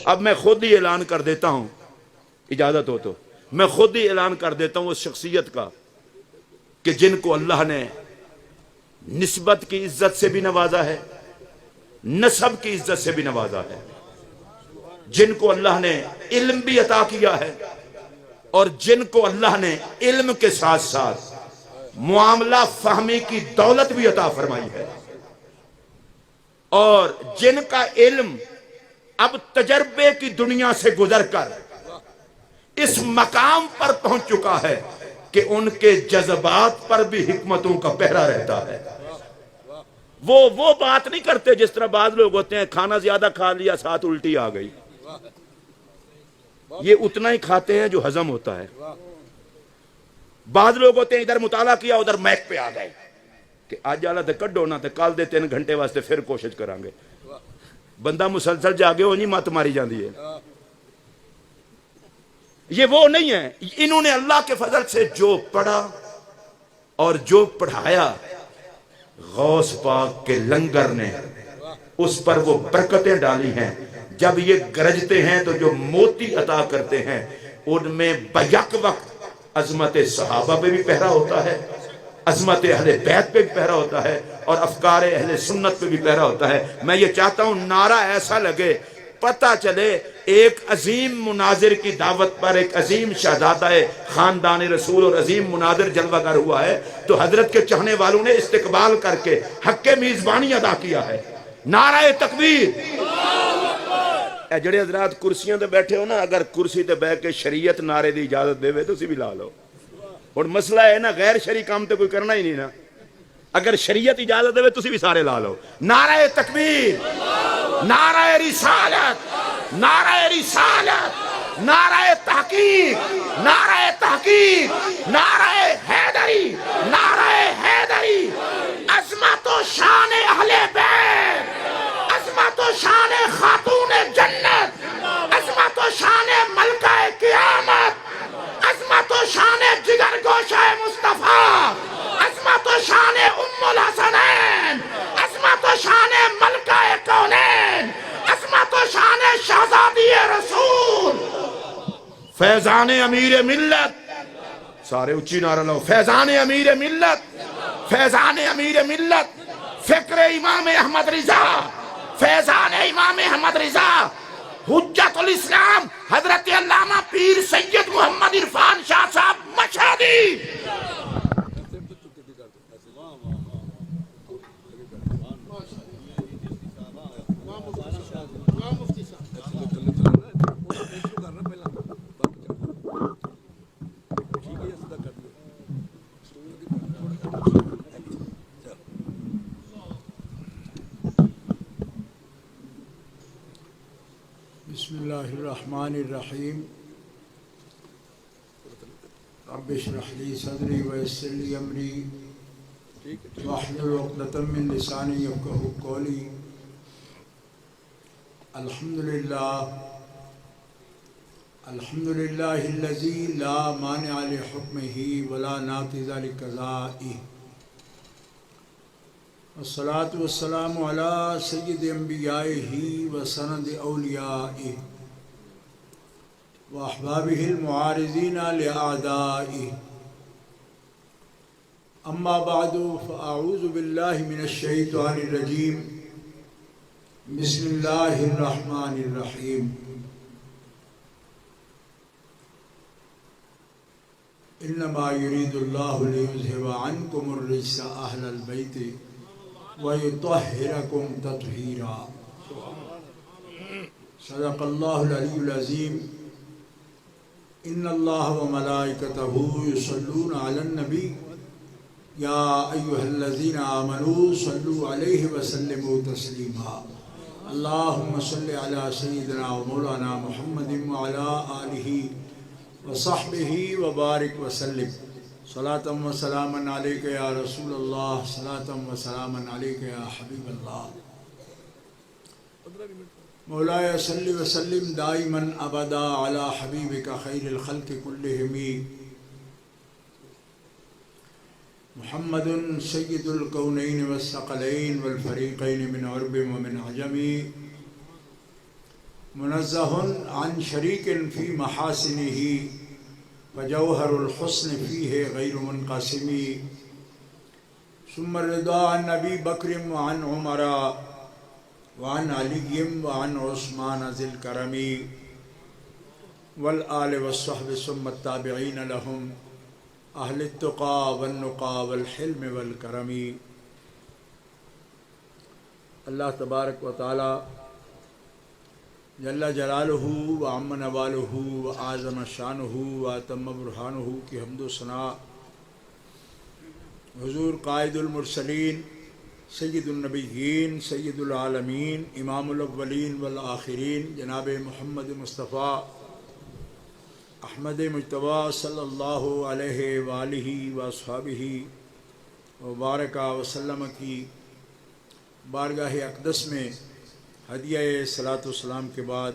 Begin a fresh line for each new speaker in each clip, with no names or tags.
اب میں خود ہی اعلان کر دیتا ہوں، اجازت ہو تو میں خود ہی اعلان کر دیتا ہوں اس شخصیت کا کہ جن کو اللہ نے نسبت کی عزت سے بھی نوازا ہے، نسب کی عزت سے بھی نوازا ہے، جن کو اللہ نے علم بھی عطا کیا ہے، اور جن کو اللہ نے علم کے ساتھ ساتھ معاملہ فہمی کی دولت بھی عطا فرمائی ہے، اور جن کا علم اب تجربے کی دنیا سے گزر کر اس مقام پر پہنچ چکا ہے کہ ان کے جذبات پر بھی حکمتوں کا پہرا رہتا ہے۔ وہ بات نہیں کرتے جس طرح بعض لوگ ہوتے ہیں، کھانا زیادہ کھا لیا ساتھ الٹی آ گئی، یہ اتنا ہی کھاتے ہیں جو ہضم ہوتا ہے۔ بعض لوگ ہوتے ہیں ادھر مطالعہ کیا ادھر میک پہ آ گئے کہ آج والا تے کڈو نہ تے کل دے 3 گھنٹے واسطے پھر کوشش کریں گے، بندہ مسلسل جاگے ہو نہیں مت ماری جاندی ہے۔ یہ وہ نہیں ہے، انہوں نے اللہ کے فضل سے جو پڑھا اور جو پڑھایا، غوث پاک کے لنگر نے اس پر وہ برکتیں ڈالی ہیں۔ جب یہ گرجتے ہیں تو جو موتی عطا کرتے ہیں ان میں بیک وقت عظمت صحابہ پہ بھی پہرا ہوتا ہے، عظمت اہل بیت پہ بھی پہرا ہوتا ہے، اور افکار اہل سنت پہ بھی پہرا ہوتا ہے۔ میں یہ چاہتا ہوں نعرہ ایسا لگے، پتہ چلے ایک عظیم مناظر کی دعوت پر ایک عظیم شہزادہ خاندان رسول اور عظیم مناظر جلوہ گر ہوا ہے تو حضرت کے چاہنے والوں نے استقبال کر کے حق میزبانی ادا کیا ہے۔ نعرہ تکبیر! اے جڑے حضرات کرسیاں تے بیٹھے ہو نا، اگر کرسی تے بیٹھ کے شریعت نعرے دی اجازت دے تو اسی بھی لا لو۔ اور مسئلہ ہے نا غیر شرعی کام تے کوئی کرنا ہی نہیں نا، اگر شریعت اجازت دے تو اسی بھی سارے لا لو۔ نعرہ تکبیر! نعرہ رسالت! نعرہ رسالت! نعرہ تحقیق! نعرہ تحقیق! نعرہ حیدری! نعرہ حیدری! عظمت و شان اہل بیت! عظمت و شان خاتون جنت! عظمت و شان ملکہ قیامت! عظمت و شان جگر گوشہ مصطفیٰ! عظمت و شان ام الحسنین! عظمت و شان ملکہ کونین! عظمت و شان شہزادی رسول! فیضان امیر ملت! سارے اچھی نعرہ لو، فیضان امیر ملت! فیضان امیر ملت! فکر امام احمد رضا! فیضان امام احمد رضا! حجت الاسلام حضرت علامہ پیر سید محمد عرفان شاہ صاحب مشہدی!
بسم اللہ الرحمن الرحیم رب اشرح لی صدری ویسر لی امری واحلل عقدۃ من لسانی یفقہوا قولی۔ الحمدللہ الذی لا مانع لحکمہ ولا ناقض لقضائہ، والصلاة والسلام علی سید انبیائہ وسند اولیائہ واحبابہ المعارضین لأعدائہ، اما بعد فاعوذ باللہ من الشیطان الرجیم، بسم اللہ الرحمن الرحیم۔ انما یرید اللہ لیذہب عنکم الرجس اہل البیت وَيُطَهِّرَكُمْ تَطْهِيرًا۔ صدق اللہ العلی العظیم۔ ان اللہ وملائکتہ یصلون علی النبی یا ایہا الذین آمنوا صلوا علیہ وسلموا تسلیما۔ اللہم صل علی سیدنا و مولانا محمد وعلی آلہ وصحبہ وبارک وسلم۔ صلاۃ و سلاما علیک یا رسول اللہ، صلاۃ و سلاما علیک یا حبیب اللہ۔ مولایا صلی وسلم دائما ابدا علی حبیبک خیر الخلق کلہم، محمد سید الکونین والثقلین والفریقین من عرب ومن عجم، منزہ عن شریک فی محاسنہ فجوہر الحسن فیہ غیر منقسم ثم الرضا عن ابی بکر وعن عمر وعن علی وعن عثمان ذی الکرم والآل والصحب ثم التابعین لهم اہل التقى والنقى والحلم والکرم۔ اللہ تبارک و تعالی جل جلالہ و عم نوالہ و اعظم شانہ و اتم برہانہ کی حمد و ثناء حضور قائد المرسلین سید النبیین سید العالمین امام الاولین والآخرین جناب محمد مصطفیٰ احمد مجتبیٰ صلی اللہ علیہ وآلہ واصحابہ وبارک وسلم کی بارگاہ اقدس میں ہدیہ صلاۃ والسلام کے بعد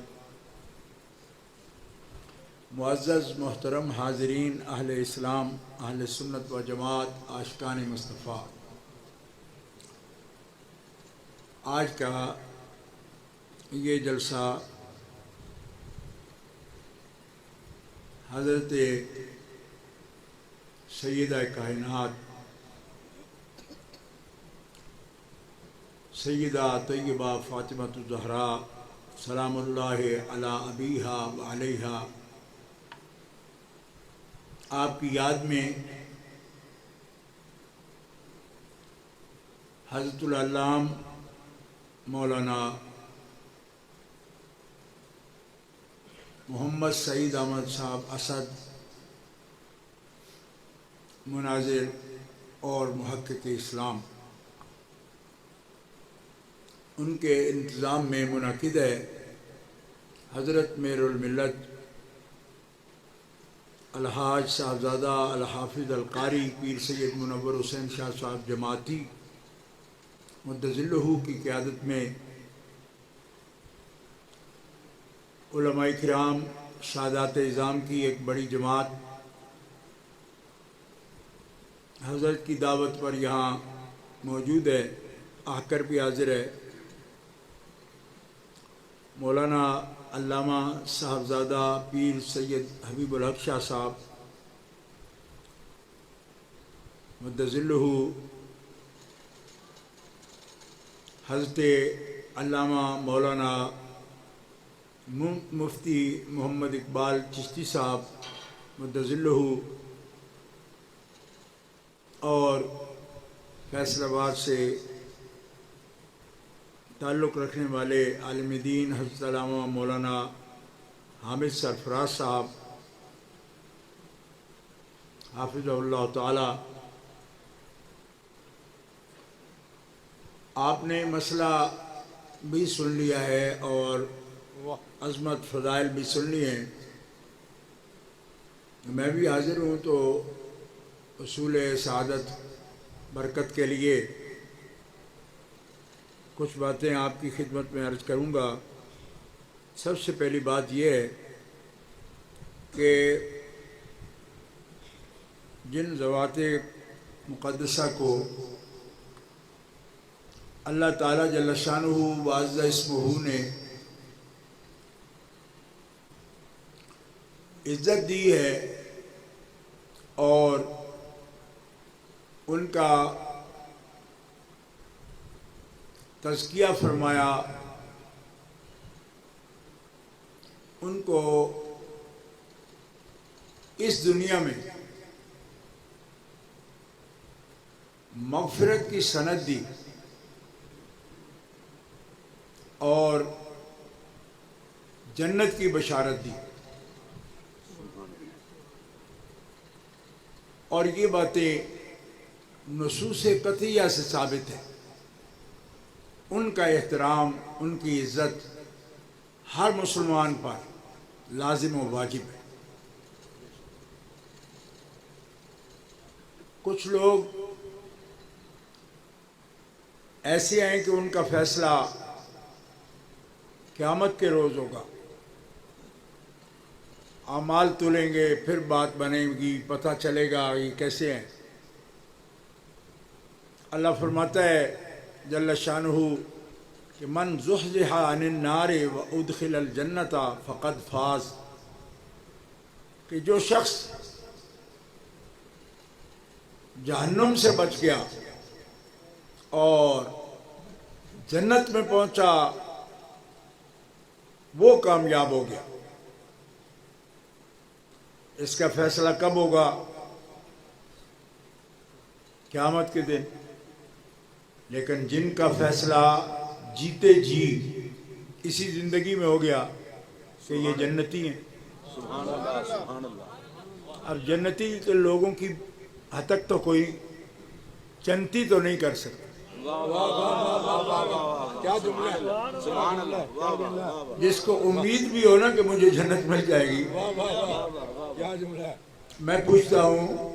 معزز محترم حاضرین اہل اسلام اہل سنت و جماعت عاشقان مصطفیٰ، آج کا یہ جلسہ حضرت سیدہ کائنات سیدہ طیبہ فاطمہ الزہراء سلام اللہ علی ابیہا و علیہا آپ کی یاد میں حضرت العلام مولانا محمد سعید احمد صاحب اسد مناظر اور محقق اسلام ان کے انتظام میں منعقد ہے حضرت میر الملت الحاج صاحبزادہ الحافظ القاری پیر سید منور حسین شاہ صاحب جماعتی مدظلہ کی قیادت میں علماء کرام سادات اعظام کی ایک بڑی جماعت حضرت کی دعوت پر یہاں موجود ہے، آ کر بھی حاضر ہے۔ مولانا علامہ صاحبزادہ پیر سید حبیب الحق شاہ صاحب مدظلہ، حضرت علامہ مولانا مفتی محمد اقبال چشتی صاحب مدظلہ، اور فیصل آباد سے تعلق رکھنے والے عالم دین حضرت علامہ مولانا حامد سرفراز صاحب حافظ اللہ تعالی۔ آپ نے مسئلہ بھی سن لیا ہے اور عظمت فضائل بھی سن لی ہیں، میں بھی حاضر ہوں تو اصول سعادت برکت کے لیے کچھ باتیں آپ کی خدمت میں عرض کروں گا۔ سب سے پہلی بات یہ ہے کہ جن ذوات مقدسہ کو اللہ تعالیٰ جل شانہ وعز اسمہ نے عزت دی ہے اور ان کا تزکیہ فرمایا، ان کو اس دنیا میں مغفرت کی سند دی اور جنت کی بشارت دی، اور یہ باتیں نصوص قطعیہ سے ثابت ہے۔ ان کا احترام، ان کی عزت ہر مسلمان پر لازم و واجب ہے۔ کچھ لوگ ایسے ہیں کہ ان کا فیصلہ قیامت کے روز ہوگا، اعمال تولیں گے پھر بات بنے گی، پتہ چلے گا یہ کیسے ہیں۔ اللہ فرماتا ہے جل شانہ کہ من زحزح عن النار وادخل الجنت فقد فاز، کہ جو شخص جہنم سے بچ گیا اور جنت میں پہنچا وہ کامیاب ہو گیا۔ اس کا فیصلہ کب ہوگا؟ قیامت کے دن۔ لیکن جن کا فیصلہ جیتے جی اسی زندگی میں ہو گیا کہ یہ جنتی ہیں، اب جنتی کے لوگوں کی حد تک تو کوئی چنتی تو نہیں کر سکتا۔ کیا جملہ ہے! جس کو امید بھی ہو نا کہ مجھے جنت مل جائے گی، کیا جملہ ہے! میں پوچھتا ہوں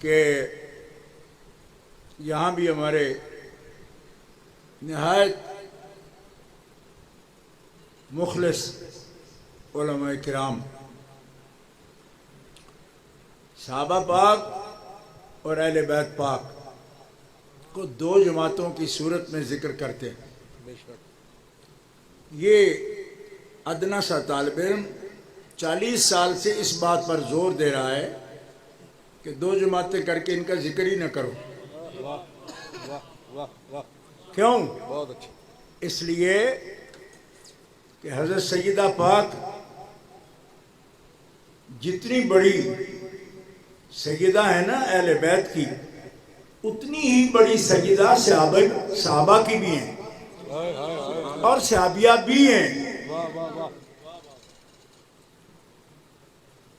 کہ یہاں بھی ہمارے نہایت مخلص علماء کرام صحابہ پاک اور اہل بیت پاک کو دو جماعتوں کی صورت میں ذکر کرتے ہیں۔ یہ ادنا سا طالب علم 40 سال سے اس بات پر زور دے رہا ہے کہ دو جماعتیں کر کے ان کا ذکر ہی نہ کرو۔ کیوں؟ اس لیے کہ حضرت سیدہ پاک جتنی بڑی سیدہ ہے نا اہل بیت کی، اتنی ہی بڑی سیدہ صحابہ کی بھی ہیں اور صحابیہ بھی ہیں۔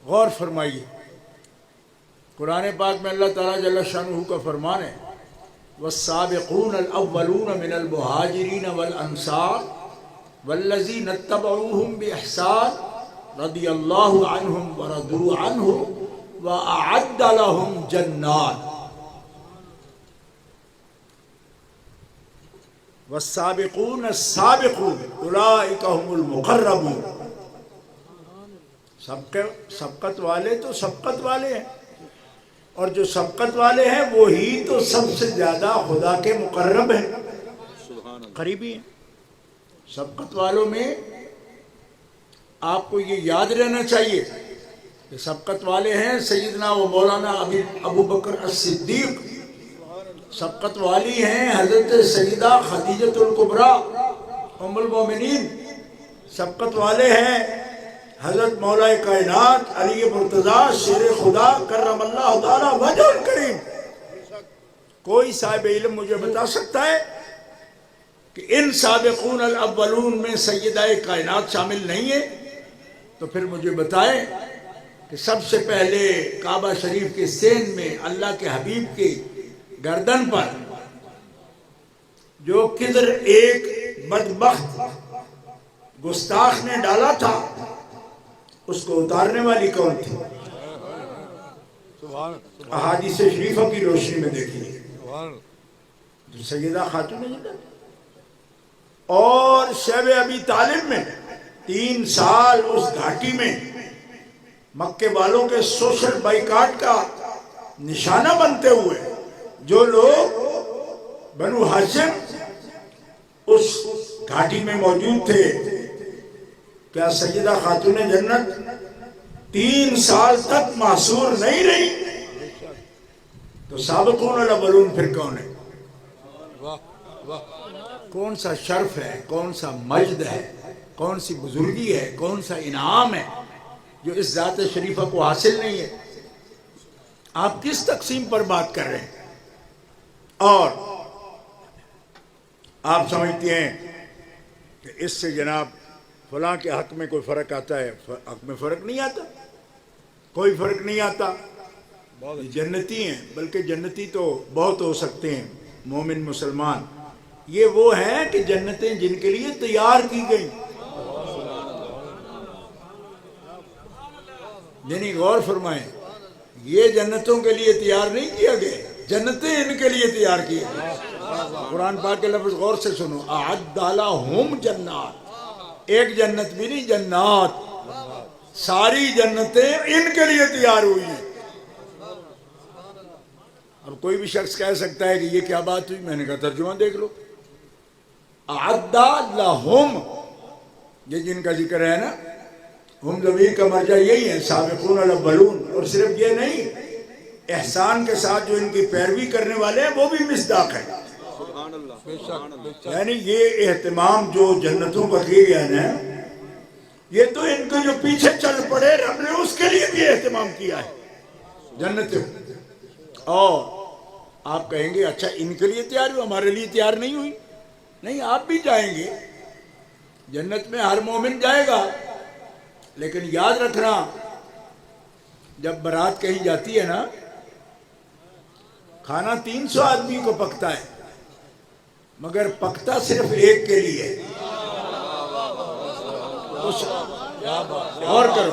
غور فرمائیے، قرآن پاک میں اللہ تعالیٰ جل شانہ کا فرمان ہے والسابقون الاولون من المہاجرین والانصار والذین اتبعوہم بإحسان رضی اللہ عنہم ورضوا عنہ وأعد لهم جنات والسابقون السابقون اولئک هم المقربون۔ سبقت والے تو سبقت والے ہیں، اور جو سبقت والے ہیں وہی تو سب سے زیادہ خدا کے مقرب ہیں، قریبی ہیں۔ سبقت والوں میں آپ کو یہ یاد رہنا چاہیے کہ سبقت والے ہیں سیدنا و مولانا ابو بکر الصدیق، سبقت والی ہیں حضرت سیدہ خدیجۃ الکبریٰ ام المومنین، سبقت والے ہیں حضرت مولا کائنات علی مرتضیٰ شیر خدا کرم اللہ تعالی وجہ کریم۔ کوئی صاحب علم مجھے بتا سکتا ہے کہ ان سابقون الاولون میں سیدہ کائنات شامل نہیں ہے؟ تو پھر مجھے بتائیں کہ سب سے پہلے کعبہ شریف کے سین میں اللہ کے حبیب کی گردن پر جو کدر ایک بدبخت گستاخ نے ڈالا تھا، اس کو اتارنے والی کون تھی؟ احادیث شریفہ کی روشنی میں دیکھیے، جو سیدہ خاتون جنت۔ اور شیب ابی طالب میں 3 سال اس گھاٹی میں مکے والوں کے سوشل بائیکاٹ کا نشانہ بنتے ہوئے جو لوگ بنو ہاشم اس گھاٹی میں موجود تھے، کیا سیدہ خاتون جنت 3 سال تک محصور نہیں رہی؟ تو سابقون الاولون پھر کون ہے؟ کون سا شرف ہے، کون سا مجد ہے، کون سی بزرگی ہے، کون سا انعام ہے جو اس ذات شریفہ کو حاصل نہیں ہے؟ آپ کس تقسیم پر بات کر رہے ہیں؟ اور آپ سمجھتے ہیں کہ اس سے جناب فلاں کے حق میں کوئی فرق آتا ہے؟ حق میں فرق نہیں آتا، کوئی فرق نہیں آتا۔ یہ جنتی ہیں، بلکہ جنتی تو بہت ہو سکتے ہیں مومن مسلمان، یہ وہ ہیں کہ جنتیں جن کے لیے تیار کی گئیں۔ یعنی غور فرمائیں، یہ جنتوں کے لیے تیار نہیں کیا گئے، جنتیں ان کے لیے تیار کی گئیں۔ قرآن پاک کے لفظ غور سے سنو، اعد لہم جنات، ایک جنت بھی نہیں، جنات، ساری جنتیں ان کے لیے تیار ہوئی ہیں۔ اب کوئی بھی شخص کہہ سکتا ہے کہ یہ کیا بات ہوئی؟ میں نے کہا ترجمہ دیکھ لو، اعد لہم، یہ جن کا ذکر ہے نا، ہم ضمیر کا مرجع یہی ہے، سابقون الاولون. اور صرف یہ نہیں، احسان کے ساتھ جو ان کی پیروی کرنے والے ہیں وہ بھی مصداق ہے. یعنی یہ اہتمام جو جنتوں کا کیا گیا نا، یہ تو ان کو جو پیچھے چل پڑے رب نے اس کے لیے بھی اہتمام کیا ہے جنتوں. اور آپ کہیں گے اچھا ان کے لیے تیار ہوئی، ہمارے لیے تیار نہیں ہوئی. نہیں، آپ بھی جائیں گے جنت میں، ہر مومن جائے گا. لیکن یاد رکھنا، جب بارات کہیں جاتی ہے نا، کھانا 300 آدمی کو پکتا ہے، مگر پکتا صرف ایک کے لیے. اور کرو،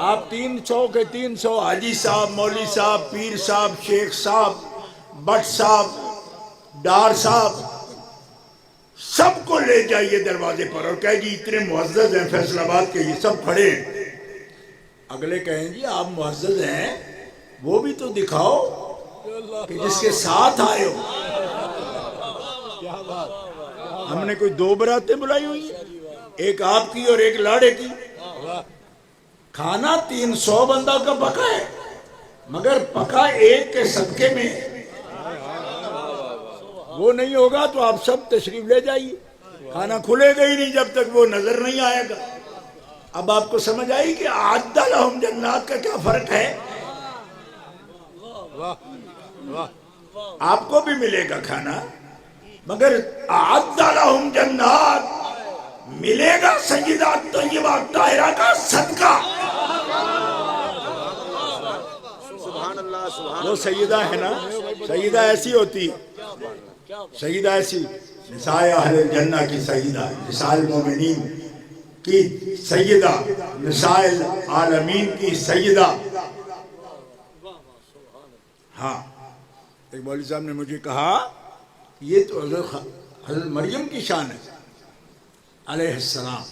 آپ 300 کے 300 حاجی صاحب، مولوی صاحب، پیر صاحب، شیخ صاحب، بٹ صاحب، ڈار صاحب، سب کو لے جائیے دروازے پر اور کہے جی اتنے معزز ہیں فیصل آباد کے، یہ سب کھڑے ہیں. اگلے کہیں جی آپ معزز ہیں، وہ بھی تو دکھاؤ کہ جس کے ساتھ آئے ہو. ہم نے کوئی 2 براتیں بلائی ہوئی ہیں، ایک آپ کی اور ایک لاڑے کی. کھانا 300 بندہ کا پکا ہے، مگر پکا ایک کے صدقے میں. وہ نہیں ہوگا تو آپ سب تشریف لے جائیے، کھانا کھلے گا ہی نہیں جب تک وہ نظر نہیں آئے گا. اب آپ کو سمجھ آئی کہ اعد لہم جنات کا کیا فرق ہے. آپ کو بھی ملے گا کھانا، مگر اعد لہم جنات ملے گا سیدہ طیبہ طاہرہ کا صدقہ. وہ سیدہ ہے نا، سیدہ ایسی ہوتی، سیدہ ایسی، نساء اہل الجنہ کی سیدہ، نساء المومنین کی سیدہ، نساء العالمین کی سیدہ. ہاں، ایک مولوی صاحب نے مجھے کہا یہ تو حضرت مریم کی شان ہے علیہ السلام.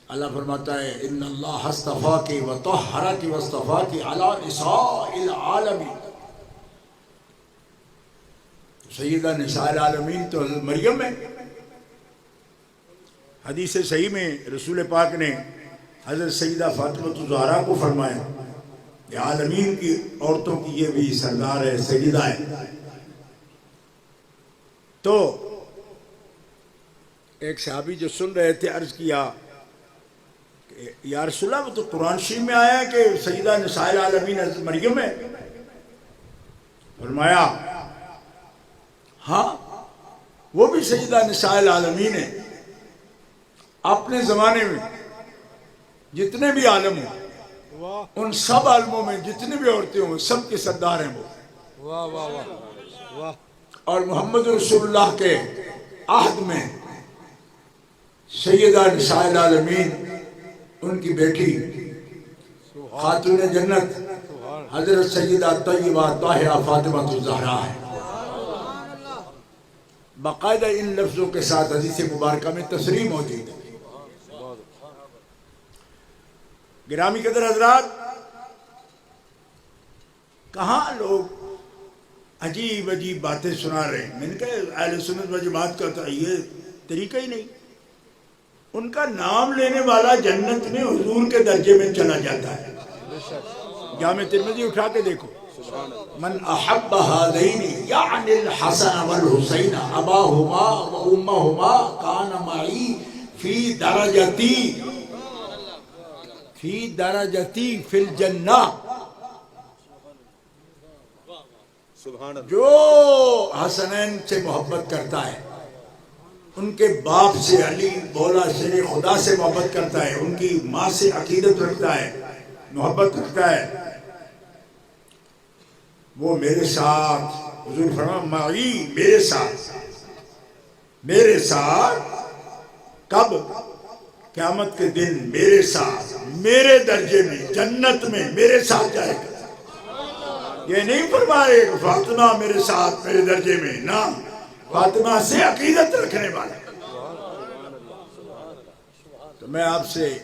اللہ فرماتا ہے ان اللہ اصطفاکی وطہرکی واصطفاکی علی نساء العالمین. سیدہ نساء العالمین تو حضرت مریم ہے. حدیث صحیح میں رسول پاک نے حضرت سیدہ فاطمہ الزہرا کو فرمایا کہ عالمین کی عورتوں کی یہ بھی سردار ہے، سیدہ ہے. تو ایک صحابی جو سن رہے تھے عرض کیا کہ یا رسول اللہ، وہ تو قرآن شریف میں آیا ہے کہ سیدہ نساء العالمین حضرت مریم ہے. فرمایا ہاں، وہ بھی سیدہ نساء العالمین ہے. اپنے زمانے میں جتنے بھی عالم ہوں، ان سب عالموں میں جتنے بھی عورتیں ہوں، سب کے سردار ہیں وہ. اور محمد رسول اللہ کے عہد میں سیدہ نساء العالمین، ان کی بیٹی خاتون جنت حضرت سیدہ طیبہ طاہرہ فاطمہ الزہرا ہے. باقاعدہ ان لفظوں کے ساتھ حدیث مبارکہ میں تصریح موجود ہے. گرامی قدر حضرات، کہاں لوگ عجیب عجیب باتیں سنا رہے ہیں. میں نے کہا اہل سنت و جماعت کا تو یہ طریقہ ہی نہیں. ان کا نام لینے والا جنت میں حضور کے درجے میں چلا جاتا ہے. جامع ترمذی اٹھا کے دیکھو، من احب هذین یعنی الحسن والحسین اباہما و امہما کان معی فی درجتی فی الجنہ. جو حسنین سے محبت کرتا ہے، ان کے باپ سے علی بولا شیر خدا سے محبت کرتا ہے، ان کی ماں سے عقیدت رکھتا ہے، محبت رکھتا ہے، وہ میرے ساتھ، حضور فرمایا معی، میرے ساتھ کب؟ قیامت کے دن میرے ساتھ، میرے درجے میں، جنت میں میرے ساتھ جائے گا. یہ نہیں فرمائے کہ فاطمہ میرے ساتھ میرے درجے میں، نہ، فاطمہ سے عقیدت رکھنے والا. تو میں آپ سے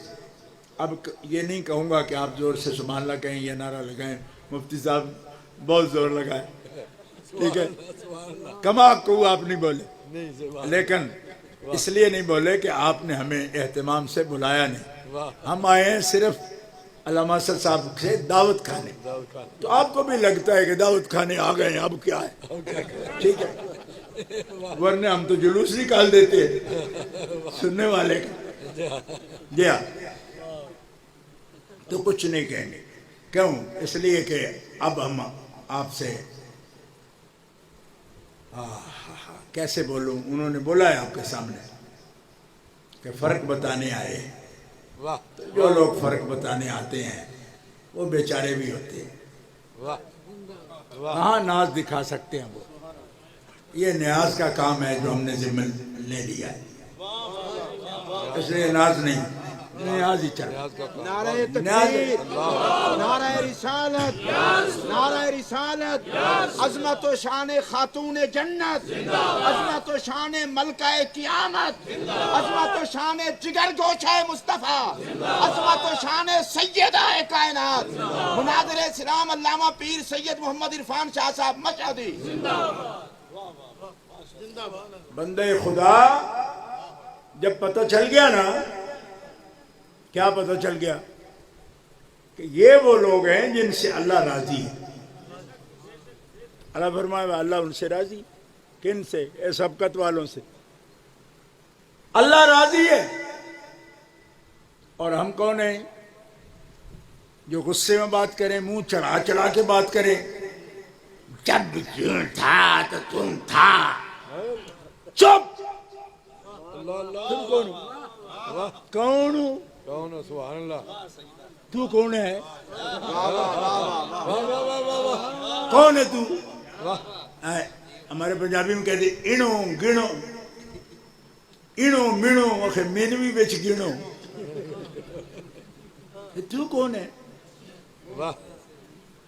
اب یہ نہیں کہوں گا کہ آپ زور سے سبحان اللہ کہیں یا نعرہ لگائیں. مفتی صاحب بہت زور لگائے، ٹھیک ہے، کما کو آپ نہیں بولے. لیکن اس لیے نہیں بولے کہ آپ نے ہمیں اہتمام سے بلایا نہیں، ہم آئے ہیں صرف علامہ اسد صاحب سے دعوت کھانے، تو آپ کو بھی لگتا ہے کہ دعوت کھانے آ گئے ہیں اب کیا ہے، ٹھیک ہے، ورنہ ہم تو جلوس نکال دیتے ہیں سننے والے کا، جی ہاں، تو کچھ نہیں کہیں گے، کیوں؟ اس لیے کہ اب ہم آپ سے کیسے بولوں، انہوں نے بولا ہے آپ کے سامنے کہ فرق بتانے آئے، تو جو لوگ فرق بتانے آتے ہیں وہ بیچارے بھی ہوتے ہیں، کہاں ناز دکھا سکتے ہیں وہ، یہ نیاز کا کام ہے جو ہم نے ذمہ لے لیا ہے، اس لیے ناز نہیں، نیاز ہی چل
نعرہ تکبیر، نعرہ رسالت، نعرہ رسالت، عظمت و شان خاتون جنت، عظمت و شان ملکہ قیامت، عظمت و شان جگر گوشہ مصطفیٰ، عظمت و شان سیدہ کائنات مناظر اسلام علامہ پیر سید محمد عرفان شاہ صاحب مشہدی۔
بندے خدا جب پتہ چل گیا نا، کیا پتہ چل گیا؟ کہ یہ وہ لوگ ہیں جن سے اللہ راضی ہے، اللہ فرمایا اللہ ان سے راضی، کن سے؟ اے سبقت والوں سے، اللہ راضی ہے، اور ہم کون ہیں جو غصے میں بات کریں، منہ چڑھا چڑھا کے بات کریں، جب یوں تھا تو تم تھا، چپ، تم کون ہو؟ کون ہو؟
سبحان اللہ،
تو کون ہے؟ کون ہے تو؟ ہمارے پنجابی میں کہتے انو گنو، انو منو آخر مین بھی بچ گنو، تو کون ہے؟
واہ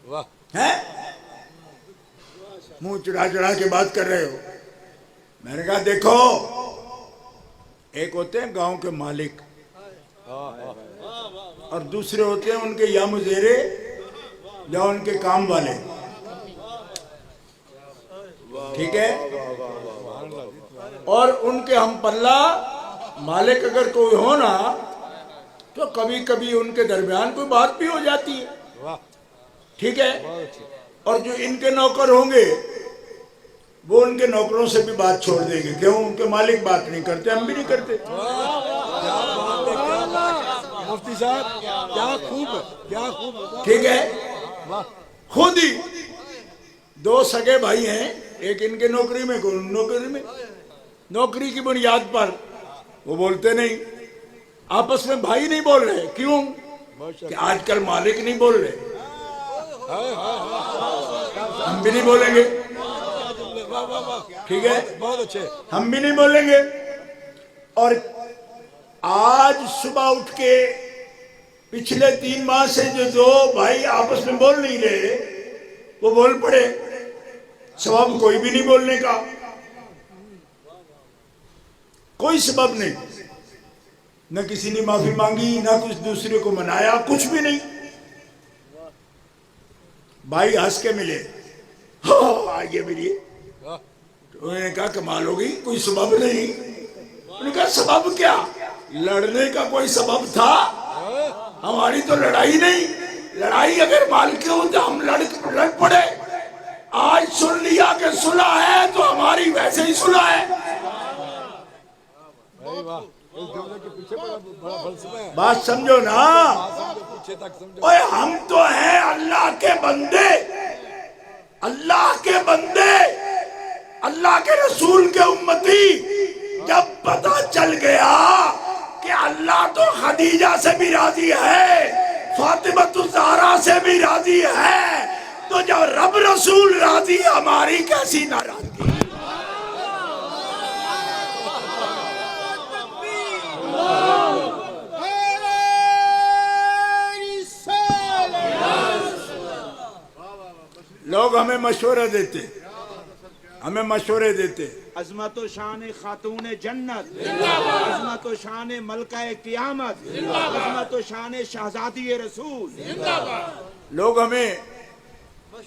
واہ،
ہے منہ چڑھا چڑھا کے بات کر رہے ہو۔ میں نے کہا دیکھو، ایک ہوتے ہیں گاؤں کے مالک اور دوسرے ہوتے ہیں ان کے یا مزیرے یا ان کے کام والے، ٹھیک ہے، اور ان کے ہم پلہ مالک اگر کوئی ہونا تو کبھی کبھی ان کے درمیان کوئی بات بھی ہو جاتی ہے، ٹھیک ہے، اور جو ان کے نوکر ہوں گے وہ ان کے نوکروں سے بھی بات چھوڑ دیں گے، کیوں؟ ان کے مالک بات نہیں کرتے، ہم بھی نہیں کرتے،
مفتی صاحب کیا خوب، کیا خوب،
ٹھیک ہے، خود ہی دو سگے بھائی ہیں، ایک ان کے نوکری میں کوئی نوکری میں، نوکری کی بنیاد پر وہ بولتے نہیں، آپس میں بھائی نہیں بول رہے، کیوں؟ کہ آج کل مالک نہیں بول رہے، ہم بھی نہیں بولیں گے، ٹھیک ہے،
بہت اچھے،
ہم بھی نہیں بولیں گے، اور آج صبح اٹھ کے پچھلے 3 ماہ سے جو دو بھائی آپس میں بول نہیں رہے وہ بول پڑے، سبب کوئی بھی نہیں بولنے کا، کوئی سبب نہیں، نہ کسی نے معافی مانگی، نہ کچھ دوسرے کو منایا، کچھ بھی نہیں، بھائی ہنس کے ملے، آگے ملیے، انہوں نے کہا کمال ہوگی، کوئی سبب نہیں، انہوں نے کہا سبب کیا؟ لڑنے کا کوئی سبب تھا؟ ہماری تو لڑائی نہیں، لڑائی اگر مالک ہو تو ہم لڑ پڑے، آج سن لیا کہ صلح ہے تو ہماری ویسے ہی صلح ہے، بات سمجھو نا، اوے ہم تو ہیں اللہ کے بندے، اللہ کے بندے، اللہ کے رسول کے امتی، جب پتہ چل گیا کہ اللہ تو خدیجہ سے بھی راضی ہے، فاطمہ الزہرا سے بھی راضی ہے، تو جب رب رسول راضی ہماری کیسی ناراضگی؟ لوگ ہمیں مشورہ دیتے، ہمیں مشورے دیتے،
عظمت و شان خاتون جنت، عظمت و شان ملکہ قیامت، عظمت و شان شہزادی رسول،
لوگ ہمیں،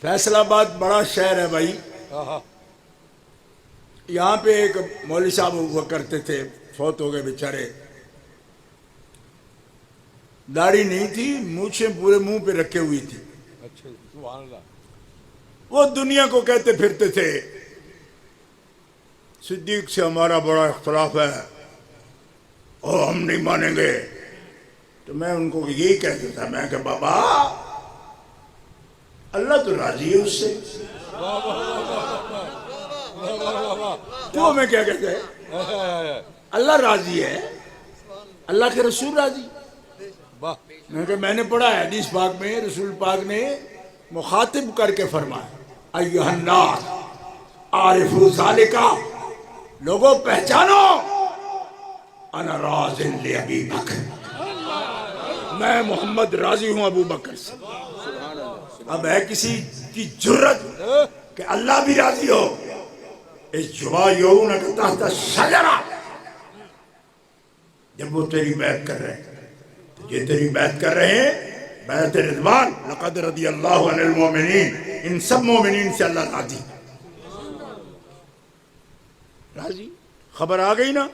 فیصل آباد بڑا شہر ہے بھائی، یہاں پہ ایک مولوی صاحب ہوا کرتے تھے، فوت ہو گئے بیچارے، داڑھی نہیں تھی، مونچھیں پورے منہ پہ رکھے ہوئی تھی،
اچھا سبحان اللہ،
وہ دنیا کو کہتے پھرتے تھے صدیق سے ہمارا بڑا اختلاف ہے اور ہم نہیں مانیں گے. تو میں ان کو یہی کہتا تھا، میں کہ بابا اللہ تو راضی ہے اس سے، تو ہمیں کیا کہتے ہیں؟ اللہ راضی ہے، اللہ کے رسول راضی. میں نے پڑھا ہے حدیث پاک میں رسول پاک نے مخاطب کر کے فرمایا ایھا الناس عارفوا ذالک، لوگوں پہچانو انا راض لابی بکر، میں محمد راضی ہوں ابو بکر سے. اب ہے کسی کی جرت کہ اللہ بھی راضی ہو، یجمعونک تحت الشجرہ، جب وہ تیری بیعت کر رہے ہیں، یہ تیری بیعت کر رہے ہیں بیعت رضوان، لقد رضی اللہ عن المؤمنین، ان سب مومنین سے اللہ راضی. راضی خبر آ گئی نا،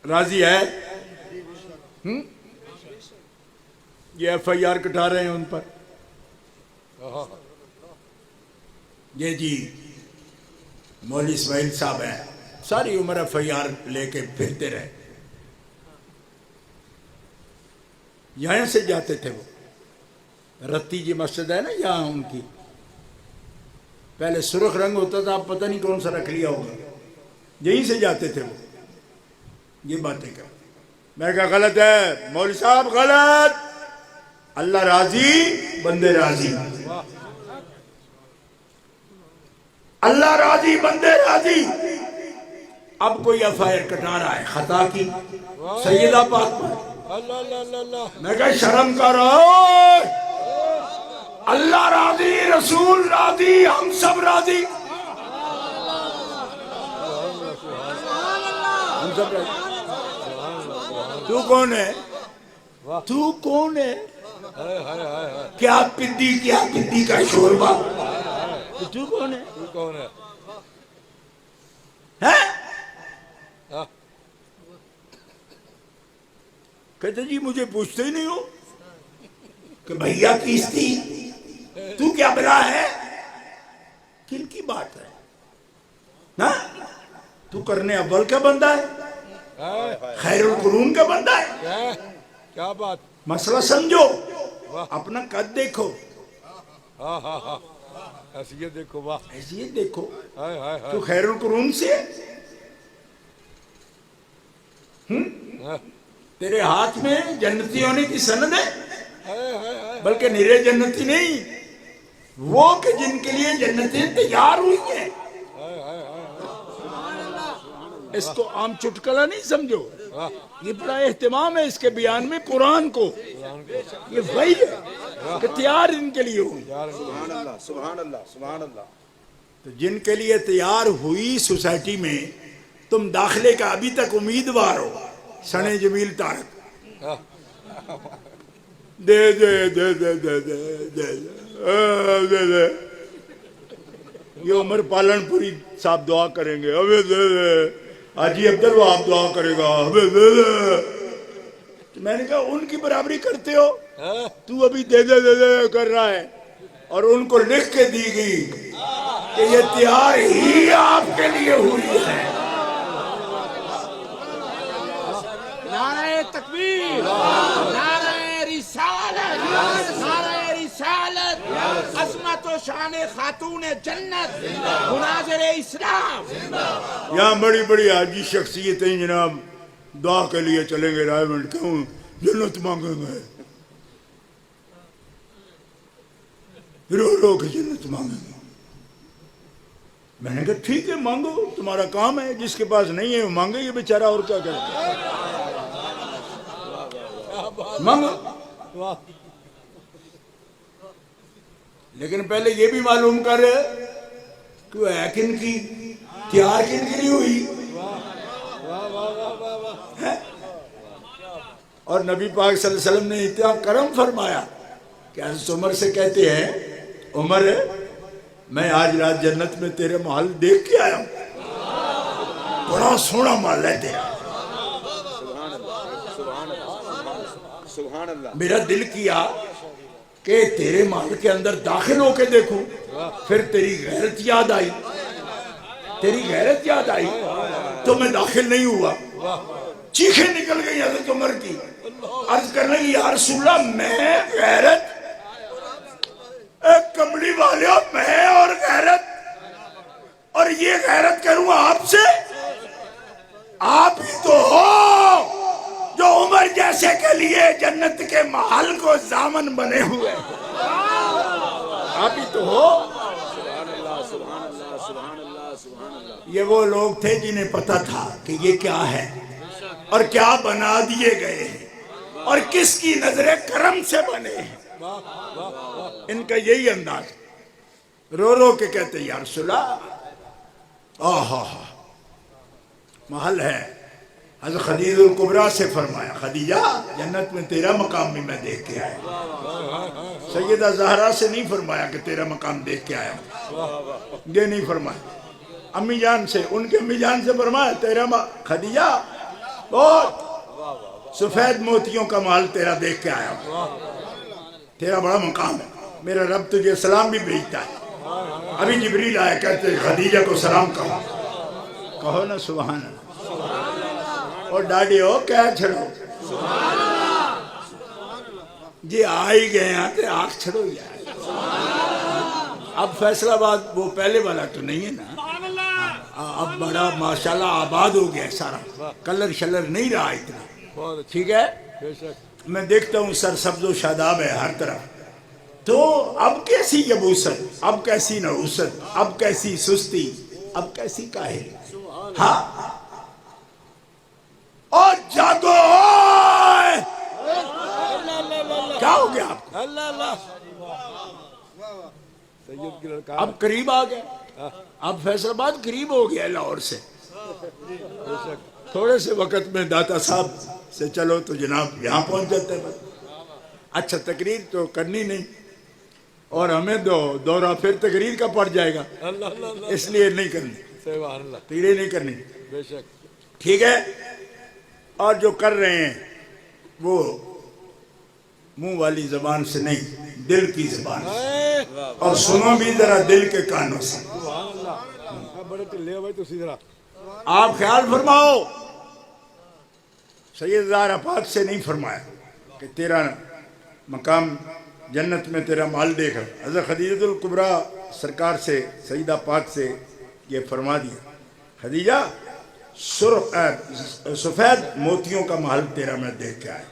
راضی ہے. یہ ایف آئی آر کٹا رہے ہیں ان پر، یہ جی مولوی اسماعیل صاحب ہیں، ساری عمر ایف آئی آر لے کے پھرتے رہے. یہاں سے جاتے تھے وہ، رتی جی مسجد ہے نا یہاں ان کی، پہلے سرخ رنگ ہوتا تھا، اب پتہ نہیں کون سا رکھ لیا ہوگا، یہیں سے جاتے تھے وہ یہ باتیں کر. میں کہا غلط ہے مولوی صاحب، غلط. اللہ راضی بندے راضی، اللہ راضی بندے راضی. اب کوئی ایف آئی آر کٹا رہا ہے خطا کی سیدہ پاک پر،
اللہ اللہ اللہ اللہ،
میں کہا شرم کر رہا، اللہ راضی، رسول راضی، ہم سب راضی، ہم سب راضی. تو کون ہے؟ تو کون ہے؟ کیا پدی کا شوربہ، تو کون ہے؟
تو کون ہے؟
کہتے جی مجھے پوچھتے ہی نہیں ہو کہ بھیا کیس تھی، تو کیا بلا ہے، کن کی بات ہے نا؟ تو کرنے اول کا بندہ ہے، خیر القرون کا بندہ ہے.
کیا بات،
مسئلہ سمجھو، اپنا قد دیکھو،
ہاں ہاں ہاں، حیثیت دیکھو، واہ،
حیثیت دیکھو.
ہائے ہائے
تو خیر القرون سے تیرے ہاتھ میں جنتی ہونے کی سند ہے، بلکہ نرے جنتی نہیں، وہ کہ جن کے لیے جنتیں تیار ہوئی ہیں. اس کو عام چٹکلا نہیں سمجھو، یہ بڑا اہتمام ہے اس کے بیان میں قرآن کو، یہ وحی ہے کہ تیار ان کے لیے ہوئی.
سبحان اللہ سبحان اللہ سبحان اللہ.
تو جن کے لیے تیار ہوئی سوسائٹی میں تم داخلے کا ابھی تک امیدوار ہو، سنے جمیل تارک دے دے دے دے دے دے دے دے دے. یہ عمر پالن پوری صاحب دعا کریں گے، ابے دے دے. حاجی عبدل وہاب دعا کرے گا، ابے دے دے. میں نے کہا ان کی برابری کرتے ہو، تو ابھی دے دے دے دے کر رہا ہے، اور ان کو لکھ کے دی گئی کہ یہ تیار ہی آپ کے لیے ہوئی ہے.
نعرہ تکبیر، نعرہ رسالت، نعرہ رسالت، عظمت و شان خاتون جنت، مناظر اسلام.
یہاں بڑی بڑی حاجی شخصیتیں جناب دعا کے لیے چلیں گے رائے منڈ، کیوں جنت مانگیں گے، رو رو کے جنت مانگیں گے. میں نے کہا ٹھیک ہے مانگو، تمہارا کام ہے، جس کے پاس نہیں ہے وہ مانگے یہ بیچارہ، اور کیا کرے، مانگو. لیکن پہلے یہ بھی معلوم کر کہ وہ ہے کن کی، تیار کن کے لیے ہوئی. اور نبی پاک صلی اللہ علیہ وسلم نے اتنا کرم فرمایا کہ حضرت عمر سے کہتے ہیں، عمر میں آج رات جنت میں تیرے محل دیکھ کے آیا ہوں. بڑا سونا مال ہے تیرا.
سبحان اللہ.
میرا دل کیا کہ تیرے مال کے اندر داخل ہو کے دیکھوں. پھر تیری غیرت یاد آئی. تیری غیرت یاد آئی تو میں داخل نہیں ہوا. چیخیں نکل گئی حضرت عمر کی. عرض کرنے کی یا رسول اللہ میں غیرت کملی والے میں اور غیرت اور یہ غیرت کروں آپ سے. آپ ہی تو ہو جو عمر جیسے کے لیے جنت کے محل کو ضامن بنے ہوئے. آپ ہی تو ہو. یہ وہ لوگ تھے جنہیں پتا تھا کہ یہ کیا ہے اور کیا بنا دیے گئے ہیں اور کس کی نظر کرم سے بنے ہیں. ان کا یہی انداز. رو رو کے کہتے یا رسول اللہ آہا محل ہے. حضرت خدیجہ الکبریٰ سے فرمایا خدیجہ جنت میں تیرا مقام بھی میں دیکھ کے آیا. سیدہ زہرا سے نہیں فرمایا کہ تیرا مقام دیکھ کے آیا. یہ نہیں فرمایا. امی جان سے ان کے امی جان سے فرمایا تیرا خدیجہ بہت سفید موتیوں کا محل تیرا دیکھ کے آیا. تیرا بڑا مقام ہے. میرا رب تجھے سلام بھی بھیجتا ہے. ابھی جبریل آیا کہتے خدیجہ کو سلام کہو. کہو نا سبحان اللہ. اور ڈاڈی ہو کہہ چھڑو جی آئی گئے ہیں تو آنکھ چھڑو یار. اب فیصلہ آباد وہ پہلے والا تو نہیں ہے نا. اب بڑا ماشاءاللہ آباد ہو گیا سارا. کلر شلر نہیں رہا اتنا. ٹھیک ہے. میں دیکھتا ہوں سر سبز و شاداب ہے ہر طرف. تو اب کیسی یبوست, اب کیسی نحوست, اب کیسی سستی, اب کیسی کاہلی. ہاں اور جاگو. کیا ہو گیا آپ کو؟ اب قریب آ گئے. اب فیصل آباد قریب ہو گیا لاہور سے. تھوڑے سے وقت میں داتا صاحب سے چلو تو جناب یہاں پہنچ جاتے ہیں. اچھا تقریر تو کرنی نہیں اور ہمیں دورہ پھر تقریر کا پڑ جائے گا اس لیے نہیں کرنی. تقریر نہیں کرنی. ٹھیک ہے. اور جو کر رہے ہیں وہ منہ والی زبان سے نہیں دل کی زبان سے. اور سنو بھی ذرا دل کے کانوں سے. آپ خیال فرماؤ. سید زہرا پاک سے نہیں فرمایا کہ تیرا مقام جنت میں تیرا مال دیکھ. حضرت خدیجہ الکبریٰ سرکار سے سیدہ پاک سے یہ فرما دیا خدیجہ سفید موتیوں کا محل تیرا میں دیکھ کے آیا.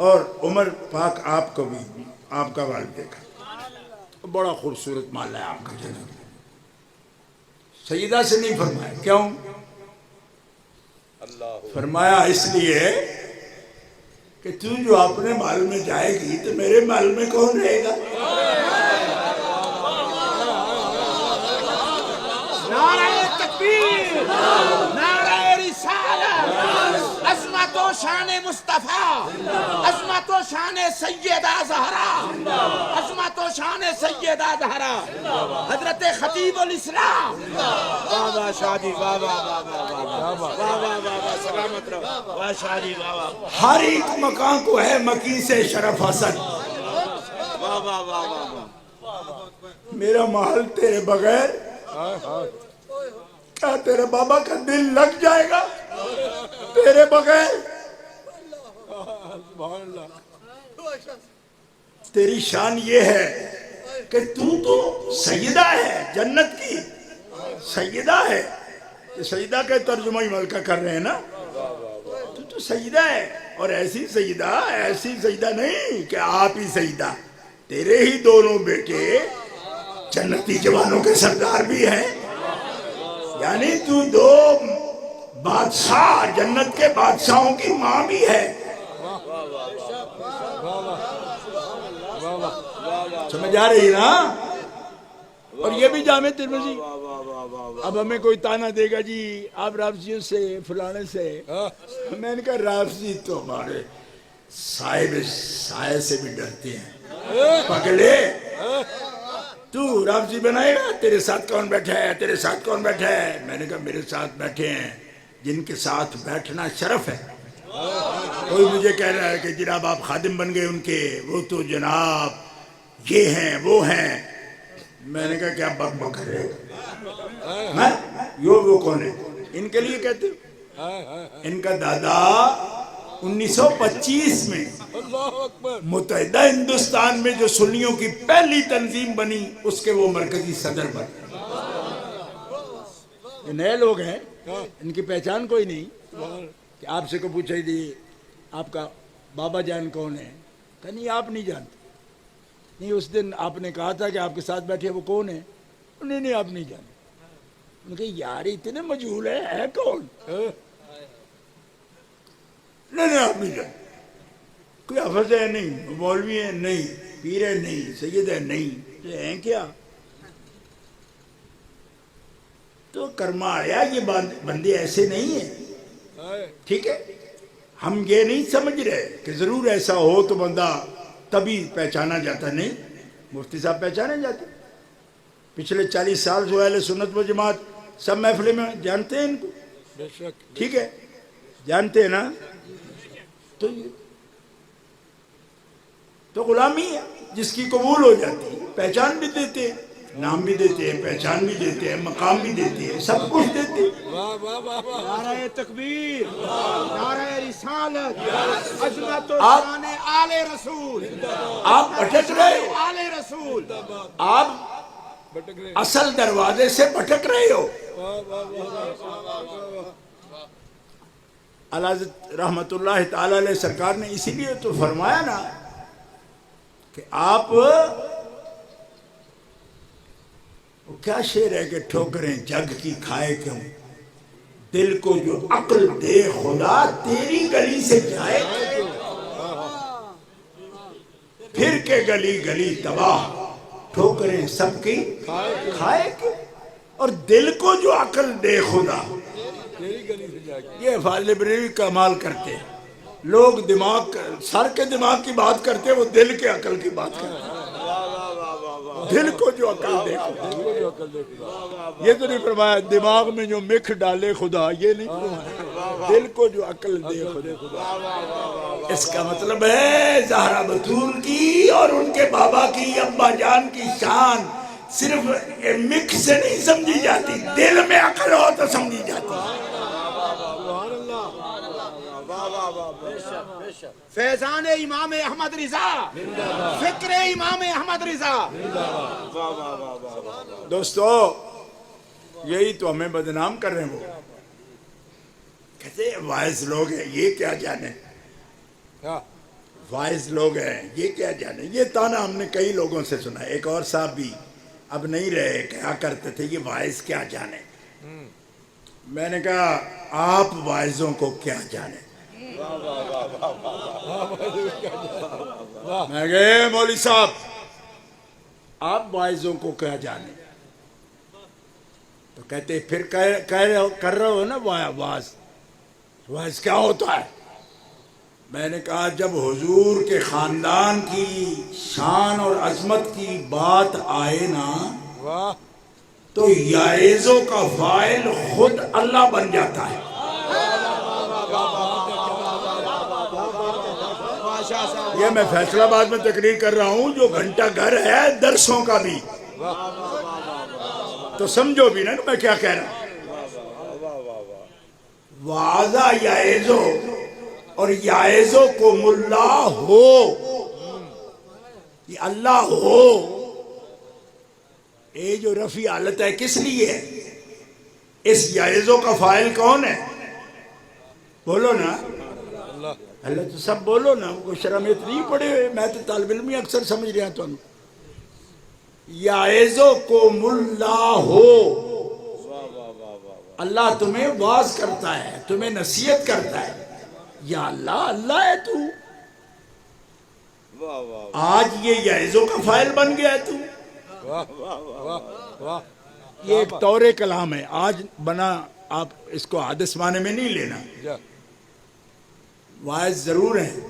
اور عمر پاک آپ کو بھی آپ کا محل دیکھا. بڑا خوبصورت محل ہے آپ کا جنت. سیدہ سے نہیں فرمایا. کیوں فرمایا؟ اس لیے کہ تو جو اپنے محل میں جائے گی تو میرے محل میں کون رہے گا؟
نعرہ تکبیر, نعرہ رسالت, عظمت و شان مصطفیٰ, عظمت و شان سیدہ زہرا, عظمت و شان سیدہ زہرا, حضرت خطیب الاسلام. واہ واہ شادی, واہ واہ واہ واہ واہ واہ واہ, سلامت رہو. واہ شادی, واہ واہ.
ہر ایک مکان کو ہے مکی سے شرف حسن.
واہ واہ واہ واہ.
میرا محل تیرے بغیر کیا تیرے بابا کا دل لگ جائے گا تیرے بغیر؟ تیری شان یہ ہے کہ تو سیدہ ہے, جنت کی سیدہ ہے. سیدہ کا ترجمہ ہی ملکہ کر رہے ہیں نا. تو سیدہ ہے. اور ایسی سیدہ نہیں کہ آپ ہی سیدہ. تیرے ہی دونوں بیٹے جنتی جوانوں کے سردار بھی ہیں. یعنی تو دو بادشاہ, جنت کے بادشاہوں کی ماں بھی ہے. سمجھ آ رہی نا. اور یہ بھی جامع ترمذی. اب ہمیں کوئی تانا دے گا جی آپ رافضیوں سے فلانے سے. میں نے کہا رافضی تو ہمارے سائے سے بھی ڈرتے ہیں. پگلے تو رافضی بنائے گا؟ تیرے ساتھ کون بیٹھا ہے, تیرے ساتھ کون بیٹھا ہے؟ میں نے کہا میرے ساتھ بیٹھے ہیں جن کے ساتھ بیٹھنا شرف ہے. کوئی مجھے کہہ رہا ہے کہ جناب آپ خادم بن گئے ان کے, وہ تو جناب یہ ہیں وہ ہیں. میں نے کہا کیا بک بک رہے ہو؟ میں وہ کون ہے ان کے لیے کہتے ہو؟ ان کا دادا 1925 میں متحدہ ہندوستان میں جو سنیوں کی پہلی تنظیم بنی اس کے وہ مرکزی صدر بنے. یہ نئے لوگ ہیں, ان کی پہچان کوئی نہیں. کہ آپ سے کو پوچھا جی آپ کا بابا جان کون ہے, کہ نہیں آپ نہیں جانتے. نہیں اس دن آپ نے کہا تھا کہ آپ کے ساتھ بیٹھے وہ کون ہے, نہیں آپ نہیں جانتے. ان کے یار اتنے مجہول ہے کون, نہیں آپ نہیں جانتے. کوئی حافظ ہے نہیں, مولوی ہے نہیں, پیر ہے نہیں, سید ہے نہیں, تو ہیں کیا؟ تو کرما آیا یہ بندے ایسے نہیں ہیں. ٹھیک ہے, ہم یہ نہیں سمجھ رہے کہ ضرور ایسا ہو تو بندہ تبھی پہچانا جاتا. نہیں, مفتی صاحب پہچانے جاتے. پچھلے 40 سال جو اہل سنت و جماعت سب محفلے میں جانتے ہیں ان کو. ٹھیک ہے, جانتے ہیں نا. تو غلامی ہے جس کی قبول ہو جاتی ہے. پہچان بھی دیتے ہیں, نام بھی دیتے ہیں, پہچان بھی دیتے ہیں, مقام بھی دیتے ہیں, سب کچھ دیتے ہیں.
نعرہ تکبیر, نعرہ رسالت, عظمت و شان آل رسول.
آپ بھٹک رہے ہو,
آل رسول.
آپ اصل دروازے سے بھٹک رہے ہو. اعلیٰ حضرت رحمت اللہ تعالی علیہ سرکار نے اسی لیے تو فرمایا نا کہ آپ, کیا شعر ہے کہ ٹھوکریں جگ کی کھائے کیوں, دل کو جو عقل دے خدا تیری گلی سے جائے کیوں, پھر کے گلی گلی تباہ ٹھوکریں سب کی کھائے کیوں, اور دل کو جو عقل دے خدا. یہ فاضل بریلوی کمال کرتے ہیں. لوگ دماغ سر کے دماغ کی بات کرتے ہیں, وہ دل کے عقل کی بات کرتے ہیں. دل کو جو عقل دے خدا, یہ تو نہیں فرمایا دماغ میں جو مکھ ڈالے خدا, یہ نہیں فرمایا دل کو جو عقل دے خدا. اس کا مطلب ہے زہرا بطول کی اور ان کے بابا کی, ابا جان کی شان صرف مکھ سے نہیں سمجھی جاتی, دل میں عقل ہو تو سمجھی جاتی.
فیضان امام احمد رضا, فکر امام احمد رضا.
دوستو یہی تو ہمیں بدنام کر رہے ہیں. وہ کہتے ہیں وائز لوگ ہیں یہ کیا جانے, وائز لوگ ہیں یہ کیا جانے. یہ تانا ہم نے کئی لوگوں سے سنا. ایک اور صاحب بھی اب نہیں رہے, کیا کرتے تھے یہ وائز کیا جانے. میں نے کہا آپ وائزوں کو کیا جانے. میں گئے مولوی صاحب آپ وائزوں کو کیا جانے. تو کہتے پھر کر رہے ہو نا واز, واز کیا ہوتا ہے. میں نے کہا جب حضور کے خاندان کی شان اور عظمت کی بات آئے نا تو یائزوں کا فاعل خود اللہ بن جاتا ہے. یہ میں فیصلہ آباد میں تقریر کر رہا ہوں جو گھنٹہ گھر ہے درسوں کا بھی, تو سمجھو بھی نا میں کیا کہہ رہا ہوں. وعظہ یائزو اور یائزو کو ملا ہو, یہ اللہ ہو, یہ جو رفیع حالت ہے کس لیے ہے. اس یائزو کا فاعل کون ہے, بولو نا. اللہ تو سب بولو نا, وہ شرمیت نہیں پڑے ہوئے. میں تو طالب علمی اکثر سمجھ رہا تو یائزو کو ملا ہو, اللہ تمہیں واز کرتا ہے, تمہیں نصیحت کرتا ہے. یا اللہ اللہ ہے تو, آج یہ یائزو کا فاعل بن گیا ہے تو. یہ ایک طور کلام ہے, آج بنا, آپ اس کو حادث معنی میں نہیں لینا. واعظ ضرور ہیں,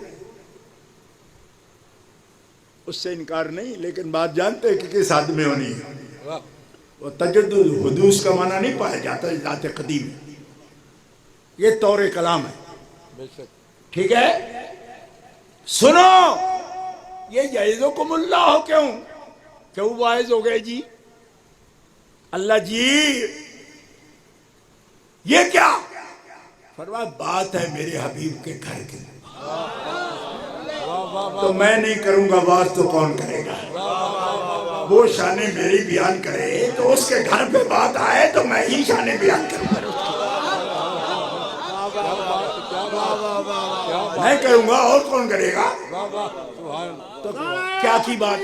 اس سے انکار نہیں, لیکن بات جانتے ہیں کہ کس حد میں ہونی ہے. وہ تجدد حدوث کا معنی نہیں پایا جاتا ذات قدیم. یہ طور کلام ہے.
بے شک.
ٹھیک ہے, سنو, یہ یعظکم اللہ کیوں واعظ ہو گئے جی؟ اللہ جی یہ کیا؟ فرمایا بات ہے میرے حبیب کے گھر کی, تو میں نہیں کروں گا بات تو کون کرے گا؟ وہ شان میری بیان کرے تو اس کے گھر پہ بات آئے تو میں ہی شان بیان کروں گا, میں کروں گا اور کون کرے گا؟ تو کیا کی بات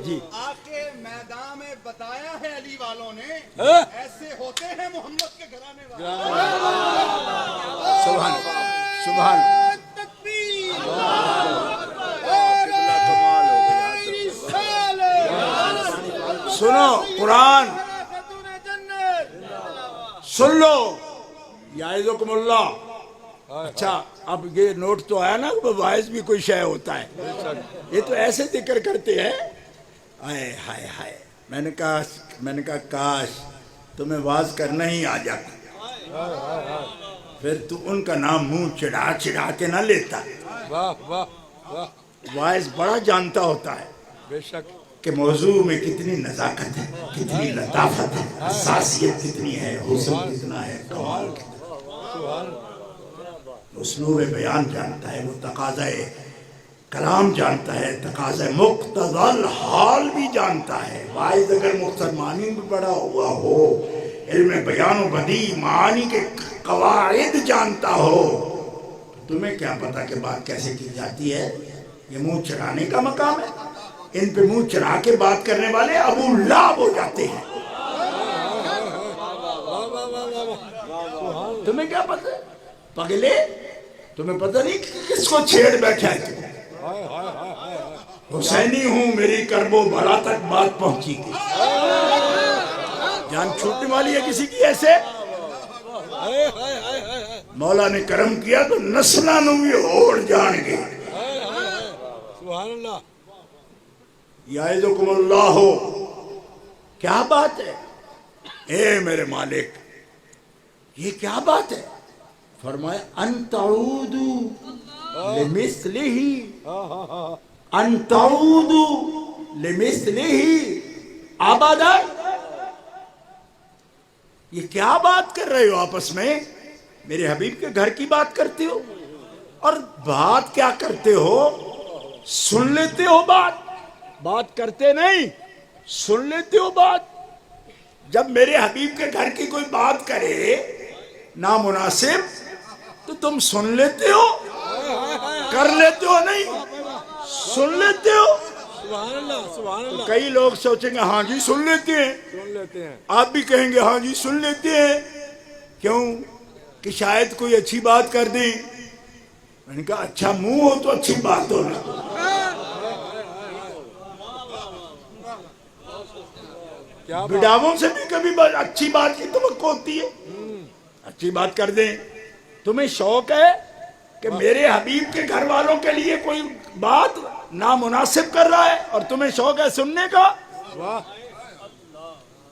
جی؟
آکے میدان میں بتایا ہے علی والوں نے ایسے ہوتے ہیں محمد کے گھرانے والے.
سبحان سبحان. سنو قرآن سن لو, یعظکم اللہ. اچھا اب یہ نوٹ تو آیا نا کہ واعظ بھی کوئی شے ہوتا ہے. یہ تو ایسے ذکر کرتے ہیں, ہائے ہائے ہائے. میں نے کہا کاش تمہیں واز کرنا ہی آ جاتا, پھر تو ان کا نام منہ چڑھا چڑھا کے نہ لیتا.
واہ واہ واہ.
واعظ بڑا جانتا ہوتا ہے
بے شک.
کہ موضوع میں کتنی نزاکت ہے, کتنی لطافت ہے, حساسیت کتنی ہے, حسن کتنا ہے, کمال کتنا. اسلوب بیان جانتا ہے, وہ تقاضۂ کلام جانتا ہے, تقاضۂ مقتضی الحال بھی جانتا ہے. واعظ اگر مختصر معنی میں پڑا ہوا ہو, علم بیان و بدیع معانی کے قواعد جانتا ہو, تمہیں کیا پتا کہ بات کیسے کی جاتی ہے؟ یہ منہ چڑھانے کا مقام ہے. ان پہ منہ چڑھا کے بات کرنے والے ابو لہب ہو جاتے ہیں. تمہیں کیا پتا پگلے؟ تمہیں پتہ نہیں کہ کس کو چھیڑ بیٹھا ہے؟ حسینی ہوں, میری کرب و بلا تک بات پہنچی گئی. جان چھوٹنے والی ہے کسی کی ایسے؟ مولا نے کرم کیا تو نسلانو بھی اوڑ جان گے.
سبحان اللہ.
یعظکم اللہ. کیا بات ہے اے میرے مالک, یہ کیا بات ہے؟ فرمایا ان تعودوا لمثلہ, ان تعودوا لمثلہ ابدا. یہ کیا بات کر رہے ہو آپس میں؟ میرے حبیب کے گھر کی بات کرتے ہو, اور بات کیا کرتے ہو؟ سن لیتے ہو بات, بات کرتے نہیں, سن لیتے ہو بات. جب میرے حبیب کے گھر کی کوئی بات کرے نامناسب تو تم سن لیتے ہو, کر لیتے ہو نہیں, سن لیتے ہو.
سبحان اللہ. سبحان اللہ.
کئی لوگ سوچیں گے ہاں جی سن لیتے ہیں,
سن لیتے ہیں.
آپ بھی کہیں گے ہاں جی سن لیتے ہیں. کیوں کہ شاید کوئی اچھی بات کر دیں. میں نے کہا اچھا منہ ہو تو اچھی بات ہو نا. بڈاووں سے بھی کبھی اچھی بات کی توقع ہوتی ہے, اچھی بات کر دیں. تمہیں شوق ہے کہ میرے حبیب کے گھر والوں کے لیے کوئی بات نامناسب کر رہا ہے, اور تمہیں شوق ہے سننے کا.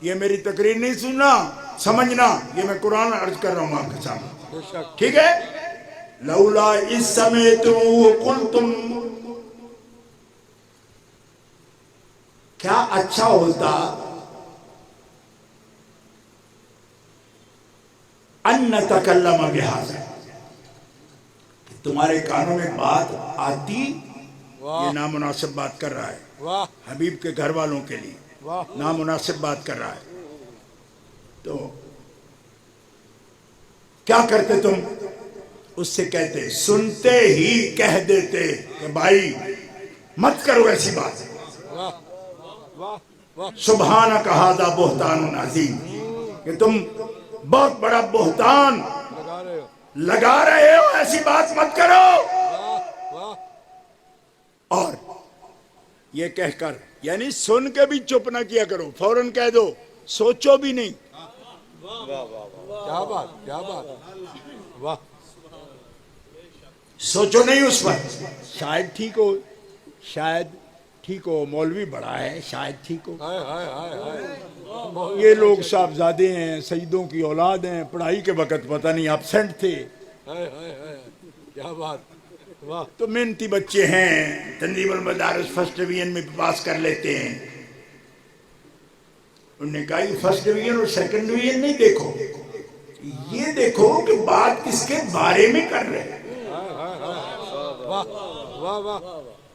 یہ میری تقریر نہیں سننا, سمجھنا, یہ میں قرآن عرض کر رہا ہوں آپ کے سامنے. ٹھیک ہے؟ لولا اس سمعتموہ قلتم, کیا اچھا ہوتا ان نتکلم بہذا, تمہارے کانوں میں بات آتی, یہ نامناسب بات کر رہا ہے حبیب کے گھر والوں کے لیے, نامناسب بات کر رہا ہے. تو کیا کرتے تم؟ اس سے کہتے, سنتے ہی کہہ دیتے کہ بھائی مت کرو ایسی بات. سبحانک ھذا بہتان عظیم, کہ تم بہت بڑا بہتان لگا رہے ہو, ایسی بات مت کرو. اور یہ کہہ کر, یعنی سن کے بھی چپ نہ کیا کرو, فوراً کہہ دو, سوچو بھی نہیں.
کیا بات, کیا بات. واہ.
سوچو نہیں اس پر, شاید ٹھیک ہو, شاید ٹھیک ہو, مولوی بڑا ہے, شاید ٹھیک ہو.
ہائے ہائے ہائے ہائے.
یہ لوگ صاحبزادے ہیں، سیدوں کی اولاد ہیں، پڑھائی کے وقت پتہ نہیں ایبسینٹ تھے،
کیا بات، واہ
تو محنتی بچے ہیں، تنظیم المدارس فرسٹ ڈویژن میں پاس کر لیتے ہیں. انہوں نے کہا یہ فرسٹ ڈویژن اور سیکنڈ ڈویژن نہیں دیکھو، یہ دیکھو کہ بات کس کے بارے میں کر رہے ہیں.
واہ واہ واہ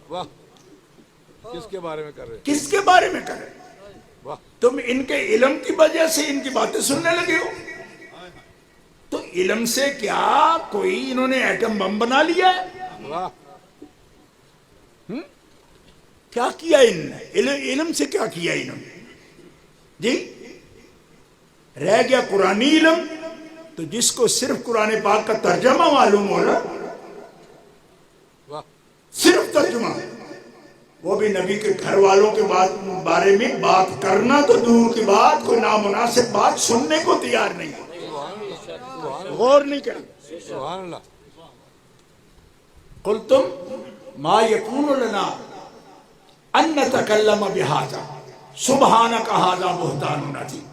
واہ، کس کے بارے میں کر رہے ہیں؟
کس کے بارے میں کر رہے ہیں؟
واہ
تم ان کے علم کی وجہ سے ان کی باتیں سننے لگے ہو. تو علم سے کیا کوئی انہوں نے ایٹم بم بنا لیا ہے؟
واہ،
کیا کیا ان نے؟ علم سے کیا کیا انہوں نے؟ جی رہ گیا قرآنی علم. تو جس کو صرف قرآن پاک کا ترجمہ معلوم ہو رہا،
واہ
صرف ترجمہ، وہ بھی نبی کے گھر والوں کے بارے میں بات کرنا تو دور کی بات، کوئی نامناسب بات سننے کو تیار نہیں، غور نہیں کریں.
سبحان اللہ.
قلتم ما یکون لنا ان نتکلم بہذا سبحانک ھذا بہتان عظیم.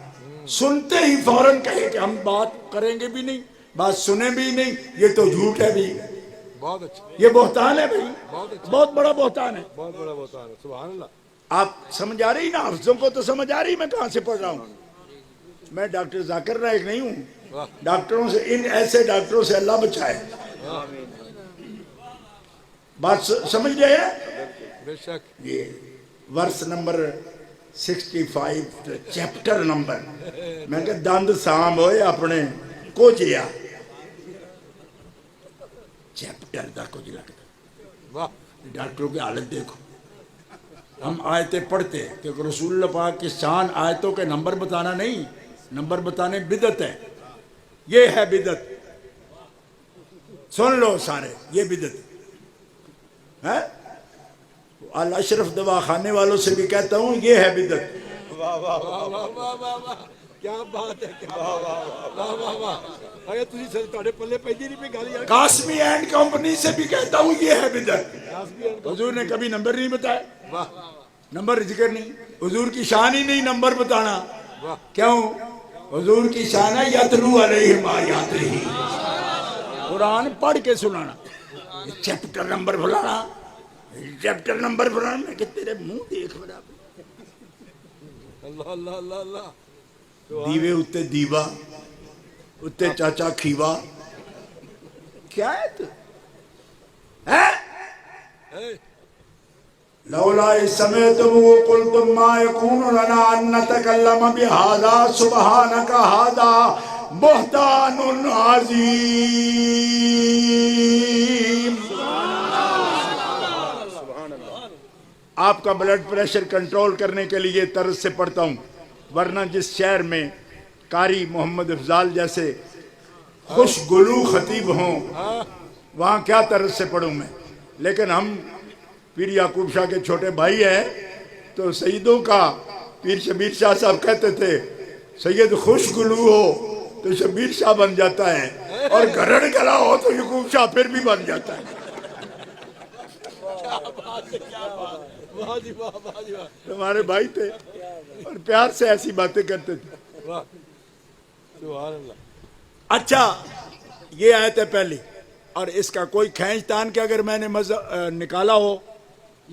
سنتے ہی فوراً کہے کہ ہم بات کریں گے بھی نہیں، بات سنیں بھی نہیں، یہ تو جھوٹ ہے بھی،
بہت اچھا،
یہ بہتان ہے بھائی،
بہت اچھا،
بہت بڑا بہتان ہے.
بہت بڑا بہتان ہے. سبحان اللہ.
آپ سمجھ آ رہی نا؟ حفظوں کو تو سمجھ آ رہی میں کہاں سے پڑھ رہا ہوں. میں ڈاکٹر ذاکر نائک نہیں ہوں.
واہ
ڈاکٹروں سے، ان ایسے ڈاکٹروں سے اللہ بچائے. بات سمجھ گئے ہیں؟
بے شک.
یہ ورس نمبر 65 چیپٹر نمبر، میں کہ دند سام ہوئے اپنے کچھ لیا چیپٹر دا کچھ لگتا.
واہ
ڈاکٹروں کی حالت دیکھو. ہم آیتیں پڑھتے کہ رسول اللہ پاک کی شان آیتوں کے نمبر بتانا نہیں، نمبر بتانے بدعت ہے. یہ ہے بدعت، سن لو سارے، یہ بدعت ہے. الاشرف دوا خانے والوں سے بھی کہتا ہوں یہ ہے بدعت.
واہ واہ واہ واہ واہ واہ واہ، کیا بات ہے، کیا واہ واہ واہ واہ واہ. اے تسی سر تہاڈے پلے پیندی نہیں پئی گل یار.
قاسمی اینڈ کمپنی سے بھی کہتا ہوں یہ ہے بدعت. حضور نے کبھی نمبر نہیں بتایا،
واہ
نمبر ذکر نہیں. حضور کی شان ہی نہیں نمبر بتانا.
واہ
کیوں؟ حضور کی شان ہے یتلو علیہم آیاتہ، قرآن پڑھ کے سنانا. چیپٹر نمبر بلانا، چیپٹر نمبر بلانا. میں کہ تیرے منہ دیکھ بڑا،
اللہ اللہ اللہ اللہ.
دیوے اتے دیوا اتے چاچا کھیوا. کیا ہے تو
اے
لولا اذ سمعتموہ قلتم ما یکون لنا ان نتکلم بہذا سبحانک ھذا بہتان عظیم. آپ کا بلڈ پریشر کنٹرول کرنے کے لیے طرز سے پڑھتا ہوں، ورنہ جس شہر میں قاری محمد افضال جیسے خوش گلو خطیب ہوں وہاں کیا طرز سے پڑھوں میں. لیکن ہم پیر یعقوب شاہ کے چھوٹے بھائی ہیں، تو سیدوں کا پیر شبیر شاہ صاحب کہتے تھے سید خوش گلو ہو تو شبیر شاہ بن جاتا ہے، اور گھرڑ گلا ہو تو یعقوب شاہ پھر بھی بن جاتا ہے.
واہ جی واہ، واہ جی واہ.
ہمارے بھائی تھے اور پیار سے ایسی باتیں کرتے تھے.
واہ سبحان اللہ.
اچھا یہ آیت ہے پہلی، اور اس کا کوئی کھینچ تان کہ اگر میں نے نکالا ہو،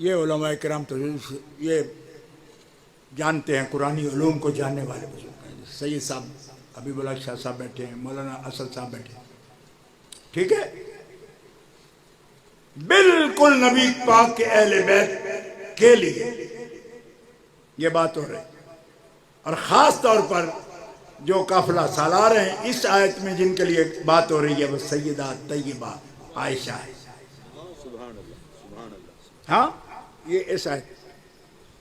یہ علماء کرام تو یہ جانتے ہیں، قرآنی علوم کو جاننے والے بزرگ ہیں. سید صاحب حبیب اللہ شاہ صاحب بیٹھے ہیں، مولانا اسد صاحب بیٹھے ہیں، ٹھیک ہے. بالکل نبی پاک کے اہل بیت کے لیے یہ بات ہو رہی، اور خاص طور پر جو قافلہ سالار ہیں اس آیت میں جن کے لیے بات ہو رہی ہے وہ سیدہ طیبہ عائشہ ہے. ہاں یہ اس آیت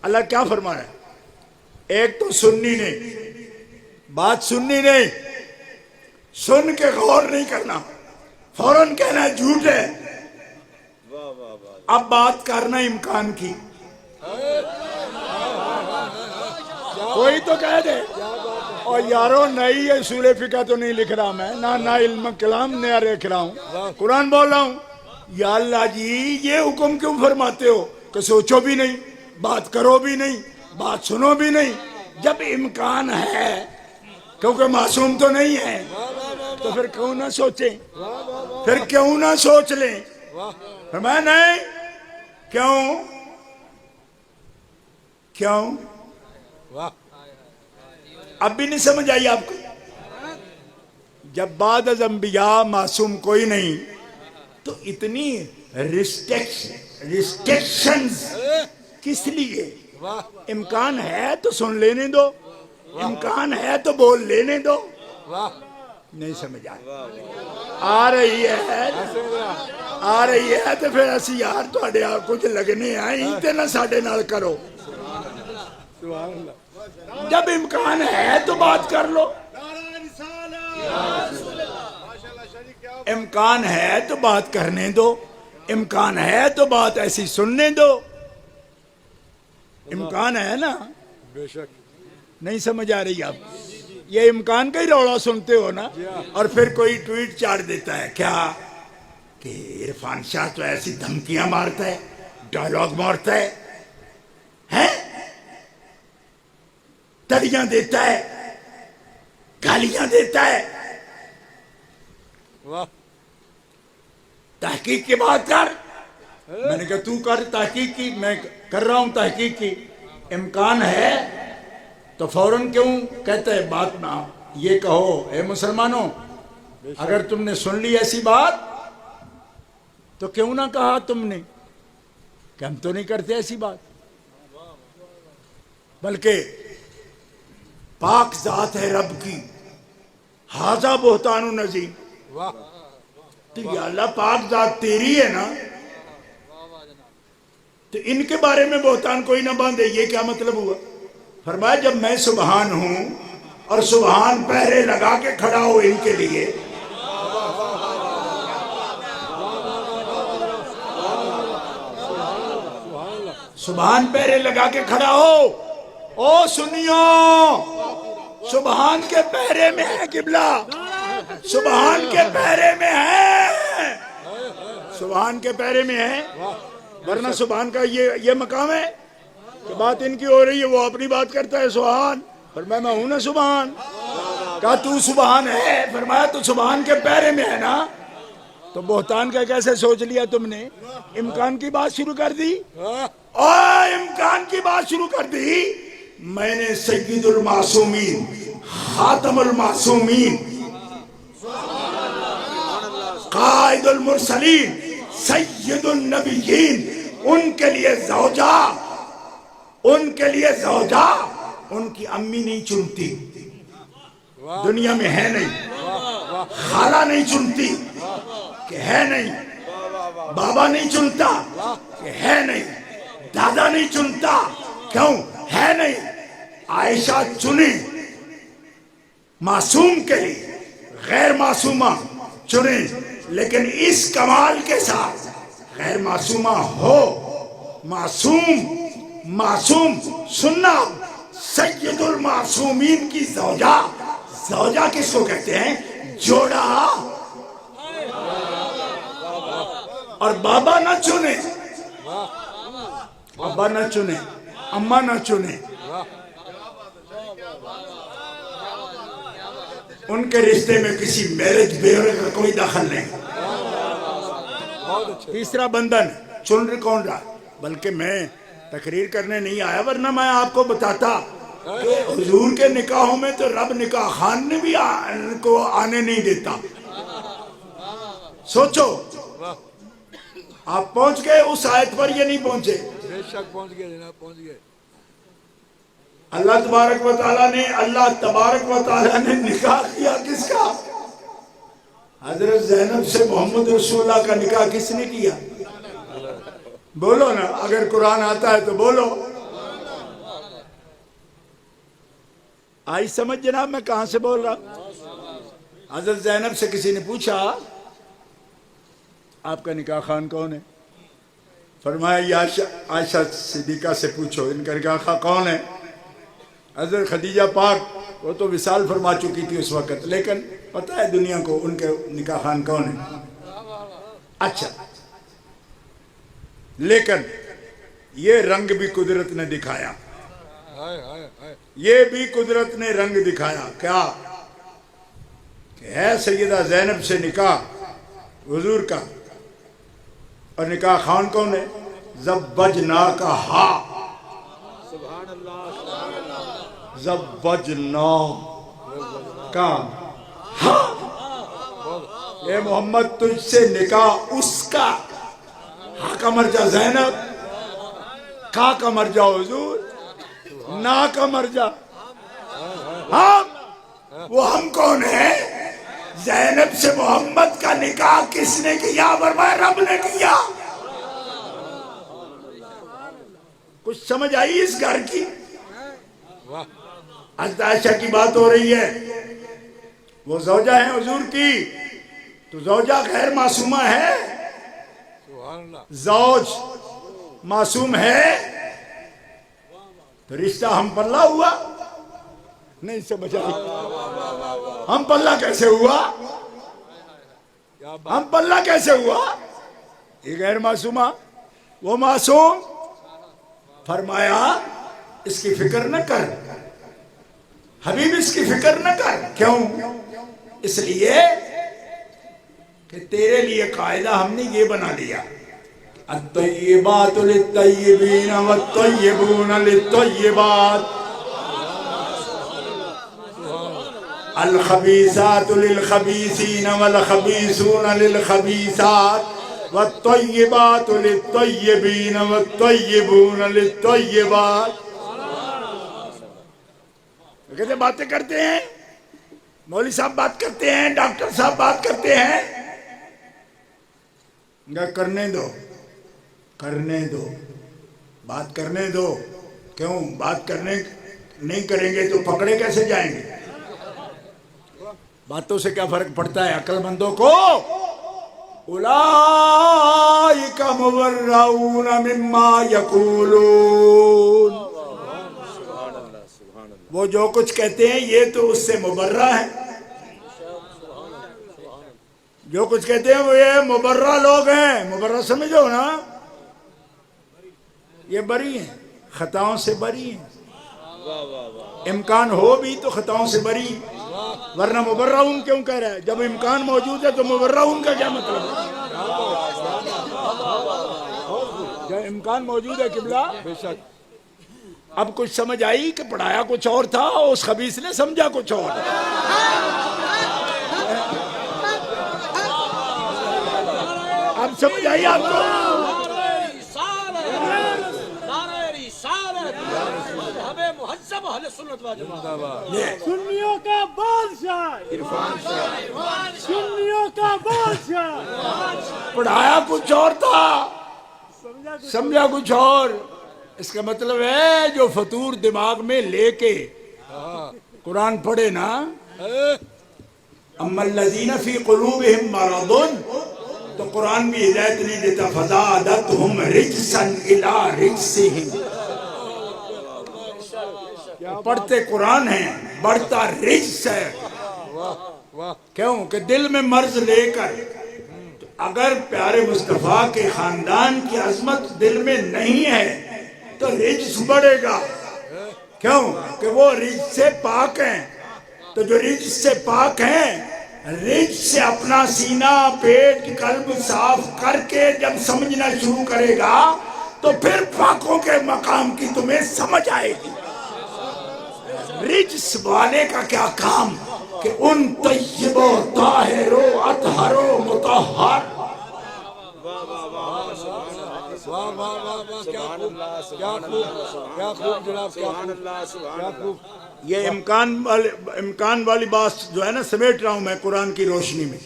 اللہ کیا فرما رہا ہے؟ ایک تو سننی نہیں، بات سننی نہیں، سن کے غور نہیں کرنا، فوراً کہنا ہے جھوٹ ہے. اب بات کرنا امکان کی، کوئی تو کہہ دے اور یارو نئی اصول فقہ تو نہیں لکھ رہا میں، نہ علم کلام نیا لکھ رہا ہوں، قرآن بول رہا ہوں. یا اللہ جی یہ حکم کیوں فرماتے ہو کہ سوچو بھی نہیں، بات کرو بھی نہیں، بات سنو بھی نہیں، جب امکان ہے کیونکہ معصوم تو نہیں ہے تو پھر کیوں نہ سوچیں، پھر کیوں نہ سوچ لیں؟ فرمایا نہیں، کیوں اب بھی نہیں سمجھ آئی آپ کو؟ جب بعد از انبیاء معصوم کوئی نہیں تو اتنی ریسٹرکشنز کس لیے؟ امکان ہے تو سن لینے دو، امکان ہے تو بول لینے دو. نہیں سمجھ آ رہی ہے تو پھر اسی یار تھوڑے آپ کچھ لگنے آئیں تے نہ ساڈے نال کرو. جب امکان ہے تو بات کر لو، امکان ہے تو بات کرنے دو، امکان ہے تو بات ایسی سننے دو. امکان ہے نا؟
بے شک.
نہیں سمجھ آ رہی آپ؟ یہ امکان کا ہی روڑا سنتے ہو نا. اور پھر کوئی ٹویٹ چاڑ دیتا ہے کیا کہ عرفان شاہ تو ایسی دھمکیاں مارتا ہے، ڈائلاگ مارتا ہے، تڑیاں دیتا ہے، گالیاں دیتا ہے. تحقیق کی بات کر. میں نے کہا تو کر تحقیق کی، میں کر رہا ہوں تحقیق کی. امکان ہے تو فوراً کیوں کہتا ہے بات نہ یہ کہو اے مسلمانوں اگر تم نے سن لی ایسی بات تو کیوں نہ کہا تم نے کہ ہم تو نہیں کرتے ایسی بات. بلکہ پاک ذات ہے رب کی، ھذا بہتان عظیم. تو یا اللہ پاک ذات تیری ہے نا، تو ان کے بارے میں بہتان کوئی نہ باندھے. یہ کیا مطلب ہوا؟ فرمایا جب میں سبحان ہوں اور سبحان پہرے لگا کے کھڑا ہو ان کے لیے، سبحان پہرے لگا کے کھڑا ہو. او سنیو، سبحان کے پہرے میں ہے قبلہ، سبحان کے پہرے میں ہے، سبحان کے پہرے میں ہے. ورنہ سبحان کا یہ مقام ہے کہ بات ان کی ہو رہی ہے، وہ اپنی بات کرتا ہے سبحان. فرمایا میں ہوں نا سبحان. کہا تو سبحان ہے؟ فرمایا تو سبحان کے پہرے میں ہے نا. تو بہتان کا کیسے سوچ لیا تم نے؟ امکان کی بات شروع کر دی، امکان کی بات شروع کر دی. میں نے سید المعصومین، خاتم المعصومین، قائد المرسلین، سید النبیین، ان کے لیے زوجہ، ان کے لیے زوجہ ان کی امی نہیں چنتی، دنیا میں ہے نہیں. خالہ نہیں چنتی کہ ہے نہیں، بابا نہیں چنتا کہ ہے نہیں، دادا نہیں چنتا کیوں ہے نہیں. عائشہ چنی معصوم کے لیے، غیر معصومہ چنی، لیکن اس کمال کے ساتھ غیر معصومہ ہو، معصوم سننا. سید المعصومین کی زوجہ، زوجہ کس کو کہتے ہیں؟ جوڑا. اور بابا نہ چنے، ابا نہ چنے، اماں نہ چنے، ان کے رشتے میں کسی میرج بیورے کا کوئی دخل نہیں. تیسرا بندھن چن کون رہا؟ بلکہ میں تقریر کرنے نہیں آیا، ورنہ میں آپ کو بتاتا کہ حضور کے نکاحوں میں تو رب نکاح خان نے بھی کو آنے نہیں دیتا. سوچو آپ پہنچ گئے اس آیت پر، یہ نہیں پہنچے.
بے شک پہنچ گئے جناب، پہنچ گئے.
اللہ تبارک و تعالیٰ نے نکاح کیا کس کا؟ حضرت زینب سے محمد رسول اللہ کا نکاح کس نے کیا؟ بولو نا، اگر قرآن آتا ہے تو بولو. آئی سمجھ جناب میں کہاں سے بول رہا ہوں؟ حضرت زینب سے کسی نے پوچھا آپ کا نکاح خان کون ہے؟ فرمایا یہ عائشہ صدیقہ سے پوچھو ان کا نکاح خان کون ہے. حضرت خدیجہ پاک وہ تو وصال فرما چکی تھی اس وقت، لیکن پتہ ہے دنیا کو ان کے نکاح خان کون ہے. اچھا، لیکن یہ رنگ بھی قدرت نے دکھایا. یہ بھی قدرت نے رنگ دکھایا کیا کہ ہے سیدہ زینب سے نکاح حضور کا، اور نکاح خان کون ہے؟ زبجنا کا ہا، زبجنا کا ہا، اے محمد تجھ سے نکاح اس کا، ہا کا مرجع زینب، کا کا مرجع حضور، نا کا مرجع ہم۔ وہ ہم کون ہیں؟ زینب سے محمد کا نکاح کس نے کیا؟ فرمایا رب نے کیا۔ کچھ سمجھ آئی اس گھر کی؟ حضرت عائشہ کی بات ہو رہی ہے، وہ زوجہ ہیں حضور کی، تو زوجہ غیر معصومہ ہے، زوج معصوم ہے، تو رشتہ ہم پلہ ہوا؟ نہیں سمجھ آئی؟ ہم پلہ کیسے ہوا؟ ہم پلہ کیسے ہوا؟ یہ غیر معصومہ، وہ معصوم۔ فرمایا اس کی فکر نہ کر حبیب، اس کی فکر نہ کر۔ کیوں؟ اس لیے کہ تیرے لیے قاعدہ ہم نے یہ بنا لیا، الطیبات للطیبین والطیبون للطیبات، الخبیثات للخبیثین والخبیثون للخبیثات، والطیبات للطیبین والطیبون للطیبات۔ کہتے باتیں کرتے ہیں، مولوی صاحب بات کرتے ہیں، ڈاکٹر صاحب بات کرتے ہیں، کرنے دو، کرنے دو، بات کرنے دو۔ کیوں؟ بات کرنے نہیں کریں گے تو پکڑے کیسے جائیں گے؟ باتوں سے کیا فرق پڑتا ہے عقل مندوں کو؟ اولئک مبرؤون مما یقولون، وہ جو کچھ کہتے ہیں یہ تو اس سے مبرہ ہے، جو کچھ کہتے ہیں وہ یہ مبرہ لوگ ہیں۔ مبرہ سمجھو نا، یہ بری ہیں، خطاؤں سے بری ہیں، امکان ہو بھی تو خطاؤں سے بری، ورنہ مبرؤن کیوں کہہ رہا ہے؟ جب امکان موجود ہے تو مبرؤن کا کیا مطلب ہے؟ جب امکان موجود ہے قبلہ، بے شک۔ اب کچھ سمجھ آئی کہ پڑھایا کچھ اور تھا، اس خبیث نے سمجھا کچھ اور۔ اب سمجھ آئی آپ کو؟
سنیوں کا بادشاہ، سنیوں کا بادشاہ،
پڑھایا کچھ اور تھا، سمجھا کچھ اور۔ اس کا مطلب ہے جو فطور دماغ میں لے کے قرآن پڑھے نا، اما الذین فی قلوبہم مرض، تو قرآن بھی ہدایت نہیں دیتا، فزادتہم رجسا الی رجسہم، پڑھتے قرآن ہیں بڑھتا رجس ہے۔ کیوں؟ کہ دل میں مرض لے کر، اگر پیارے مصطفیٰ کے خاندان کی عظمت دل میں نہیں ہے تو رجس بڑھے گا۔ کیوں؟ کہ وہ رجس سے پاک ہیں، تو جو رجس سے پاک ہیں، رجس سے اپنا سینہ، پیٹ، قلب صاف کر کے جب سمجھنا شروع کرے گا تو پھر پاکوں کے مقام کی تمہیں سمجھ آئے گی۔ رجس والے کا کیا کام کہ ان طیب و طاہر و اطہر و مطہر۔ یہ امکان والی بات جو ہے نا سمیٹ رہا ہوں میں قرآن کی روشنی میں،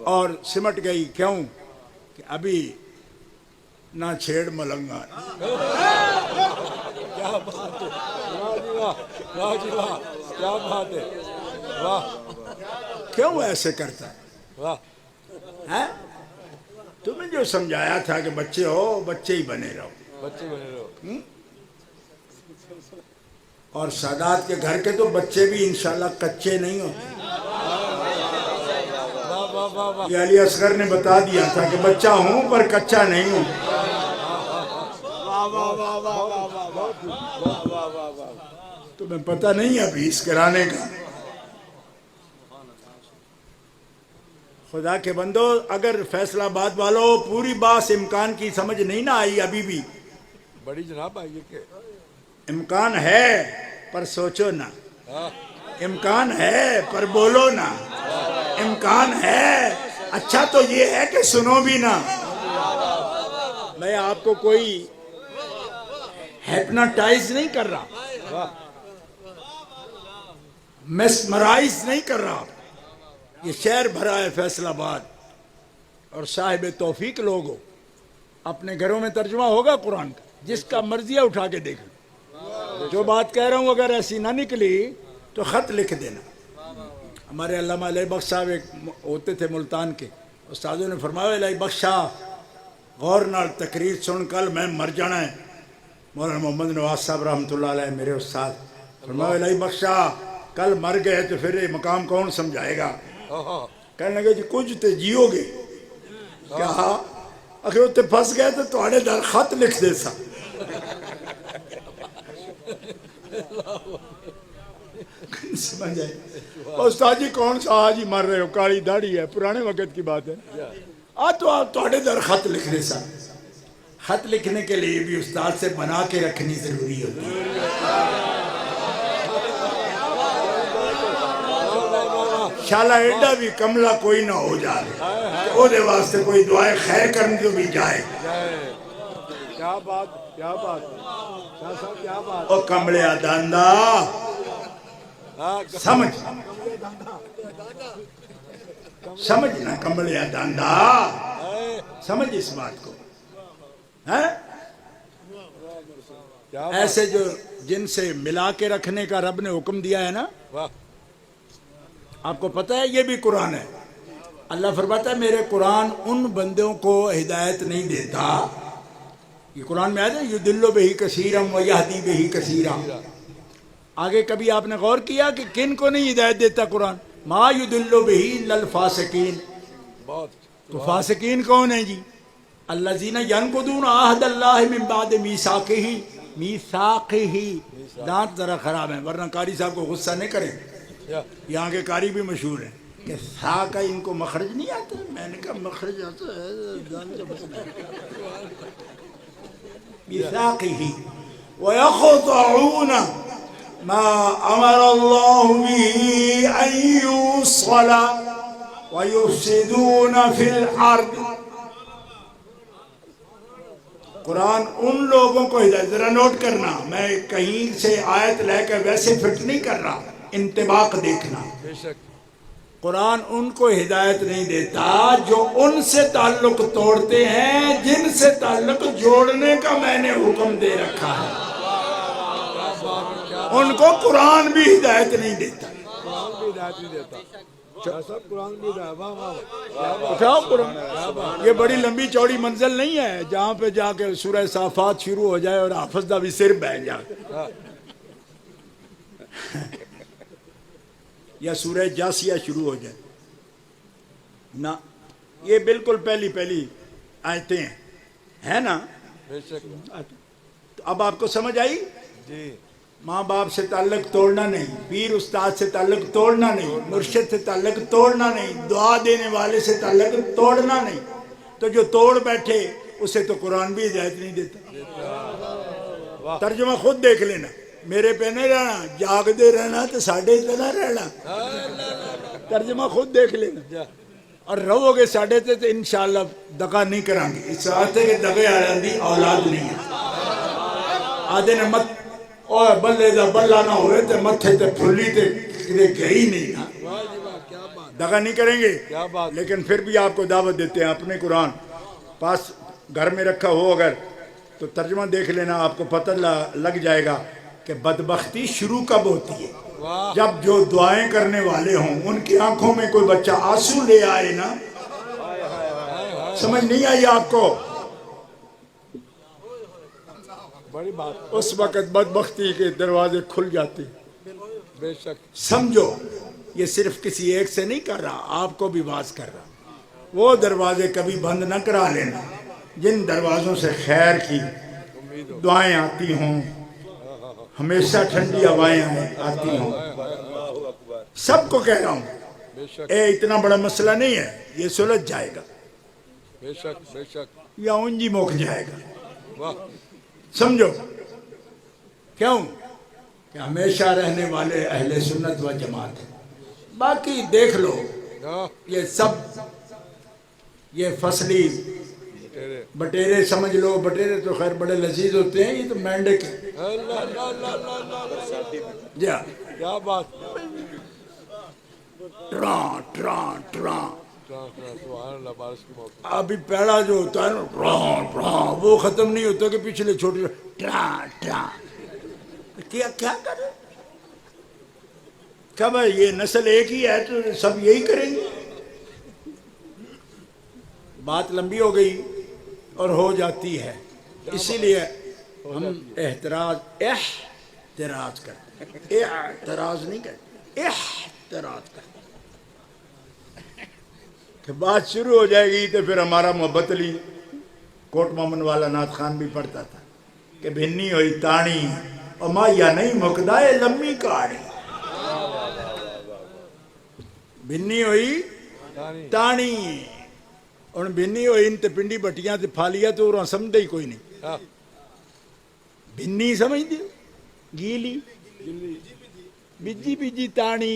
اور سمٹ گئی۔ کیوں؟ کہ ابھی نہ چھیڑ ملنگا۔
کیا بات ہے، واہ جی واہ، کیا بات ہے، واہ
کیوں ایسے کرتا ہے؟
واہ،
تمہیں جو سمجھایا تھا کہ بچے ہو، بچے ہی بنے رہو،
بچے بنے رہو۔
اور سادات کے گھر کے تو بچے بھی انشاءاللہ کچے نہیں ہوتے۔ یہ علی اصغر نے بتا دیا تھا کہ بچہ ہوں پر کچا نہیں ہوں۔ تمہیں پتہ نہیں ہے ابھی اس کرانے کا. خدا کے بندو اگر فیصل آباد والوں پوری بات امکان کی سمجھ نہیں نہ آئی ابھی بھی,
بڑی جناب آئیے کہ
امکان ہے پر سوچو نہ, امکان ہے پر بولو نہ, امکان ہے. اچھا تو یہ ہے کہ سنو بھی نہ. میں آپ کو کوئی ہیپناٹائز نہیں کر رہا, میسمرائز نہیں کر رہا. یہ شہر بھرا ہے فیصل آباد, اور صاحب توفیق لوگ ہو. اپنے گھروں میں ترجمہ ہوگا قرآن کا, جس کا مرضی ہے اٹھا کے دیکھ لو. جو بات کہہ رہا ہوں اگر ایسی نہ نکلی تو خط لکھ دینا. ہمارے علامہ علیہ بخش صاحب ایک ہوتے تھے ملتان کے, استادوں نے فرمایا علیہ بخشا غور نال تقریر سن, کل میں مر جانا ہے. مولانا محمد نواز صاحب رحمۃ اللہ علیہ میرے استاد, فرمایا علیہ بخشا کل مر گئے تو پھر یہ مقام کون سمجھائے گا. کہنے لگے جی کچھ تے جیو گے. کہا اگر اتنے پھنس گئے تو تھوڑے در خط لکھ دے سا. سمجھ آئے. استاد جی کون سا آج ہی مر رہے ہو, کالی داڑھی ہے, پرانے وقت کی بات ہے. تو آپ تھوڑے در خط لکھ دے سا. خط لکھنے کے لیے بھی استاد سے بنا کے رکھنی ضروری ہوتی ہے. شالا ایڈا بھی کملا کوئی نہ ہو جائے او دے واسطے کوئی دعائے خیر کرنے تو بھی جائے.
کیا بات, کیا بات شاہ صاحب, کیا بات.
او کملے داندا سمجھ, سمجھنا کملے داندا سمجھ اس بات کو. ایسے جو جن سے ملا کے رکھنے کا رب نے حکم دیا ہے نا, آپ کو پتہ ہے یہ بھی قرآن ہے. اللہ فرماتا ہے میرے قرآن ان بندوں کو ہدایت نہیں دیتا. یہ قرآن میں آیا ہے یضل بہ کثیرا ویہدی بہ کثیرا. آگے کبھی آپ نے غور کیا کہ کن کو نہیں ہدایت دیتا قرآن؟ ما یضل بہ الا الفاسقین. تو فاسقین کون ہیں جی؟ الذین ینقضون عہد اللہ من بعد میثاقہ. دانت ذرا خراب ہیں ورنہ قاری صاحب کو غصہ نہیں کریں. یہاں کے قاری بھی مشہور ہیں کہ سا کا ان کو مخرج نہیں آتا. میں نے کہا مخرج آتا ہے بِسَاقِهِ وَيَخْضَعُونَ مَا أَمَرَ اللَّهُ بِهِ أَن يُوصَلَ وَيُفْسِدُونَ فِي الْأَرْضِ. قرآن ان لوگوں کو ہدایت, ذرا نوٹ کرنا, میں کہیں سے آیت لے کر ویسے فٹ نہیں کر رہا, انطباق دیکھنا. قرآن ان کو ہدایت نہیں دیتا جو ان سے تعلق توڑتے ہیں جن سے تعلق جوڑنے کا میں نے حکم دے رکھا ہے. ان کو قرآن بھی ہدایت نہیں دیتا. اٹھاؤ قرآن. یہ بڑی لمبی چوڑی منزل نہیں ہے جہاں پہ جا کے سورہ صافات شروع ہو جائے اور حافظ دا بھی سر بہ جائے, یا سورہ جاسیہ شروع ہو جائے نہ. یہ بالکل پہلی آیتیں ہیں نا. تو اب آپ کو سمجھ آئی. ماں باپ سے تعلق توڑنا نہیں, پیر استاد سے تعلق توڑنا نہیں, مرشد سے تعلق توڑنا نہیں, دعا دینے والے سے تعلق توڑنا نہیں. تو جو توڑ بیٹھے اسے تو قرآن بھی ہدایت نہیں دیتا. ترجمہ خود دیکھ لینا, میرے پہ نہیں رہنا, جاگ دے رہنا تو ساڑھے اتنا رہنا. ترجمہ خود دیکھ لینا, اور رہو گے ساڑھے تے تو انشاءاللہ دغا نہیں کریں گے. اس آتے کہ دغے آدھی اولاد نہیں ہے. آدھے نے مت اوہ بلے دا بلہ نہ ہوئے تے متھے تے پھلی تے گئی نہیں نا. دغا نہیں کریں گے. لیکن پھر بھی آپ کو دعوت دیتے ہیں اپنے قرآن پاس گھر میں رکھا ہو اگر تو ترجمہ دیکھ لینا, آپ کو پتہ لگ جائے گا کہ بدبختی شروع کب ہوتی ہے. جب جو دعائیں کرنے والے ہوں ان کی آنکھوں میں کوئی بچہ آنسو لے آئے نا. سمجھ نہیں آئی آپ کو؟ اس وقت بدبختی کے دروازے کھل جاتے. سمجھو یہ صرف کسی ایک سے نہیں کر رہا, آپ کو بھی واز کر رہا. وہ دروازے کبھی بند نہ کرا لینا جن دروازوں سے خیر کی دعائیں آتی ہوں، ہمیشہ ٹھنڈی ہوائیں آتی ہوں. سب کو کہہ رہا ہوں
بے شک
اے اتنا بڑا مسئلہ نہیں ہے، یہ سلجھ جائے گا
بے شک بے شک.
یا اونجی موک جائے گا.
واہ
سمجھو کیوں کہ ہمیشہ رہنے والے اہل سنت و جماعت ہیں. باقی دیکھ لو
ہاں
یہ سب یہ فصلی
تیرے
بٹیرے سمجھ لو. بٹیرے تو خیر بڑے لذیذ ہوتے ہیں، یہ تو مینڈک ہے.
اللہ اللہ اللہ اللہ اللہ.
جا
کیا بات.
ٹران ٹران ٹران
سبحان اللہ. بارش کی موت.
ابھی پہلا جو ہوتا ہے نا ٹران ٹران وہ ختم نہیں ہوتا کہ پچھلے چھوٹے ٹران ٹران کیا کیا کرے. کیا بھائی یہ نسل ایک ہی ہے تو سب یہی کریں گے. بات لمبی ہو گئی اور ہو جاتی ہے، اسی لیے ہم احتراز کرتے ہیں. اعتراض نہیں کرتے، احتراز کرتے کہ بات شروع ہو جائے گی تو پھر ہمارا محبت علی کوٹ مومن والا نعت خان بھی پڑھتا تھا کہ بھنی ہوئی تانی اور مایا نہیں مکدائے لمبی کہانی. بھنی ہوئی تانی اور بھنی ہوئی ان تے پنڈی بٹیاں تے پھالیا تو اور سمجھے ہی کوئی نہیں.
ہاں
بھنی سمجھ دیو گیلی بجی بجی تانی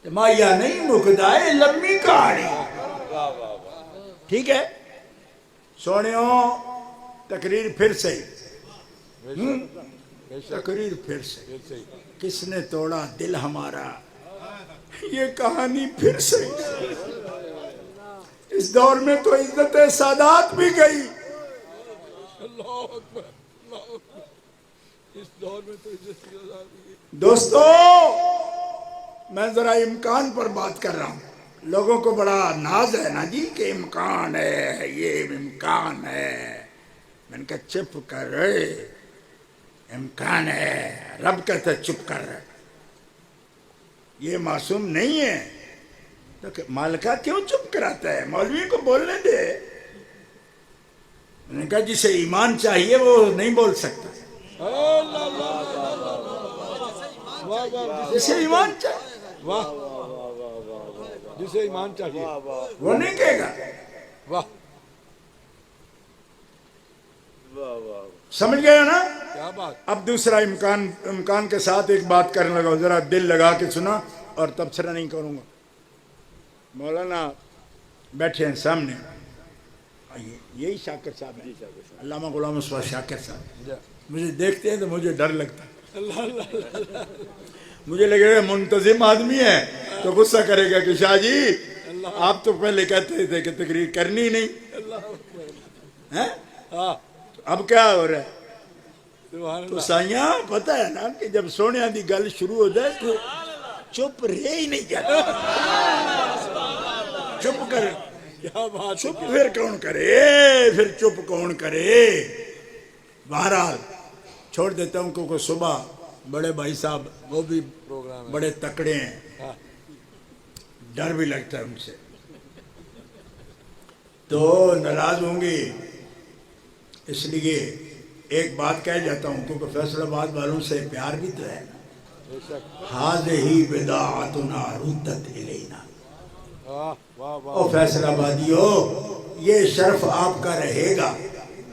مایا نہیں مکدائے لمبی کہانی. ٹھیک ہے سونیوں تقریر پھر سے
بے شک
تقریر پھر سے.
پھر سے.
کس نے توڑا دل ہمارا یہ کہانی پھر سے. اس دور میں تو عزت سادات بھی گئی.
اللہ اکبر اللہ اکبر. اس دور میں تو عزت کی آزادی.
دوستو میں ذرا امکان پر بات کر رہا ہوں. لوگوں کو بڑا ناز ہے نا جی کہ امکان ہے، یہ امکان ہے. میں نے کہا چپ کر رہے، امکان ہے. رب کہتا ہے چپ کر رہے، یہ معصوم نہیں ہے. تو مالکہ کیوں چپ کراتا ہے؟ مولوی کو بولنے دے. میں نے کہا جسے ایمان چاہیے وہ نہیں بول سکتا.
اللہ اللہ اللہ. واہ واہ.
جسے ایمان چاہیے
واہ جسے ایمان چاہیے.
وہ نہیں کہے گا.
واہ
سمجھ گئے ہو نا؟
کیا بات.
اب دوسرا امکان کے ساتھ ایک بات کرنے لگا. ذرا دل لگا کے سنا اور تبصرہ نہیں کروں گا. مولانا بیٹھے ہیں سامنے، یہی شاکر صاحب ہیں، علامہ غلام مصطفیٰ شاکر صاحب. مجھے دیکھتے ہیں تو مجھے ڈر لگتا ہے.
اللہ اللہ.
مجھے لگے گا منتظم آدمی ہے تو غصہ کرے گا کہ شاہ جی آپ تو پہلے کہتے تھے کہ تقریر کرنی نہیں. ہیں؟
ہاں
اب کیا ہو رہا ہے؟
سبحان
تو
اللہ.
سائیاں پتہ ہے نا کہ جب سونے دی گل شروع ہو جائے تو چپ رہے ہی نہیں جاتا. چپ کر
کیا بات.
چپ پھر کون کرے، پھر چپ کون کرے. بہرحال چھوڑ دیتا ہوں کیونکہ صبح بڑے بھائی صاحب وہ بھی
پروگرام ہے.
بڑے تکڑے ہیں،
ہاں.
ڈر بھی لگتا ہے ان سے، تو ناراض ہوں گے. اس لیے ایک بات کہہ جاتا ہوں کیونکہ فیصل آباد والوں سے پیار بھی تو ہے.
بے شک.
ہذہ بداعتنا ردت الینا.
واہ واہ واہ.
او فیصل آبادیو یہ شرف آپ کا رہے گا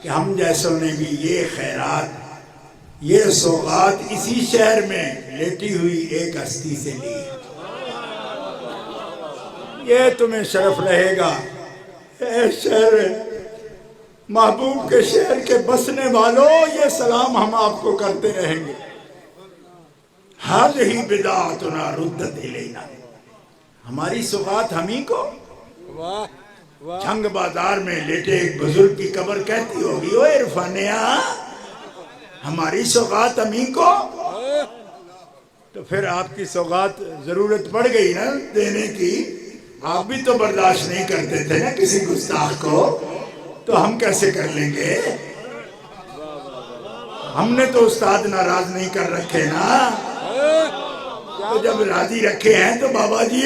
کہ ہم جیسوں نے بھی یہ خیرات یہ سوغات اسی شہر میں لیٹی ہوئی ایک ہستی سے لی. یہ تمہیں شرف رہے گا. اے شہر محبوب کے شہر کے بسنے والوں، یہ سلام ہم آپ کو کرتے رہیں گے. ہذہ بداعتنا ردت الینا. ہماری سوغات ہمیں کو
واہ واہ.
چھنگ بازار میں لیٹے ایک بزرگ کی قبر کہتی ہوگی اوے عرفانیہ ہماری سوغات ہمیں کو. تو پھر آپ کی سوغات ضرورت پڑ گئی نا دینے کی. آپ بھی تو برداشت نہیں کرتے تھے نا کسی گستاخ کو، تو ہم کیسے کر لیں گے؟ ہم نے تو استاد ناراض نہیں کر رکھے نا. تو جب راضی رکھے ہیں تو بابا جی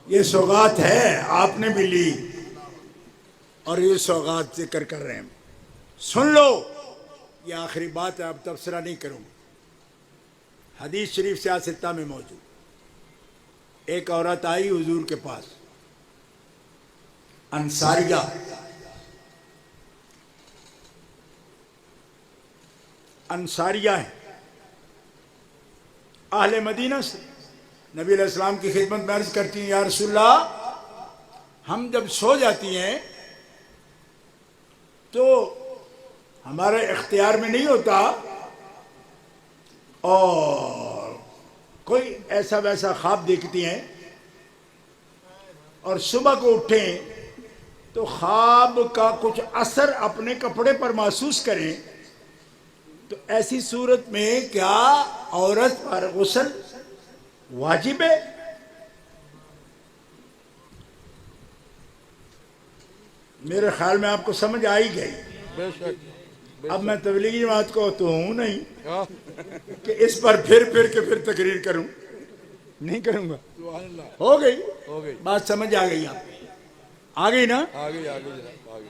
یہ سوغات ہے آپ نے بھی لی. اور یہ سوغات ذکر کر رہے ہیں. سن لو، یہ آخری بات ہے، اب تبصرہ نہیں کروں. حدیث شریف سیاستہ میں موجود. ایک عورت آئی حضور کے پاس، انصاریہ، انصاریہ ہیں، اہل مدینہ سے. نبی علیہ السلام کی خدمت میں عرض کرتی ہیں، یا رسول اللہ، ہم جب سو جاتی ہیں تو ہمارے اختیار میں نہیں ہوتا، اور کوئی ایسا ویسا خواب دیکھتی ہیں، اور صبح کو اٹھیں تو خواب کا کچھ اثر اپنے کپڑے پر محسوس کریں، تو ایسی صورت میں کیا عورت پر غسل واجب ہے؟ میرے خیال میں آپ کو سمجھ آئی گئی.
بے شک.
اب میں تبلیغی جماعت کو تو ہوں نہیں
ہاں.
کہ اس پر پھر کے پھر تقریر کروں، نہیں کروں گا.
سبحان اللہ.
ہو گئی
ہو گئی.
بات، سمجھ آ گئی آپ؟ آ گئی نا؟
آگے جناب آگے.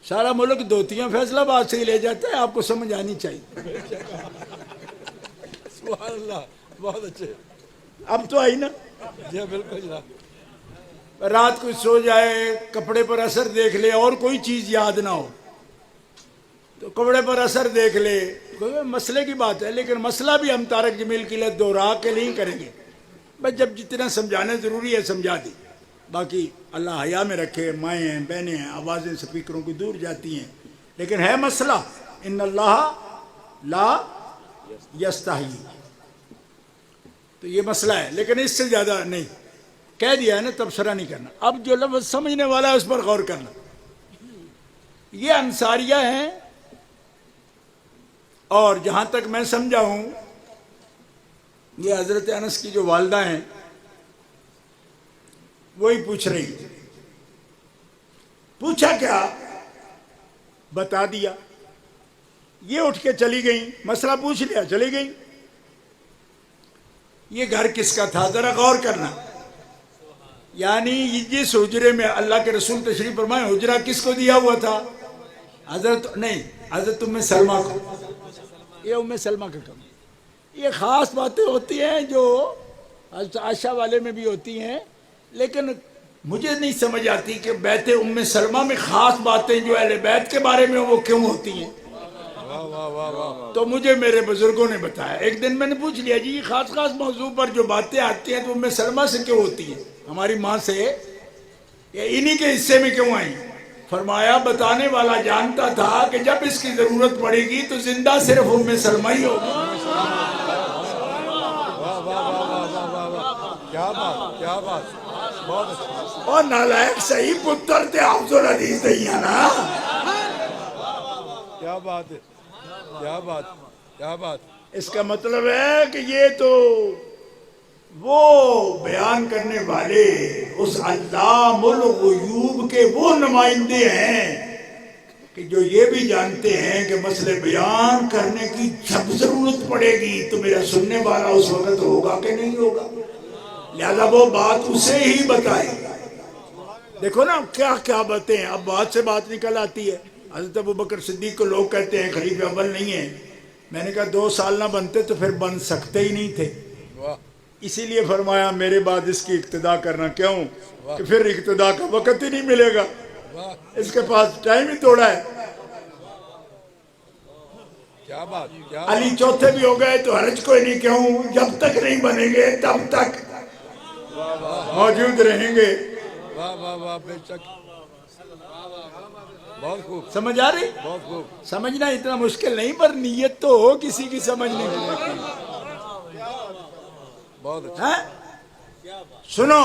سارا ملک دوتیاں فیصلہ آباد سے ہی لے جاتا ہے، آپ کو سمجھ آنی چاہیے.
سبحان اللہ. بہت اچھے.
اب تو آئی نا؟
جی بالکل جناب.
رات کو سو جائے، کپڑے پر اثر دیکھ لے اور کوئی چیز یاد نہ ہو تو کپڑے پر اثر دیکھ لے، کوئی مسئلے کی بات ہے، لیکن مسئلہ بھی ہم طارق جمیل کی لت دوہرا کے نہیں کریں گے. بس جب جتنا سمجھانا ضروری ہے سمجھا دی. باقی اللہ حیا میں رکھے، مائیں ہیں، بہنیں ہیں، آوازیں سپیکروں کی دور جاتی ہیں، لیکن ہے مسئلہ. ان اللہ لا یستحی، تو یہ مسئلہ ہے، لیکن اس سے زیادہ نہیں. کہہ دیا ہے نا، تبصرہ نہیں کرنا. اب جو لفظ سمجھنے والا ہے اس پر غور کرنا. یہ انصاریہ ہیں، اور جہاں تک میں سمجھا ہوں یہ حضرت انس کی جو والدہ ہیں وہی پوچھ رہی. پوچھا کیا؟ بتا دیا. یہ اٹھ کے چلی گئیں، مسئلہ پوچھ لیا، چلی گئیں. یہ گھر کس کا تھا؟ ذرا غور کرنا. یعنی جس حجرے میں اللہ کے رسول تشریف فرمائے، حجرہ کس کو دیا ہوا تھا؟ حضرت ام سلمہ کو. یہ ام سلمہ کا کام. یہ خاص باتیں ہوتی ہیں جو حضرت عائشہ والے میں بھی ہوتی ہیں، لیکن مجھے نہیں سمجھ آتی کہ بیت ام سلمہ میں خاص باتیں جو اہل بیت کے بارے میں وہ کیوں ہوتی ہیں. تو مجھے میرے بزرگوں نے بتایا. ایک دن میں نے پوچھ لیا، جی خاص موضوع پر جو باتیں آتی ہیں تو ام سلمہ سے کیوں ہوتی ہیں، ہماری ماں سے، یا انہی کے حصے میں کیوں آئیں؟ فرمایا بتانے والا جانتا تھا کہ جب اس کی ضرورت پڑے گی تو زندہ صرف ام سلمہ ہی ہوگی.
کیا بات، کیا بات. بہت اچھا.
اور نالائق صحیح پتر تے حافظ الحدیث نہیں ہے نا.
کیا بات ہے. کیا بات، کیا بات.
اس کا مطلب ہے کہ یہ تو وہ بیان کرنے والے اس علام الغیوب کے وہ نمائندے ہیں کہ جو یہ بھی جانتے ہیں کہ مسئلے بیان کرنے کی جب ضرورت پڑے گی تو میرا سننے والا اس وقت ہوگا کہ نہیں ہوگا، لہذا وہ بات اسے ہی بتائے. دیکھو نا کیا کیا باتیں ہیں. اب بات سے بات نکل آتی ہے. حضرت ابوبکر صدیق کو لوگ کہتے ہیں خلیفہ اول نہیں ہیں. میں نے کہا 2 سال نہ بنتے تو پھر بن سکتے ہی نہیں تھے. اسی لیے فرمایا میرے بعد اس کی اقتدا کرنا. کیوں؟ کہ پھر اقتدا کا وقت ہی نہیں ملے گا، اس کے پاس ٹائم ہی تھوڑا ہے.
کیا بات.
علی چوتھے بھی ہو گئے تو حرج کوئی نہیں. کیوں؟ جب تک نہیں بنیں گے تب تک موجود رہیں گے.
واہ واہ واہ. بے شک. بہت خوب.
سمجھ آ رہی؟
بہت خوب.
سمجھنا اتنا مشکل نہیں، پر نیت تو ہو کسی کی سمجھنے کی.
بہت اچھا.
سنو،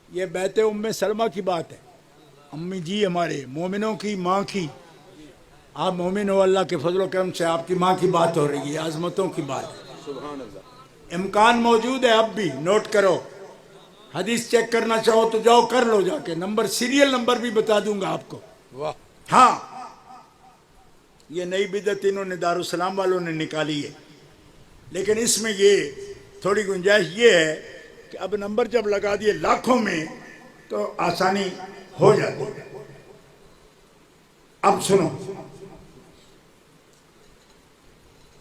یہ بیت ام سلمہ کی بات ہے. امی جی ہمارے مومنوں کی ماں کی. آپ مومن ہو، اللہ کے فضل و کرم سے آپ کی ماں کی بات ہو رہی ہے، عظمتوں کی بات ہے.
سبحان اللہ.
امکان موجود ہے، اب بھی نوٹ کرو. حدیث چیک کرنا چاہو تو جاؤ کر لو جا کے. نمبر، سیریل نمبر بھی بتا دوں گا آپ کو.
واہ.
ہاں، یہ نئی بدعت انہوں نے دارالسلام والوں نے نکالی ہے، لیکن اس میں یہ تھوڑی گنجائش یہ ہے کہ اب نمبر جب لگا دیے لاکھوں میں تو آسانی ہو جاتی. اب سنو,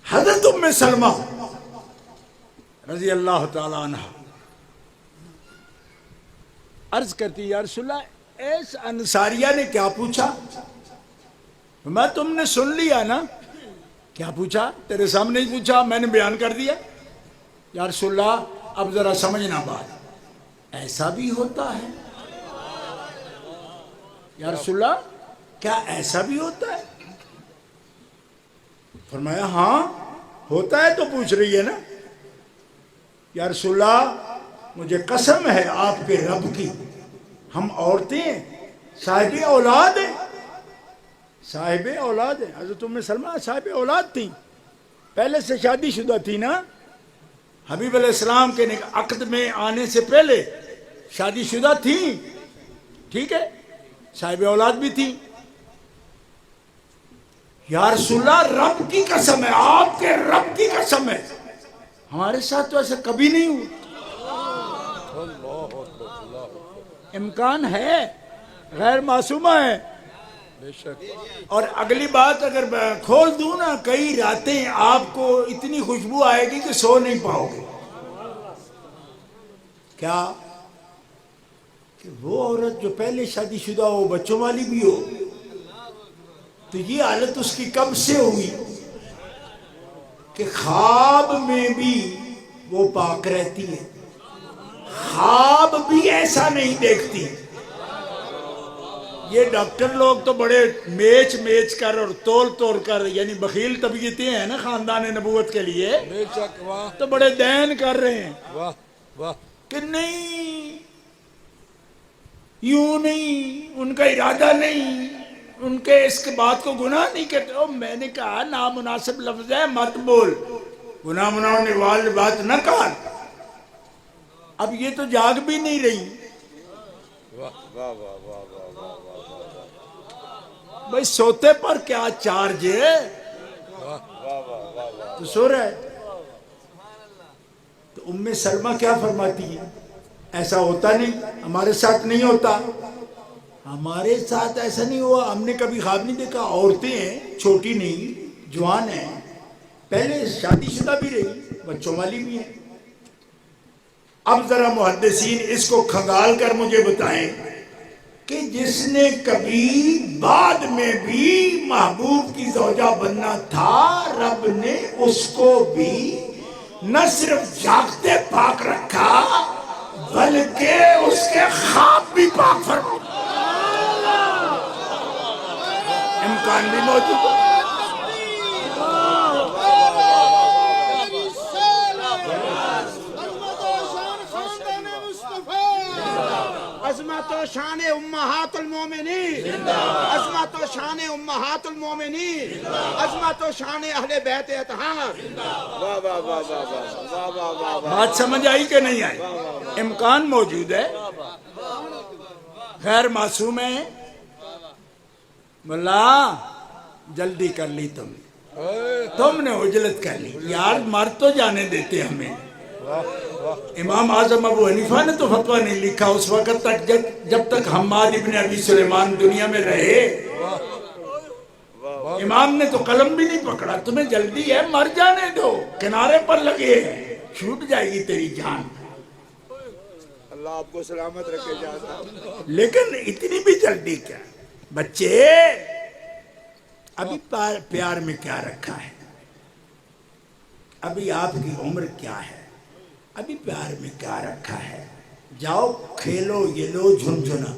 حضرت ام سلمہ رضی اللہ تعالی عنہ عرض کرتی یا رسول اللہ اس انصاریہ نے کیا پوچھا؟ میں تم نے سن لیا نا, کیا پوچھا؟ تیرے سامنے ہی پوچھا, میں نے بیان کر دیا. یا رسول اللہ اب ذرا سمجھنا بات, ایسا بھی ہوتا ہے؟ یا رسول اللہ کیا ایسا بھی ہوتا ہے؟ فرمایا ہاں ہوتا ہے تو پوچھ رہی ہے نا. یا رسول اللہ مجھے قسم ہے آپ کے رب کی, ہم عورتیں صاحب اولاد ہیں, صاحب اولاد ہیں. حضرت ام سلمہ صاحب اولاد تھیں, پہلے سے شادی شدہ تھی نا, حبیب علیہ السلام کے عقد میں آنے سے پہلے شادی شدہ تھیں, ٹھیک ہے, صاحب اولاد بھی تھیں. یا رسول اللہ رب کی قسم ہے, آپ کے رب کی قسم ہے, ہمارے ساتھ تو ایسا کبھی نہیں ہوا. امکان ہے, غیر معصومہ ہے. اور اگلی بات اگر کھول دوں نا, کئی راتیں آپ کو اتنی خوشبو آئے گی کہ سو نہیں پاؤ گے. کیا کہ وہ عورت جو پہلے شادی شدہ ہو, بچوں والی بھی ہو, تو یہ حالت اس کی کب سے ہوئی کہ خواب میں بھی وہ پاک رہتی ہے, خواب بھی ایسا نہیں دیکھتی. یہ ڈاکٹر لوگ تو بڑے میچ کر اور تول کر, یعنی بخیل طبیعتیں ہیں نا خاندان نبوت کے لیے, تو بڑے دین کر رہے ہیں کہ نہیں یوں نہیں, ان کا ارادہ نہیں, ان کے اس کے بات کو گناہ نہیں کرتے. میں نے کہا نامناسب لفظ ہے, مت بول, گناہ منانے والی بات نہ کر. اب یہ تو جاگ بھی نہیں رہی. بھائی سوتے پر کیا چارج ہے, تو سو رہا ہے. تو ام سلمہ کیا فرماتی ہے, ایسا ہوتا نہیں, ہمارے ساتھ نہیں ہوتا, ہمارے ساتھ ایسا نہیں ہوا, ہم نے کبھی خواب نہیں دیکھا. عورتیں ہیں, چھوٹی نہیں, جوان ہیں, پہلے شادی شدہ بھی رہی, بچوں والی بھی ہیں. اب ذرا محدثین اس کو کھنگال کر مجھے بتائیں کہ جس نے کبھی بعد میں بھی محبوب کی زوجہ بننا تھا, رب نے اس کو بھی نہ صرف جاگتے پاک رکھا بلکہ اس کے خواب بھی پاک فرما. امکان بھی موجود ہے.
عظمت و شان امہات المومنین, عظمت و شان امہات المومنین, عظمت و شان اہل بیت اطہار.
بات سمجھ آئی کہ نہیں آئی؟ امکان موجود ہے, غیر معصوم ہے. ملا جلدی کر لی تم نے عجلت کر لی یار, مر تو جانے دیتے ہمیں. امام اعظم ابو حنیفہ نے تو فتویٰ نہیں لکھا اس وقت تک جب تک حماد ابن ابی سلیمان دنیا میں رہے. امام نے تو قلم بھی نہیں پکڑا. تمہیں جلدی ہے, مر جانے دو, کنارے پر لگے ہیں, چھوٹ جائے گی تیری جان.
اللہ آپ کو سلامت رکھے جاتا.
لیکن اتنی بھی جلدی کیا, بچے ابھی پیار میں کیا رکھا ہے, ابھی آپ کی عمر کیا ہے, ابھی پیار میں کیا رکھا ہے. جاؤ کھیلو, یہ لو جھنجھنا,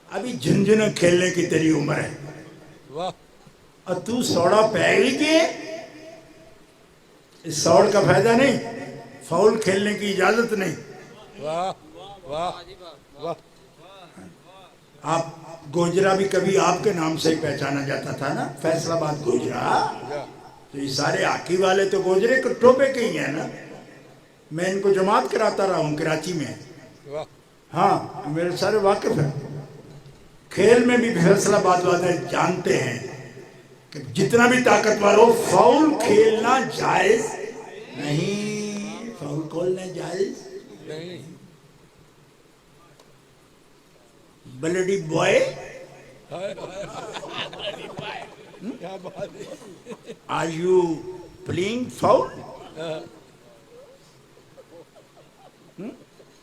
ابھی جھنجھنا کھیلنے کی تیری عمر ہے. اور تو سوڑا پہلی کے, اس سوڑ کا فائدہ نہیں, فاؤل کھیلنے کی اجازت نہیں. آپ گوجرا بھی کبھی آپ کے نام سے ہی پہچانا جاتا تھا نا, فیصل آباد گوجرا. تو یہ سارے ہاکی والے تو گوجرے کے ٹوپے کے ہی ہیں نا. میں ان کو جماعت کراتا رہا ہوں کراچی میں. ہاں میرے سارے واقف ہیں. کھیل میں بھی فیصل آباد والے جانتے ہیں کہ جتنا بھی طاقتور ہو فاؤل کھیلنا جائز نہیں, فاؤل کھیلنا جائز نہیں. بلڈی بوائے
کیا بات ہے.
Are you playing foul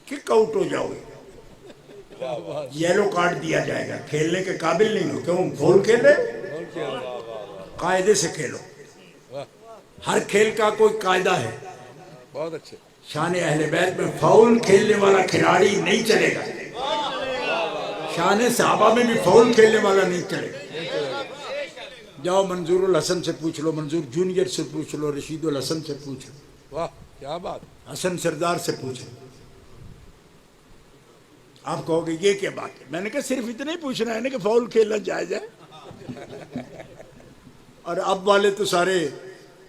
kick out ہو جاؤ گے, یلو کارڈ دیا جائے گا, کھیلنے کے قابل نہیں ہو. کیوں فاؤل کھیلے؟ قاعدے سے کھیلو. ہر کھیل کا کوئی قاعدہ ہے.
بہت اچھے.
شان اہل بیت میں فاؤل کھیلنے والا کھلاڑی نہیں چلے گا. شان صحابہ میں بھی فاؤل کھیلنے والا نہیں چلے گا. جاؤ منظور الحسن سے پوچھ لو, منظور جونیئر سے پوچھ لو, رشید الحسن سے پوچھ لو,
واہ کیا بات.
حسن سردار سے پوچھ لو. آپ کہو گے یہ کیا بات ہے؟ میں نے کہا صرف اتنا ہی پوچھنا ہے نا کہ فاؤل کھیلنا جائز ہے. اور اب والے تو سارے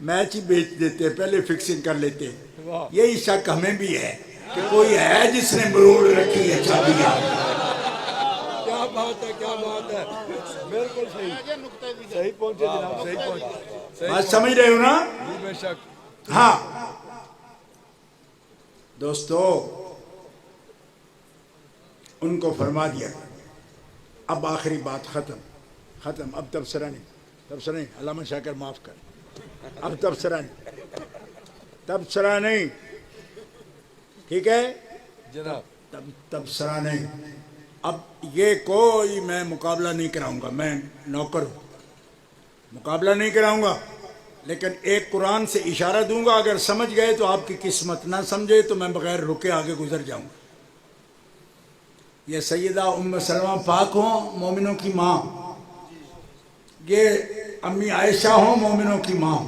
میچ ہی بیچ دیتے ہیں, پہلے فکسنگ کر لیتے ہیں. یہی شک ہمیں بھی ہے کہ کوئی ہے جس نے مروڑ رکھی ہے چابیاں.
کیا بات ہے, کیا بات ہے. بالکل صحیح, صحیح پہنچے جناب, صحیح پہنچے.
بات سمجھ رہے ہو نا؟
بے شک.
ہاں دوستو, ان کو فرما دیا. اب آخری بات ختم. اب تبصرہ نہیں, علامہ شاکر معاف کر. اب تبصرہ نہیں, ٹھیک ہے
جناب.
تبصرہ نہیں. اب یہ کوئی میں مقابلہ نہیں کراؤں گا, میں نوکر ہوں, مقابلہ نہیں کراؤں گا, لیکن ایک قرآن سے اشارہ دوں گا. اگر سمجھ گئے تو آپ کی قسمت, نہ سمجھے تو میں بغیر رکے آگے گزر جاؤں گا. یہ سیدہ ام سلمہ پاک ہوں, مومنوں کی ماں, یہ امی عائشہ ہوں, مومنوں کی ماں,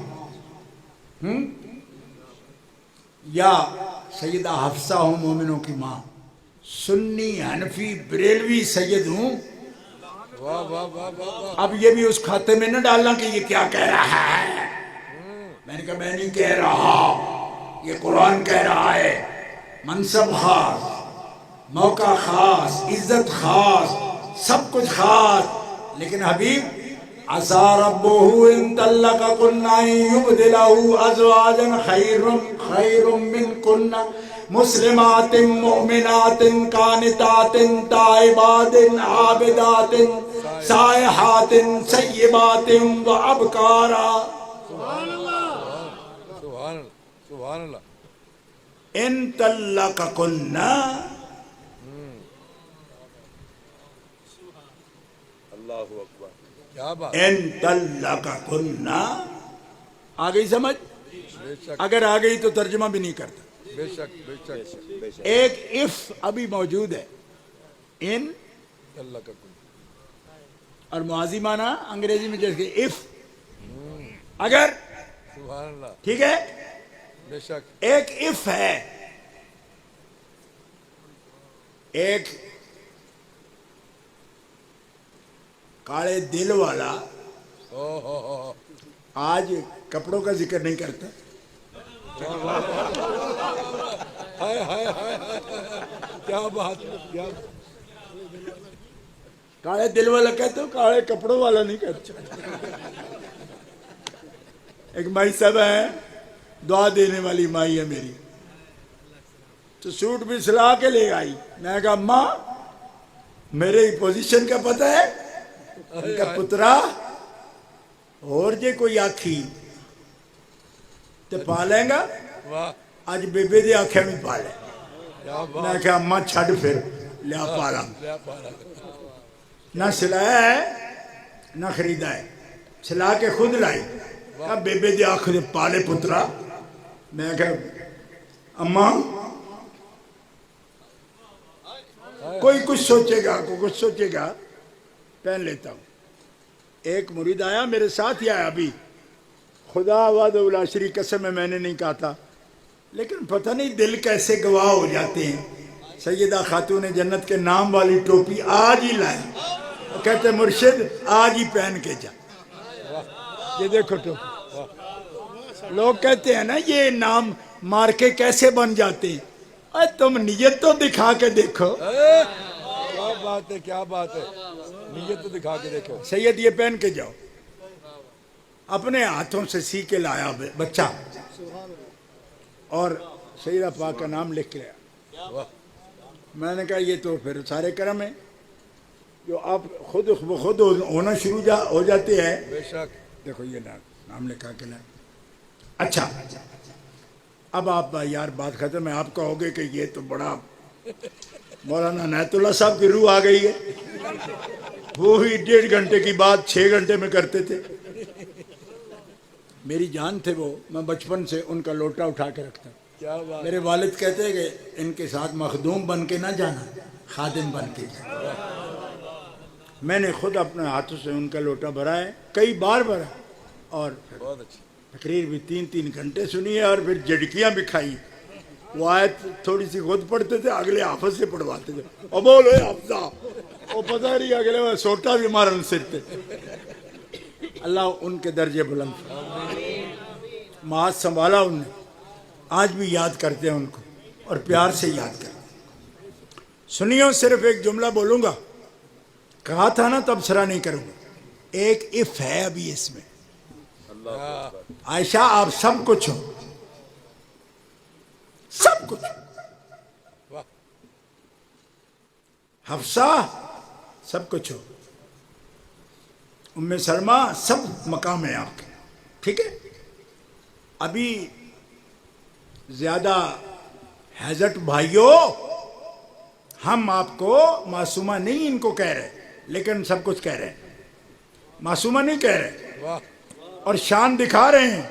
یا سیدہ حفصہ ہوں, مومنوں کی ماں. سنی حنفی بریلوی سید ہوں.
واہ واہ واہ واہ.
اب یہ بھی اس کھاتے میں نہ ڈالنا کہ یہ کیا کہہ رہا ہے. میں نے کہا میں نہیں کہہ رہا, یہ قرآن کہہ رہا ہے. منصب خاص, موقع خاص, عزت خاص, سب کچھ خاص, لیکن حبیب عسى ربه ان طلقكن ان يبدله ازواجا خير منكن مسلمات مؤمنات قانتات تائبات عابدات سائحات سیبات وابکارا.
سبحان اللہ, سبحان اللہ.
ان طلقكن,
اللہ اکبر. کیا بات.
ان طلقكن. آ گئی سمجھ؟
بے شک,
اگر آ گئی تو ترجمہ بھی نہیں کرتا.
بے شک, بے شک.
ایک اف ابھی موجود ہے, ان,
اللہ کا کن.
اور ماضی معنی انگریزی میں جیسے اف, اگر,
سبحان اللہ.
ٹھیک ہے.
بے شک.
ایک اف ہے, ایک کالے دل والا آج کپڑوں کا ذکر نہیں کرتا.
ہائے ہائے ہائے, کیا بات, کیا.
کالے دل والا کہتے ہو, کالے کپڑوں والا نہیں کہتے. ایک مائی صاحب ہے, دعا دینے والی مائی ہے میری, تو سوٹ بھی سلا کے لے آئی. میں کہا اماں میرے پوزیشن کا پتہ ہے؟ ان کا پترا اور جے کوئی آکھی تے پا لیں گا,
واہ
آج بیبے دے آنکھیں بھی پا لیں.
کیا بات.
میں کہا اماں چھڑ پھر لیا پالا,
کیا بات.
نہ سلایا ہے نہ خریدا ہے, سلا کے خود لائی. کہا بیبے دے آنکھ دے پالے پترا. میں کہا اماں کوئی کچھ سوچے گا, کوئی کچھ سوچے گا, پہن لیتا ہوں. ایک مرید آیا میرے ساتھ ہی آیا ابھی, خدا وعد اولا شریک قسم میں نے نہیں کہا تھا, لیکن پتہ نہیں دل کیسے گواہ ہو جاتے ہیں. سیدہ خاتون جنت کے نام والی ٹوپی آج ہی لائے, کہتے مرشد آج ہی پہن کے جا. یہ دیکھو ٹوپی, لوگ کہتے ہیں نا یہ نام مار کے کیسے بن جاتے ہیں. اے تم نیت تو دکھا کے دیکھو.
کیا بات ہے, کیا بات ہے. نیت تو دکھا کے دیکھو.
سید یہ پہن کے جاؤ. اپنے ہاتھوں سے سی کے لایا بچہ, اور سیدہ پاک کا نام لکھ لیا. میں نے کہا یہ تو پھر سارے کرم ہے. جو آپ خود بخود ہونا شروع ہو جاتے ہیں.
بے شک.
دیکھو یہ نام لکھا کے لائے. اچھا اب آپ یار بات ختم ہے. آپ کہو گے کہ یہ تو بڑا مولانا عنایت اللہ صاحب کی روح آ گئی ہے. وہی 1.5 گھنٹے کی بات 6 گھنٹے میں کرتے تھے. میری جان تھے وہ. میں بچپن سے ان کا لوٹا اٹھا کے رکھتا.
کیا بات.
میرے والد کہتے ہیں کہ ان کے ساتھ مخدوم بن کے نہ جانا, خادم بن کے جانا. میں نے خود اپنے ہاتھوں سے ان کا لوٹا بھرا ہے, کئی بار بھرا, اور
بہت اچھی.
تقریر بھی 3 گھنٹے سنی ہے, اور پھر جھڑکیاں بھی کھائی. وہ آیت تھوڑی سی خود پڑھتے تھے, اگلے حافظ سے پڑھواتے تھے. اور بولو حافظہ, وہ پتہ نہیں اگلے میں سوٹا بھی مارن سکتے. اللہ ان کے درجے بلند. ماں سنبھالا ان نے, آج بھی یاد کرتے ہیں ان کو, اور پیار سے یاد کرتے ہیں. سنیو, صرف ایک جملہ بولوں گا. کہا تھا نا تبصرہ نہیں کروں گا. ایک اف ہے ابھی اس میں. عائشہ آپ سب کچھ ہو, سب کچھ. حفصہ سب کچھ ہو. ام سلمہ سب مقام ہے آپ کے. ٹھیک ہے, ابھی زیادہ حضرت بھائیوں, ہم آپ کو معصومہ نہیں ان کو کہہ رہے, لیکن سب کچھ کہہ رہے ہیں. معصومہ نہیں کہہ رہے,
واہ.
اور شان دکھا رہے ہیں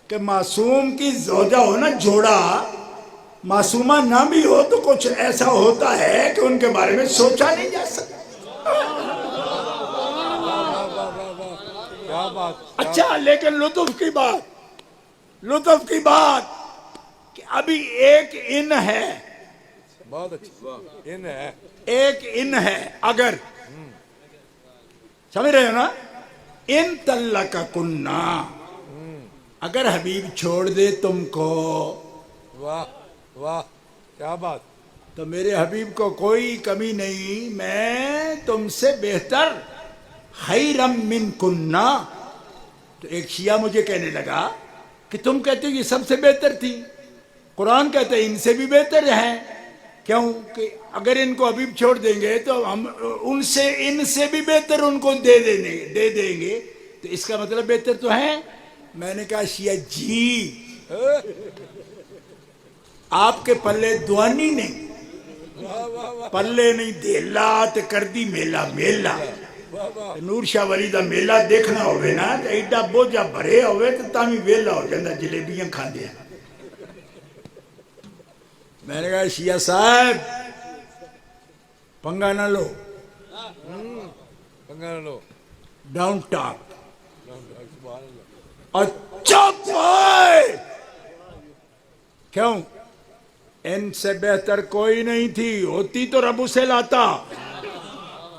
کہ معصوم کی زوجہ ہو نا جوڑا, معصومہ نہ بھی ہو تو کچھ ایسا ہوتا ہے کہ ان کے بارے میں سوچا نہیں جا سکتا.
کیا بات.
اچھا, لیکن لطف کی بات کہ ابھی ایک ان ہے,
بہت اچھی. ان ہے.
ایک ان ہے. اگر سمجھ رہے ہو نا, ان طلق کننا, اگر حبیب چھوڑ دے تم کو,
واہ واہ. کیا بات.
تو میرے حبیب کو کوئی کمی نہیں. میں تم سے بہتر, خیرم من کننا. تو ایک شیعہ مجھے کہنے لگا کہ تم کہتے ہو یہ سب سے بہتر تھی, قرآن کہتے ہیں ان سے بھی بہتر ہیں. کیوں کہ اگر ان کو حبیب چھوڑ دیں گے تو ہم ان سے بھی بہتر ان کو دے دیں گے, تو اس کا مطلب بہتر تو ہے. میں نے کہا شیعہ جی, آپ کے پلے دوانی نہیں, پلے نہیں دیلا تے کر دی میلا میلا. نور شاہ ولی دا میلہ دیکھنا ہوئے نا, تو ایڈا بوجھا بھرے ہوئے تو تامی ویلا ہو جاندہ, جلیبیاں کھا دیا. میں نے کہا شیعہ صاحب پنگا نہ لو,
پنگا نہ لو.
ڈاؤن ٹاک, اور چپ ہوئے. کیوں؟ ان سے بہتر کوئی نہیں تھی, ہوتی تو رب اسے لاتا.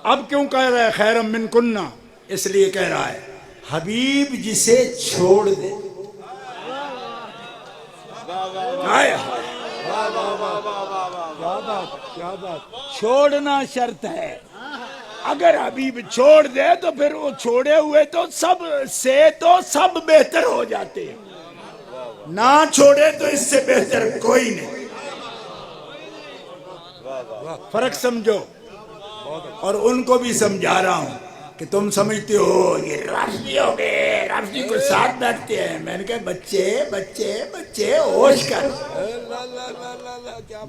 اب کیوں کہہ رہا ہے خیرم من کننا؟ اس لیے کہہ رہا ہے حبیب جسے چھوڑ دے.
کیا بات.
چھوڑنا شرط ہے. اگر حبیب چھوڑ دے تو پھر وہ چھوڑے ہوئے تو سب بہتر ہو جاتے ہیں, نہ چھوڑے تو اس سے بہتر کوئی نہیں. فرق سمجھو. اور ان کو بھی سمجھا رہا ہوں کہ تم سمجھتے ہو یہ رافضی ہو گئے, رافضی کو ساتھ بیٹھتے ہیں. میں نے کہا بچے بچے بچے ہوش کر.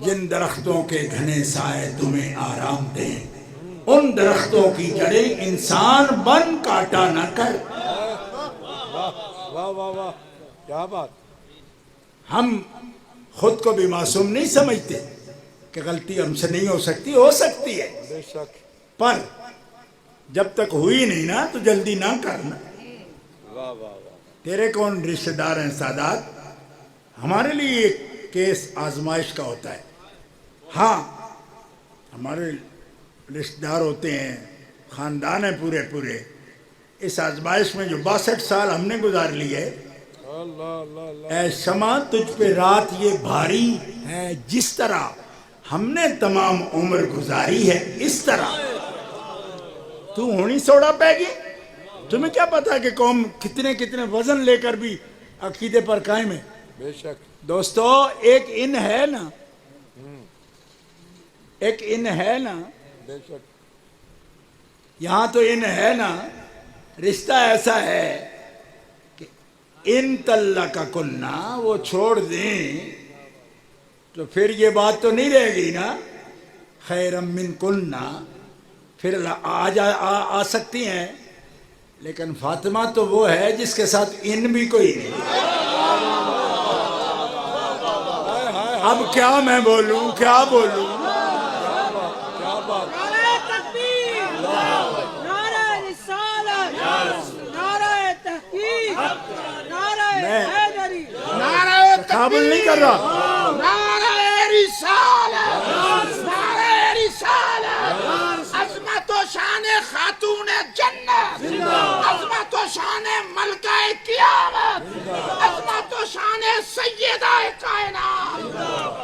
جن درختوں کے گھنے سائے تمہیں آرام دیں, ان درختوں کی جڑیں انسان بن کاٹا نہ کر.
واہ واہ واہ. کیا بات.
ہم خود کو بھی معصوم نہیں سمجھتے کہ غلطی ہم سے نہیں ہو سکتی, ہو سکتی ہے,
بے شک.
پر جب تک ہوئی نہیں نا تو جلدی نہ کرنا.
واہ واہ واہ.
تیرے کون رشتہ دار ہیں سادات؟ ہمارے لیے ایک کیس آزمائش کا ہوتا ہے. ہاں ہمارے رشتہ دار ہوتے ہیں, خاندان ہیں پورے. اس آزمائش میں جو 62 سال ہم نے گزار لیے,
اللہ اللہ اللہ.
اے شمع تجھ پہ رات یہ بھاری ہے, جس طرح ہم نے تمام عمر گزاری ہے اس طرح تو ہونی سوڑا پہ گی. تمہیں کیا پتا کہ قوم کتنے وزن لے کر بھی عقیدے پر قائم ہے.
بے شک.
دوستو ایک ان ہے نا, ایک ان ہے نا,
بے شک.
یہاں تو ان ہے نا، رشتہ ایسا ہے کہ ان طلق کننا وہ چھوڑ دیں تو پھر یہ بات تو نہیں رہے گی نا خیرم من کننا، پھر آ سکتی ہیں، لیکن فاطمہ تو وہ ہے جس کے ساتھ ان بھی کوئی نہیں۔ اب کیا میں بولوں، کیا بولوں؟
نعرہ تکبیر، نعرہ رسالت، نعرہ تحقیق، نعرہ حیدری،
نعرہ
قابل نہیں کر رہا۔
نعرہ رسالت، نعرہ رسالت، عظمت و شان خاتون جنت، عظمت و شان ملکہ قیامت، عظمت و شان سیدہ کائنات،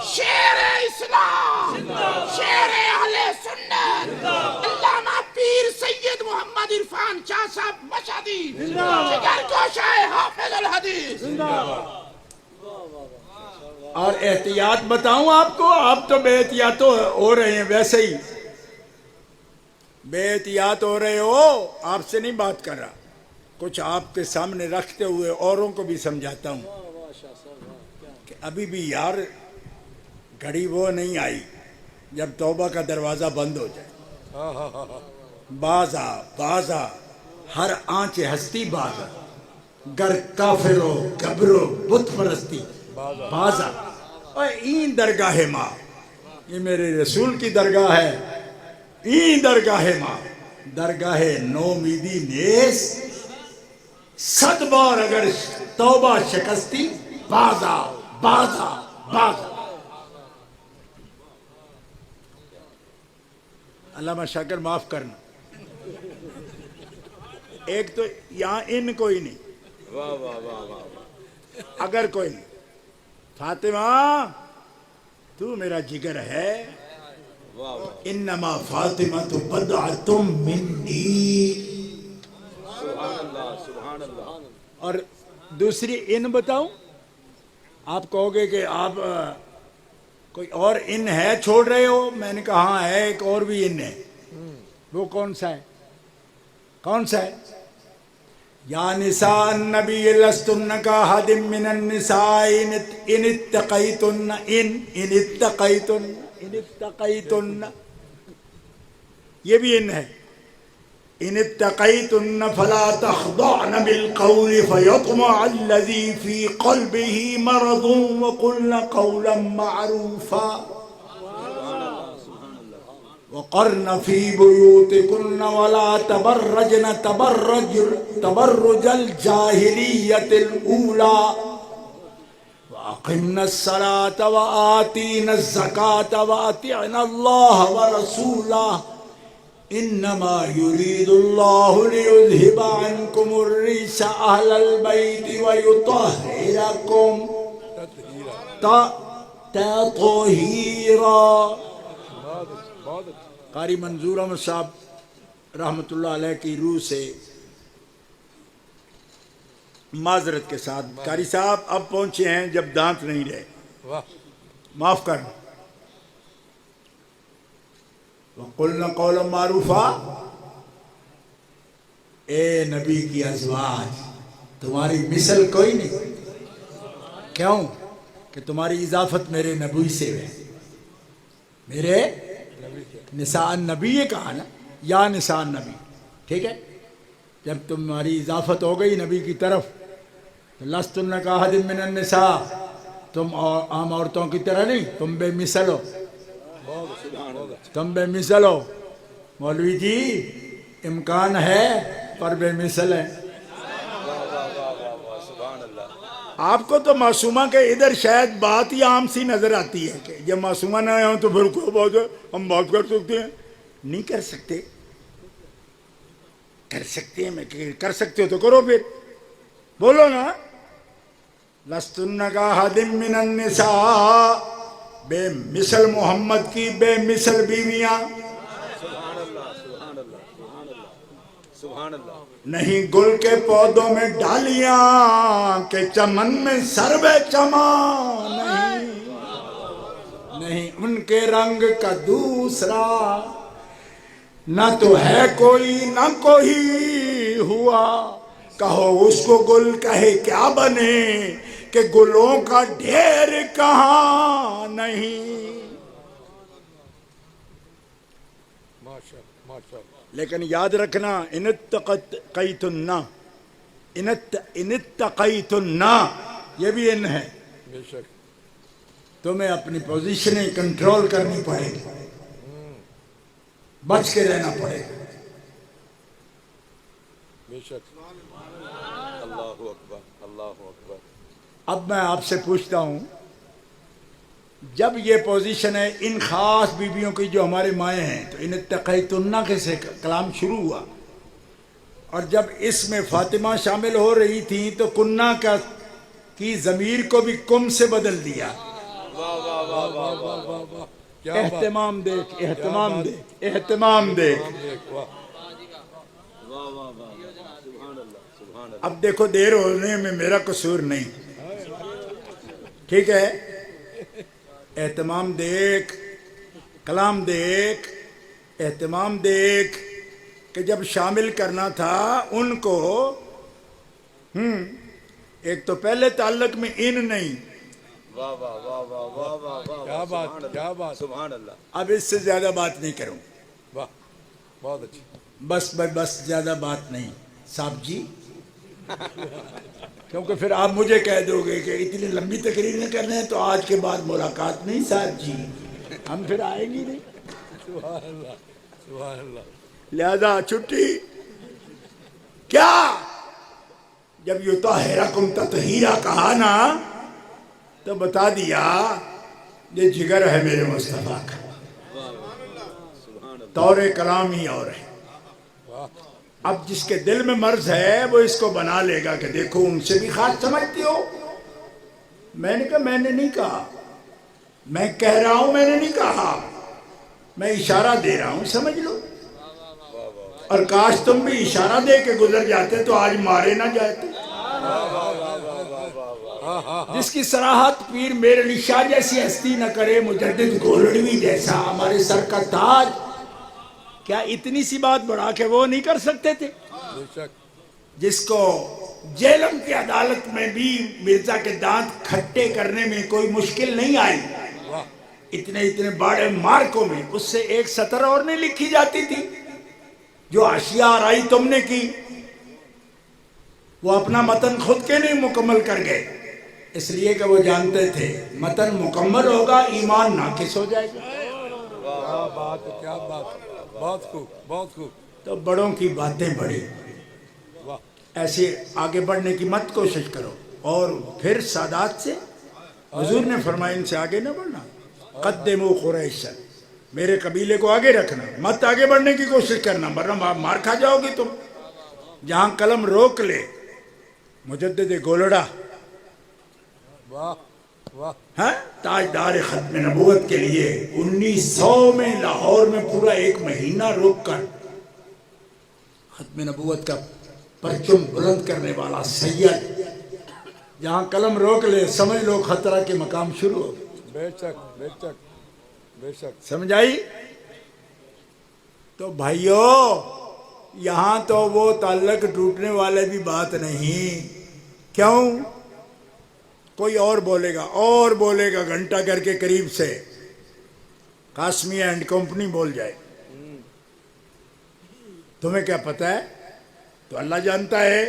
شیر اسلام، شیر اہل سنت، علامہ پیر سید محمد عرفان شاہ صاحب مشہدی، جگر گوشہ حافظ الحدیث۔
اور احتیاط بتاؤں آپ کو، آپ تو بے احتیاط ہو رہے ہیں، ویسے ہی بے احتیاط ہو رہے ہو، آپ سے نہیں بات کر رہا، کچھ آپ کے سامنے رکھتے ہوئے اوروں کو بھی سمجھاتا ہوں کہ ابھی بھی یار گھڑی وہ نہیں آئی جب توبہ کا دروازہ بند ہو جائے۔ بازا ہر آنچ ہستی بازا، گر کافر ہو گبرو بت پرستی بازا۔ اور این درگاہ ماں، یہ میرے رسول کی درگاہ ہے، این درگاہ ماں، درگاہ نومیدی نیس، 100 بار اگر توبہ شکستی بازا بازا بازا۔ علامہ شاکر معاف کرنا، ایک تو یہاں ان کوئی نہیں، اگر کوئی نہیں، فاطمہ تو میرا جگر ہے، انما فاطمہ تو بضعۃ منی۔ اور دوسری ان بتاؤں، آپ کہو گے کہ آپ کوئی اور ان ہے چھوڑ رہے ہو، میں نے کہا ہاں ہے، ایک اور بھی ان ہے، وہ کون سا ہے؟ کون سا ہے؟ یا نساء النبی لستن کاحد من النساء ان اتقیتن، ان اتقیتن، یہ بھی ان ہے۔ ان اتقیتن فلا تخضعن بالقول فیطمع الذی فی قلبه مرض وقلن قولا معروفا وقرن فی بیوتکن ولا تبرجن تبرج الجاہلیت الاولی وَأَقِمْنَا الصَّلَاةَ وَآتِينَا الزَّكَاةَ وَأَطِعْنَا اللَّهَ وَرَسُولَهُ إِنَّمَا يُرِيدُ اللَّهُ لِيُذْهِبَ عَنْكُمُ الرِّجْسَ أَهْلَ الْبَيْتِ وَيُطَهِّرَكُمْ تَطْهِيرًا۔ قاری منظور احمد صاحب رحمۃ اللہ علیہ کی روح سے معذرت کے ساتھ، قاری صاحب اب پہنچے ہیں جب دانت نہیں رہے، معاف کرنا۔ وَقُلْنَا قَوْلًا مَعْرُوفًا، اے نبی کی ازواج تمہاری مثل کوئی نہیں، کیوں کہ تمہاری اضافت میرے نبی سے ہے، میرے نساء النبی کہا نا، یا نساء النبی، ٹھیک ہے؟ جب تمہاری اضافت ہو گئی نبی کی طرف، لستن کاحد من النساء، تم عام عورتوں کی طرح نہیں، تم بے مثل ہو، تم بے مثل ہو۔ مولوی جی امکان ہے پر بے مثل ہے۔ آپ کو تو معصومہ کے ادھر شاید بات ہی عام سی نظر آتی ہے کہ جب معصومہ نہ ہوں تو پھر کوئی بات ہے ہم بات کر سکتے ہیں، نہیں کر سکتے، کر سکتے ہیں، میں کر سکتے ہو تو کرو، پھر بولو نا، لستن کاحد من النساء، بے مثل محمد کی بے مثل بیویاں نہیں، گل کے پودوں میں ڈالیاں کہ چمن میں سرو چمن نہیں، ان کے رنگ کا دوسرا نہ تو ہے کوئی نہ کوئی ہوا، کہو اس کو گل کہے کیا بنے، کہ گلوں کا ڈھیر کہاں نہیں۔ لیکن یاد رکھنا، ان اتقیتن، یہ بھی ان ہے،
بے شک
تمہیں اپنی پوزیشنیں کنٹرول کرنی پڑے گی، بچ کے رہنا پڑے گا۔
بے شک۔ اللہ اکبر، اللہ اکبر۔
اب میں آپ سے پوچھتا ہوں، جب یہ پوزیشن ہے ان خاص بیویوں کی جو ہمارے مائیں ہیں، تو ان اتقیتن کے سے کلام شروع ہوا، اور جب اس میں فاطمہ شامل ہو رہی تھی تو کنہ کی ضمیر کو بھی کم سے بدل دیا۔
واہ واہ واہ واہ واہ واہ واہ، کیا بات،
اہتمام دیکھ، اہتمام دیکھ، اہتمام دیکھ۔
واہ۔
اب دیکھو دیر ہونے میں میرا قصور نہیں، ٹھیک ہے؟ اہتمام دیکھ، کلام دیکھ، اہتمام دیکھ، کہ جب شامل کرنا تھا ان کو، ایک تو پہلے تعلق میں ان نہیں،
واہ واہ واہ واہ واہ واہ، کیا بات، کیا بات، سبحان اللہ۔
اب اس سے زیادہ بات نہیں کروں،
واہ، بہت اچھی۔
بس زیادہ بات نہیں صاحب جی، کیونکہ پھر آپ مجھے کہہ دو گے کہ اتنی لمبی تقریر نہیں کرنے ہیں تو آج کے بعد ملاقات نہیں صاحب جی، ہم پھر آئیں گی نہیں،
سبحان اللہ، سبحان اللہ۔
لہذا چھٹی کیا، جب یطہرکم تطہیرا کہا نا تو بتا دیا یہ جگر ہے میرے مصطفیٰ کا، طور کلام ہی اور ہے۔ اب جس کے دل میں مرض ہے وہ اس کو بنا لے گا کہ دیکھو ان سے بھی خاص سمجھتی ہو، میں نے کہا میں نے نہیں کہا، میں کہہ رہا ہوں، میں نے نہیں کہا، میں اشارہ دے رہا ہوں، سمجھ لو۔ اور کاش تم بھی اشارہ دے کے گزر جاتے تو آج مارے نہ جاتے۔ جس کی صراحت پیر میر علی شاہ جیسی ہستی نہ کرے، مجدد گولڑوی جیسا ہمارے سر کا تاج، کیا اتنی سی بات بڑھا کے وہ نہیں کر سکتے تھے؟
بے شک۔
جس کو جیلم کی عدالت میں بھی مرزا کے دانت کھٹے کرنے میں کوئی مشکل نہیں آئی، اتنے بڑے مارکوں میں اس سے ایک سطر اور نہیں لکھی جاتی تھی، جو اشیاء آرائی تم نے کی وہ اپنا متن خود کے نہیں مکمل کر گئے، اس لیے کہ وہ جانتے تھے متن مکمل ہوگا ایمان ناقص ہو جائے گا۔
کیا بات، کیا بات، بہت خوب، بہت خوب۔
تو بڑوں کی باتیں بڑی،
واہ،
ایسے آگے بڑھنے کی مت کوشش کرو، اور پھر سادات سے حضور نے فرمایا ان سے آگے نہ بڑھنا، قدموا قریشا، میرے قبیلے کو آگے رکھنا، مت آگے بڑھنے کی کوشش کرنا ورنہ مار کھا جاؤ گی تم۔ جہاں قلم روک لے مجدد گولڑا،
واہ واہ،
ہاں، تاجدار ختم نبوت کے لیے 1900 میں لاہور میں پورا 1 مہینہ روک کر ختم نبوت کا پرچم بلند کرنے والا سید، جہاں قلم روک لے سمجھ لو خطرہ کے مقام شروع ہو۔
بے شک، بے شک، بے شک۔
سمجھائی؟ تو بھائیو یہاں تو وہ تعلق ٹوٹنے والے بھی بات نہیں، کیوں؟ کوئی اور بولے گا گھنٹہ گھر کے قریب سے، قاسمی اینڈ کمپنی بول جائے، تمہیں کیا پتہ ہے؟ تو اللہ جانتا ہے۔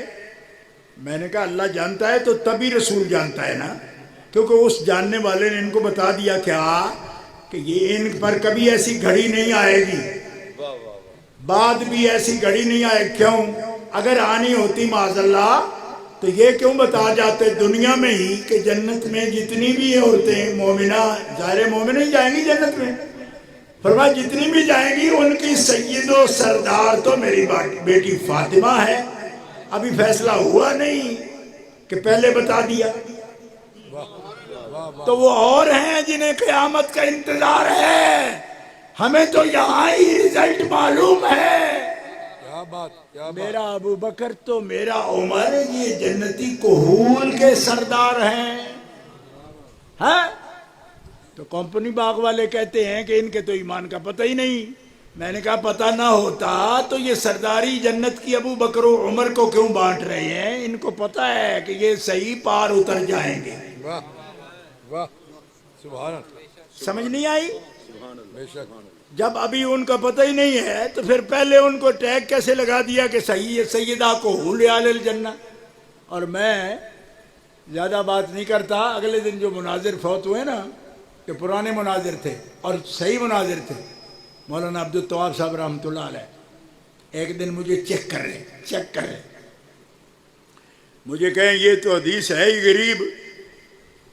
میں نے کہا اللہ جانتا ہے تو تبھی رسول جانتا ہے نا، کیونکہ اس جاننے والے نے ان کو بتا دیا کیا کہ یہ ان پر کبھی ایسی گھڑی نہیں آئے گی، بعد بھی ایسی گھڑی نہیں آئے۔ کیوں؟ اگر آنی ہوتی معاذ اللہ تو یہ کیوں بتا جاتے دنیا میں ہی کہ جنت میں جتنی بھی عورتیں مومنہ، ظاہر مومنہ ہی جائیں گی جنت میں، فرمایا جتنی بھی جائیں گی ان کی سید و سردار تو میری بیٹی فاطمہ ہے۔ ابھی فیصلہ ہوا نہیں کہ پہلے بتا دیا، تو وہ اور ہیں جنہیں قیامت کا انتظار ہے، ہمیں تو یہاں ہی رزلٹ معلوم ہے۔
کیا بات، کیا بات۔
میرا ابو بکر تو میرا عمر یہ جنتی کہول کے سردار ہیں، ہاں؟ تو کمپنی باغ والے کہتے ہیں کہ ان کے تو ایمان کا پتہ ہی نہیں، میں نے کہا پتہ نہ ہوتا تو یہ سرداری جنت کی ابو بکر و عمر کو کیوں بانٹ رہے ہیں؟ ان کو پتہ ہے کہ یہ صحیح پار اتر جائیں گے.
واہ واہ سبحان اللہ
سمجھ نہیں آئی؟
بے شک
جب ابھی ان کا پتہ ہی نہیں ہے تو پھر پہلے ان کو ٹیگ کیسے لگا دیا کہ سیدہ کو حول الجنہ. اور میں زیادہ بات نہیں کرتا. اگلے دن جو مناظر فوت ہوئے نا، کہ پرانے مناظر تھے اور صحیح مناظر تھے، مولانا عبدالطواب صاحب رحمۃ اللہ علیہ ایک دن مجھے چیک کر رہے مجھے کہیں یہ تو حدیث ہے ہی غریب،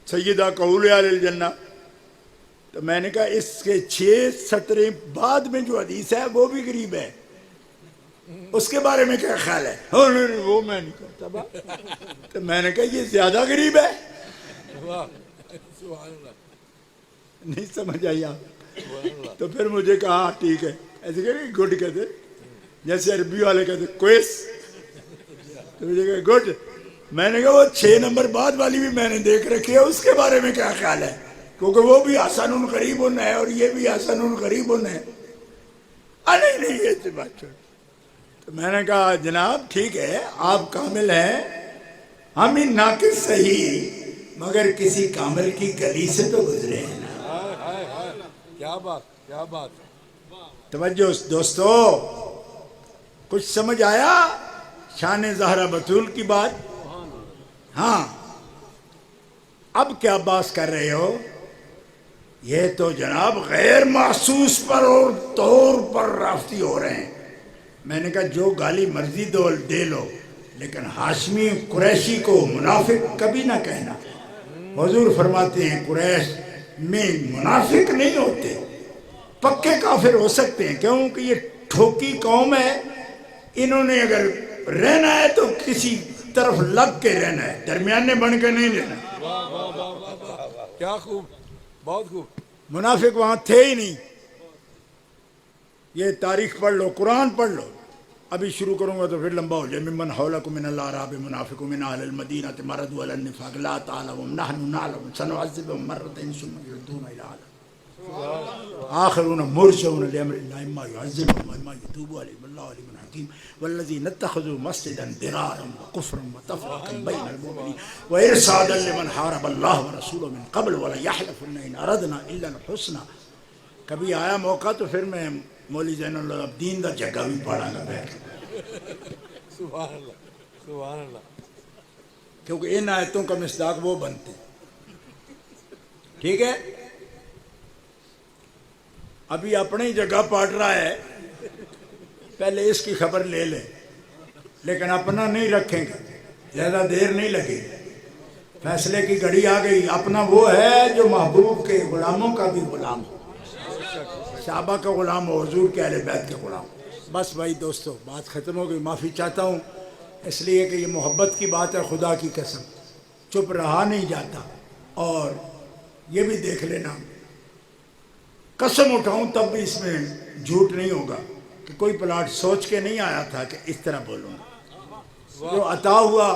سیدہ کا حول الجنہ. تو میں نے کہا اس کے 6 سطریں بعد میں جو حدیث ہے وہ بھی غریب ہے، اس کے بارے میں کیا خیال ہے؟ وہ میں نہیں کہتا. تو میں نے کہا یہ زیادہ غریب ہے.
واہ سبحان اللہ
نہیں سمجھ آئی آپ؟ تو پھر مجھے کہا ٹھیک ہے، ایسے کہ گڈ کہتے جیسے عربی والے کہتے کوئس. تو مجھے کہا گڈ. میں نے کہا وہ 6 نمبر بعد والی بھی میں نے دیکھ رکھی ہے، اس کے بارے میں کیا خیال ہے؟ کیونکہ وہ بھی حسن غریب ہے اور یہ بھی حسن غریب ہے. نہیں یہ بات چھوڑ. تو میں نے کہا جناب ٹھیک ہے آپ کامل ہیں، ہم ہی ناقص صحیح، مگر کسی کامل کی گلی سے تو گزرے ہیں نا.
ہائے ہائے ہائے کیا بات کیا بات.
توجہ دوستو، کچھ سمجھ آیا شان زہرا بطول کی بات؟ ہاں. اب کیا باس کر رہے ہو؟ یہ تو جناب غیر محسوس پر اور طور پر رافتی ہو رہے ہیں. میں نے کہا جو گالی مرضی دے لو، لیکن ہاشمی قریشی کو منافق کبھی نہ کہنا. حضور فرماتے ہیں قریش میں منافق نہیں ہوتے، پکے کافر ہو سکتے ہیں، کیونکہ یہ ٹھوکی قوم ہے. انہوں نے اگر رہنا ہے تو کسی طرف لگ کے رہنا ہے، درمیانے بن کے نہیں رہنا.
واہ واہ واہ واہ واہ کیا خوب بہت خوب.
منافق وہاں تھے ہی نہیں. یہ تاریخ پڑھ لو، قرآن پڑھ لو. ابھی شروع کروں گا تو پھر لمبا ہو جائے. ممن حولکم من الاعراب منافق من اہل المدینہ مردوا علی النفاق لا تعلمهم نحن نعلم سنعذبهم مرتين ثم يردون الى عذاب آخرون مرجعون لامر الله اما يعذبهم واما يتوب عليهم والله عليم حكيم والذين اتخذوا مسجدا ضرارا وكفرا وتفرقا بين المؤمنين وارصادا لمن حارب الله ورسوله من قبل ولا يحلفن ان اردنا الا الحسنى. کبھی آیا موقع تو پھر میں مولوی زین العابدین دا جگہ بھی پڑھا گا بیٹھ کے،
سبحان اللہ سبحان اللہ.
کیونکہ ان آیتوں کا مصداق وہ بنتے. ٹھیک ہے، ابھی اپنی جگہ پاٹ رہا ہے، پہلے اس کی خبر لے لیں، لیکن اپنا نہیں رکھیں گے، زیادہ دیر نہیں لگے. فیصلے کی گھڑی آ گئی. اپنا وہ ہے جو محبوب کے غلاموں کا بھی غلام ہو، صحابہ کا غلام ہو، حضور کے اہل بیت کے غلام. بس بھائی دوستو بات ختم ہو گئی. معافی چاہتا ہوں اس لیے کہ یہ محبت کی بات ہے، خدا کی قسم چپ رہا نہیں جاتا. اور یہ بھی دیکھ لینا، قسم اٹھاؤں تب بھی اس میں جھوٹ نہیں ہوگا کہ کوئی پلاٹ سوچ کے نہیں آیا تھا کہ اس طرح بولوں. جو عطا ہوا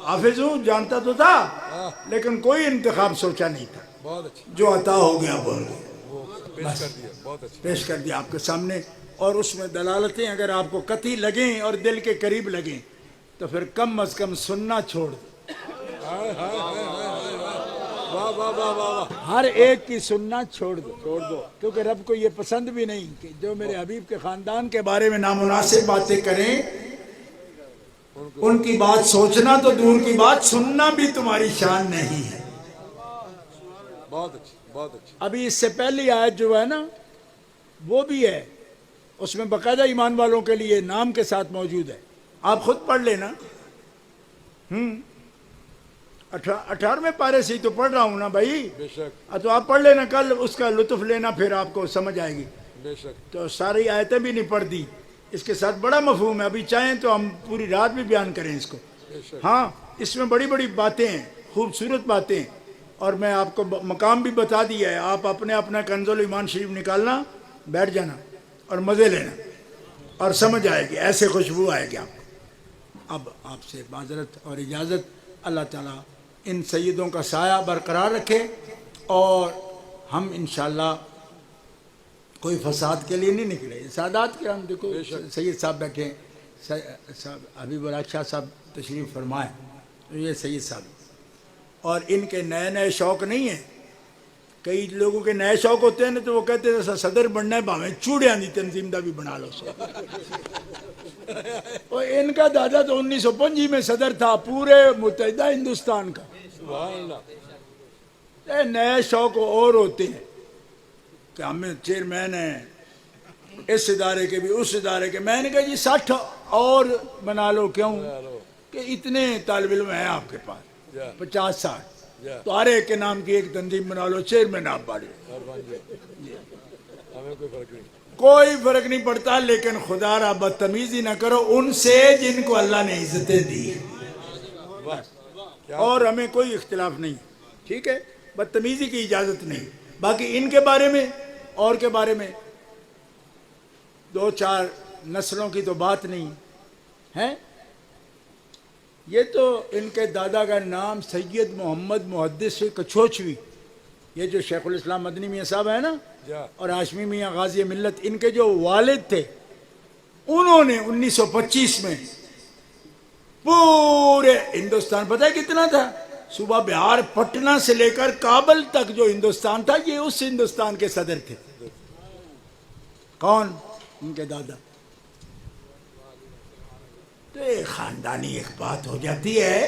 حافظ ہوں جانتا تو تھا، لیکن کوئی انتخاب سوچا نہیں تھا.
بہت اچھا
جو عطا ہو گیا بول گیا،
پیش کر دیا. بہت اچھا
پیش کر دیا آپ کے سامنے. اور اس میں دلالتیں اگر آپ کو قطعی لگیں اور دل کے قریب لگیں تو پھر کم از کم سننا چھوڑ دو.
ہائے ہائے ہائے ہائے واہ واہ واہ واہ.
ہر ایک کی سننا چھوڑ دو، کیونکہ رب کو یہ پسند بھی نہیں کہ جو میرے حبیب کے خاندان کے بارے میں نامناسب باتیں کریں. ان کی بات سوچنا تو دور کی بات، سننا بھی تمہاری شان نہیں ہے.
بہت اچھا بہت اچھا.
ابھی اس سے پہلی آیت جو ہے نا وہ بھی ہے، اس میں باقاعدہ ایمان والوں کے لیے نام کے ساتھ موجود ہے. آپ خود پڑھ لینا. 18ویں پارے سے ہی تو پڑھ رہا ہوں نا بھائی،
بے شک
تو آپ پڑھ لینا، کل اس کا لطف لینا، پھر آپ کو سمجھ آئے گی.
بے شک.
تو ساری آیتیں بھی نہیں پڑھ دی، اس کے ساتھ بڑا مفہوم ہے. ابھی چاہیں تو ہم پوری رات بھی بیان کریں اس کو.
بے شک.
ہاں اس میں بڑی بڑی باتیں ہیں، خوبصورت باتیں، اور میں آپ کو مقام بھی بتا دیا ہے. آپ اپنے اپنا کنز الایمان شریف نکالنا، بیٹھ جانا اور مزے لینا، اور سمجھ آئے گی، ایسے خوشبو آئے گی آپ کو. اب آپ سے معذرت اور اجازت. اللہ تعالیٰ ان سیدوں کا سایہ برقرار رکھے، اور ہم انشاءاللہ کوئی فساد کے لیے نہیں نکلے. سادات کرام دیکھو سید صاحب بیٹھے ہیں, صاحب حبیب الحق شاہ صاحب تشریف فرمائیں, یہ سید صاحب, اور ان کے نئے نئے شوق نہیں ہیں. کئی لوگوں کے نئے شوق ہوتے ہیں نا تو وہ کہتے ہیں صدر بننا ہے بھاویں چوڑیاں دی تنظیم دا بھی بنا لو. اور ان کا دادا تو 1925 میں صدر تھا پورے متحدہ ہندوستان کا. نئے شوق اور ہوتے ہیں کہ ہمیں چیئرمین ہیں اس ادارے کے بھی اس ادارے کے. میں نے کہا جی 60 اور بنا لو. کیوں کہ اتنے طالب علم ہیں آپ کے پاس, 50-60, تو ہر ایک کے نام کی ایک تنظیم بنا لو, چیئرمین آپ بڑھے. کوئی فرق نہیں پڑتا, لیکن خدا را بدتمیزی نہ کرو ان سے جن کو اللہ نے عزتیں دی, اور ہمیں کوئی اختلاف نہیں, ٹھیک ہے, بدتمیزی کی اجازت نہیں. باقی ان کے بارے میں اور کے بارے میں 2-4 نسلوں کی تو بات نہیں ہے. یہ تو ان کے دادا کا نام سید محمد محدث کچھوچوی, یہ جو شیخ الاسلام مدنی میاں صاحب ہیں نا, اور ہاشمی میاں غازی ملت, ان کے جو والد تھے انہوں نے 1925 میں پورے ہندوستان, پتہ ہے کتنا تھا, صوبہ بہار پٹنہ سے لے کر کابل تک جو ہندوستان تھا, یہ اس ہندوستان کے صدر تھے. کون؟ ان کے دادا. تو ایک خاندانی ایک بات ہو جاتی ہے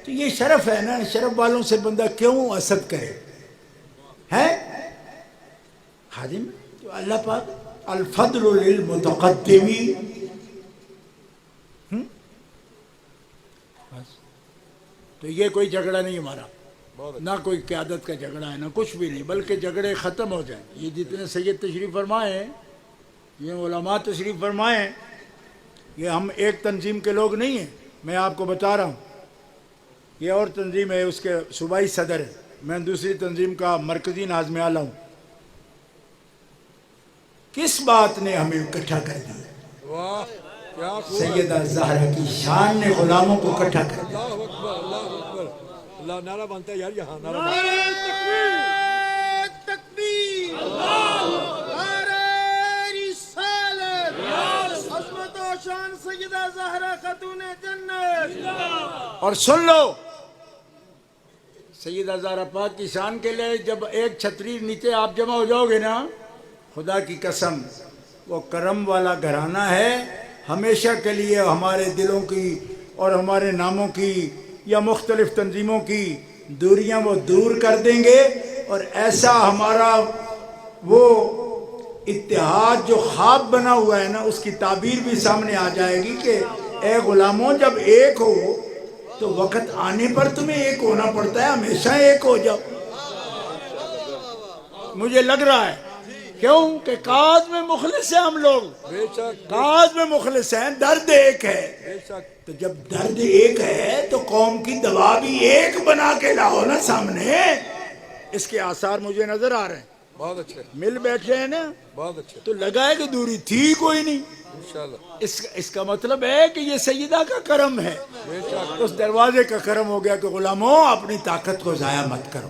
تو یہ شرف ہے نا, شرف والوں سے بندہ کیوں حسد کرے ہے. خادم جو اللہ پاک الفضل للمتقدمی, تو یہ کوئی جھگڑا نہیں ہمارا, نہ کوئی قیادت کا جھگڑا ہے, نہ کچھ بھی نہیں, بلکہ جھگڑے ختم ہو جائیں. یہ جتنے سید تشریف فرمائے ہیں, یہ علماء تشریف فرمائے ہیں, یہ ہم ایک تنظیم کے لوگ نہیں ہیں. میں آپ کو بتا رہا ہوں, یہ اور تنظیم ہے, اس کے صوبائی صدر ہے, میں دوسری تنظیم کا مرکزی ناظم اعلیٰ ہوں. کس بات نے ہمیں اکٹھا کر دیا؟ سیدہ زہرا کی شان نے غلاموں کو اکٹھا کر دیا.
اللہ اکبر, اللہ اکبر, اللہ نعرہ بنتا ہے یار یہاں, نعرہ
تکبیر, نعرہ رسالت, عظمت و شان سیدہ زہرا خاتون جنت.
اور سن لو, سیدہ زہرا پاک کی شان کے لیے جب ایک چھتری نیچے آپ جمع ہو جاؤ گے نا, خدا کی قسم وہ کرم والا گھرانہ ہے, ہمیشہ کے لیے ہمارے دلوں کی اور ہمارے ناموں کی یا مختلف تنظیموں کی دوریاں وہ دور کر دیں گے, اور ایسا ہمارا وہ اتحاد جو خواب بنا ہوا ہے نا, اس کی تعبیر بھی سامنے آ جائے گی کہ اے غلاموں جب ایک ہو تو وقت آنے پر تمہیں ایک ہونا پڑتا ہے, ہمیشہ ایک ہو جاؤ. مجھے لگ رہا ہے کیوں کہ کاز میں مخلص ہیں ہم لوگ, کاز میں مخلص ہیں, درد ایک ہے. تو جب درد ایک ہے تو قوم کی دوا بھی ایک بنا کے لاؤ نا سامنے. اس کے آثار مجھے نظر آ رہے ہیں.
بہت اچھے,
مل بیٹھے ہیں نا,
بہت اچھے,
تو لگا ہے کہ دوری تھی کوئی نہیں.
انشاءاللہ
اس کا مطلب ہے کہ یہ سیدہ کا کرم ہے, اس دروازے کا کرم ہو گیا کہ غلاموں اپنی طاقت کو ضائع مت کرو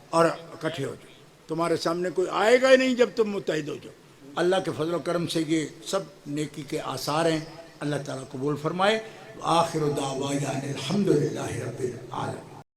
اور اکٹھے ہو جاؤ. تمہارے سامنے کوئی آئے گا ہی نہیں جب تم متحد ہو جاؤ. اللہ کے فضل و کرم سے یہ سب نیکی کے آثار ہیں. اللہ تعالیٰ قبول فرمائے. آخر دعوانا الحمدللہ رب العالمین.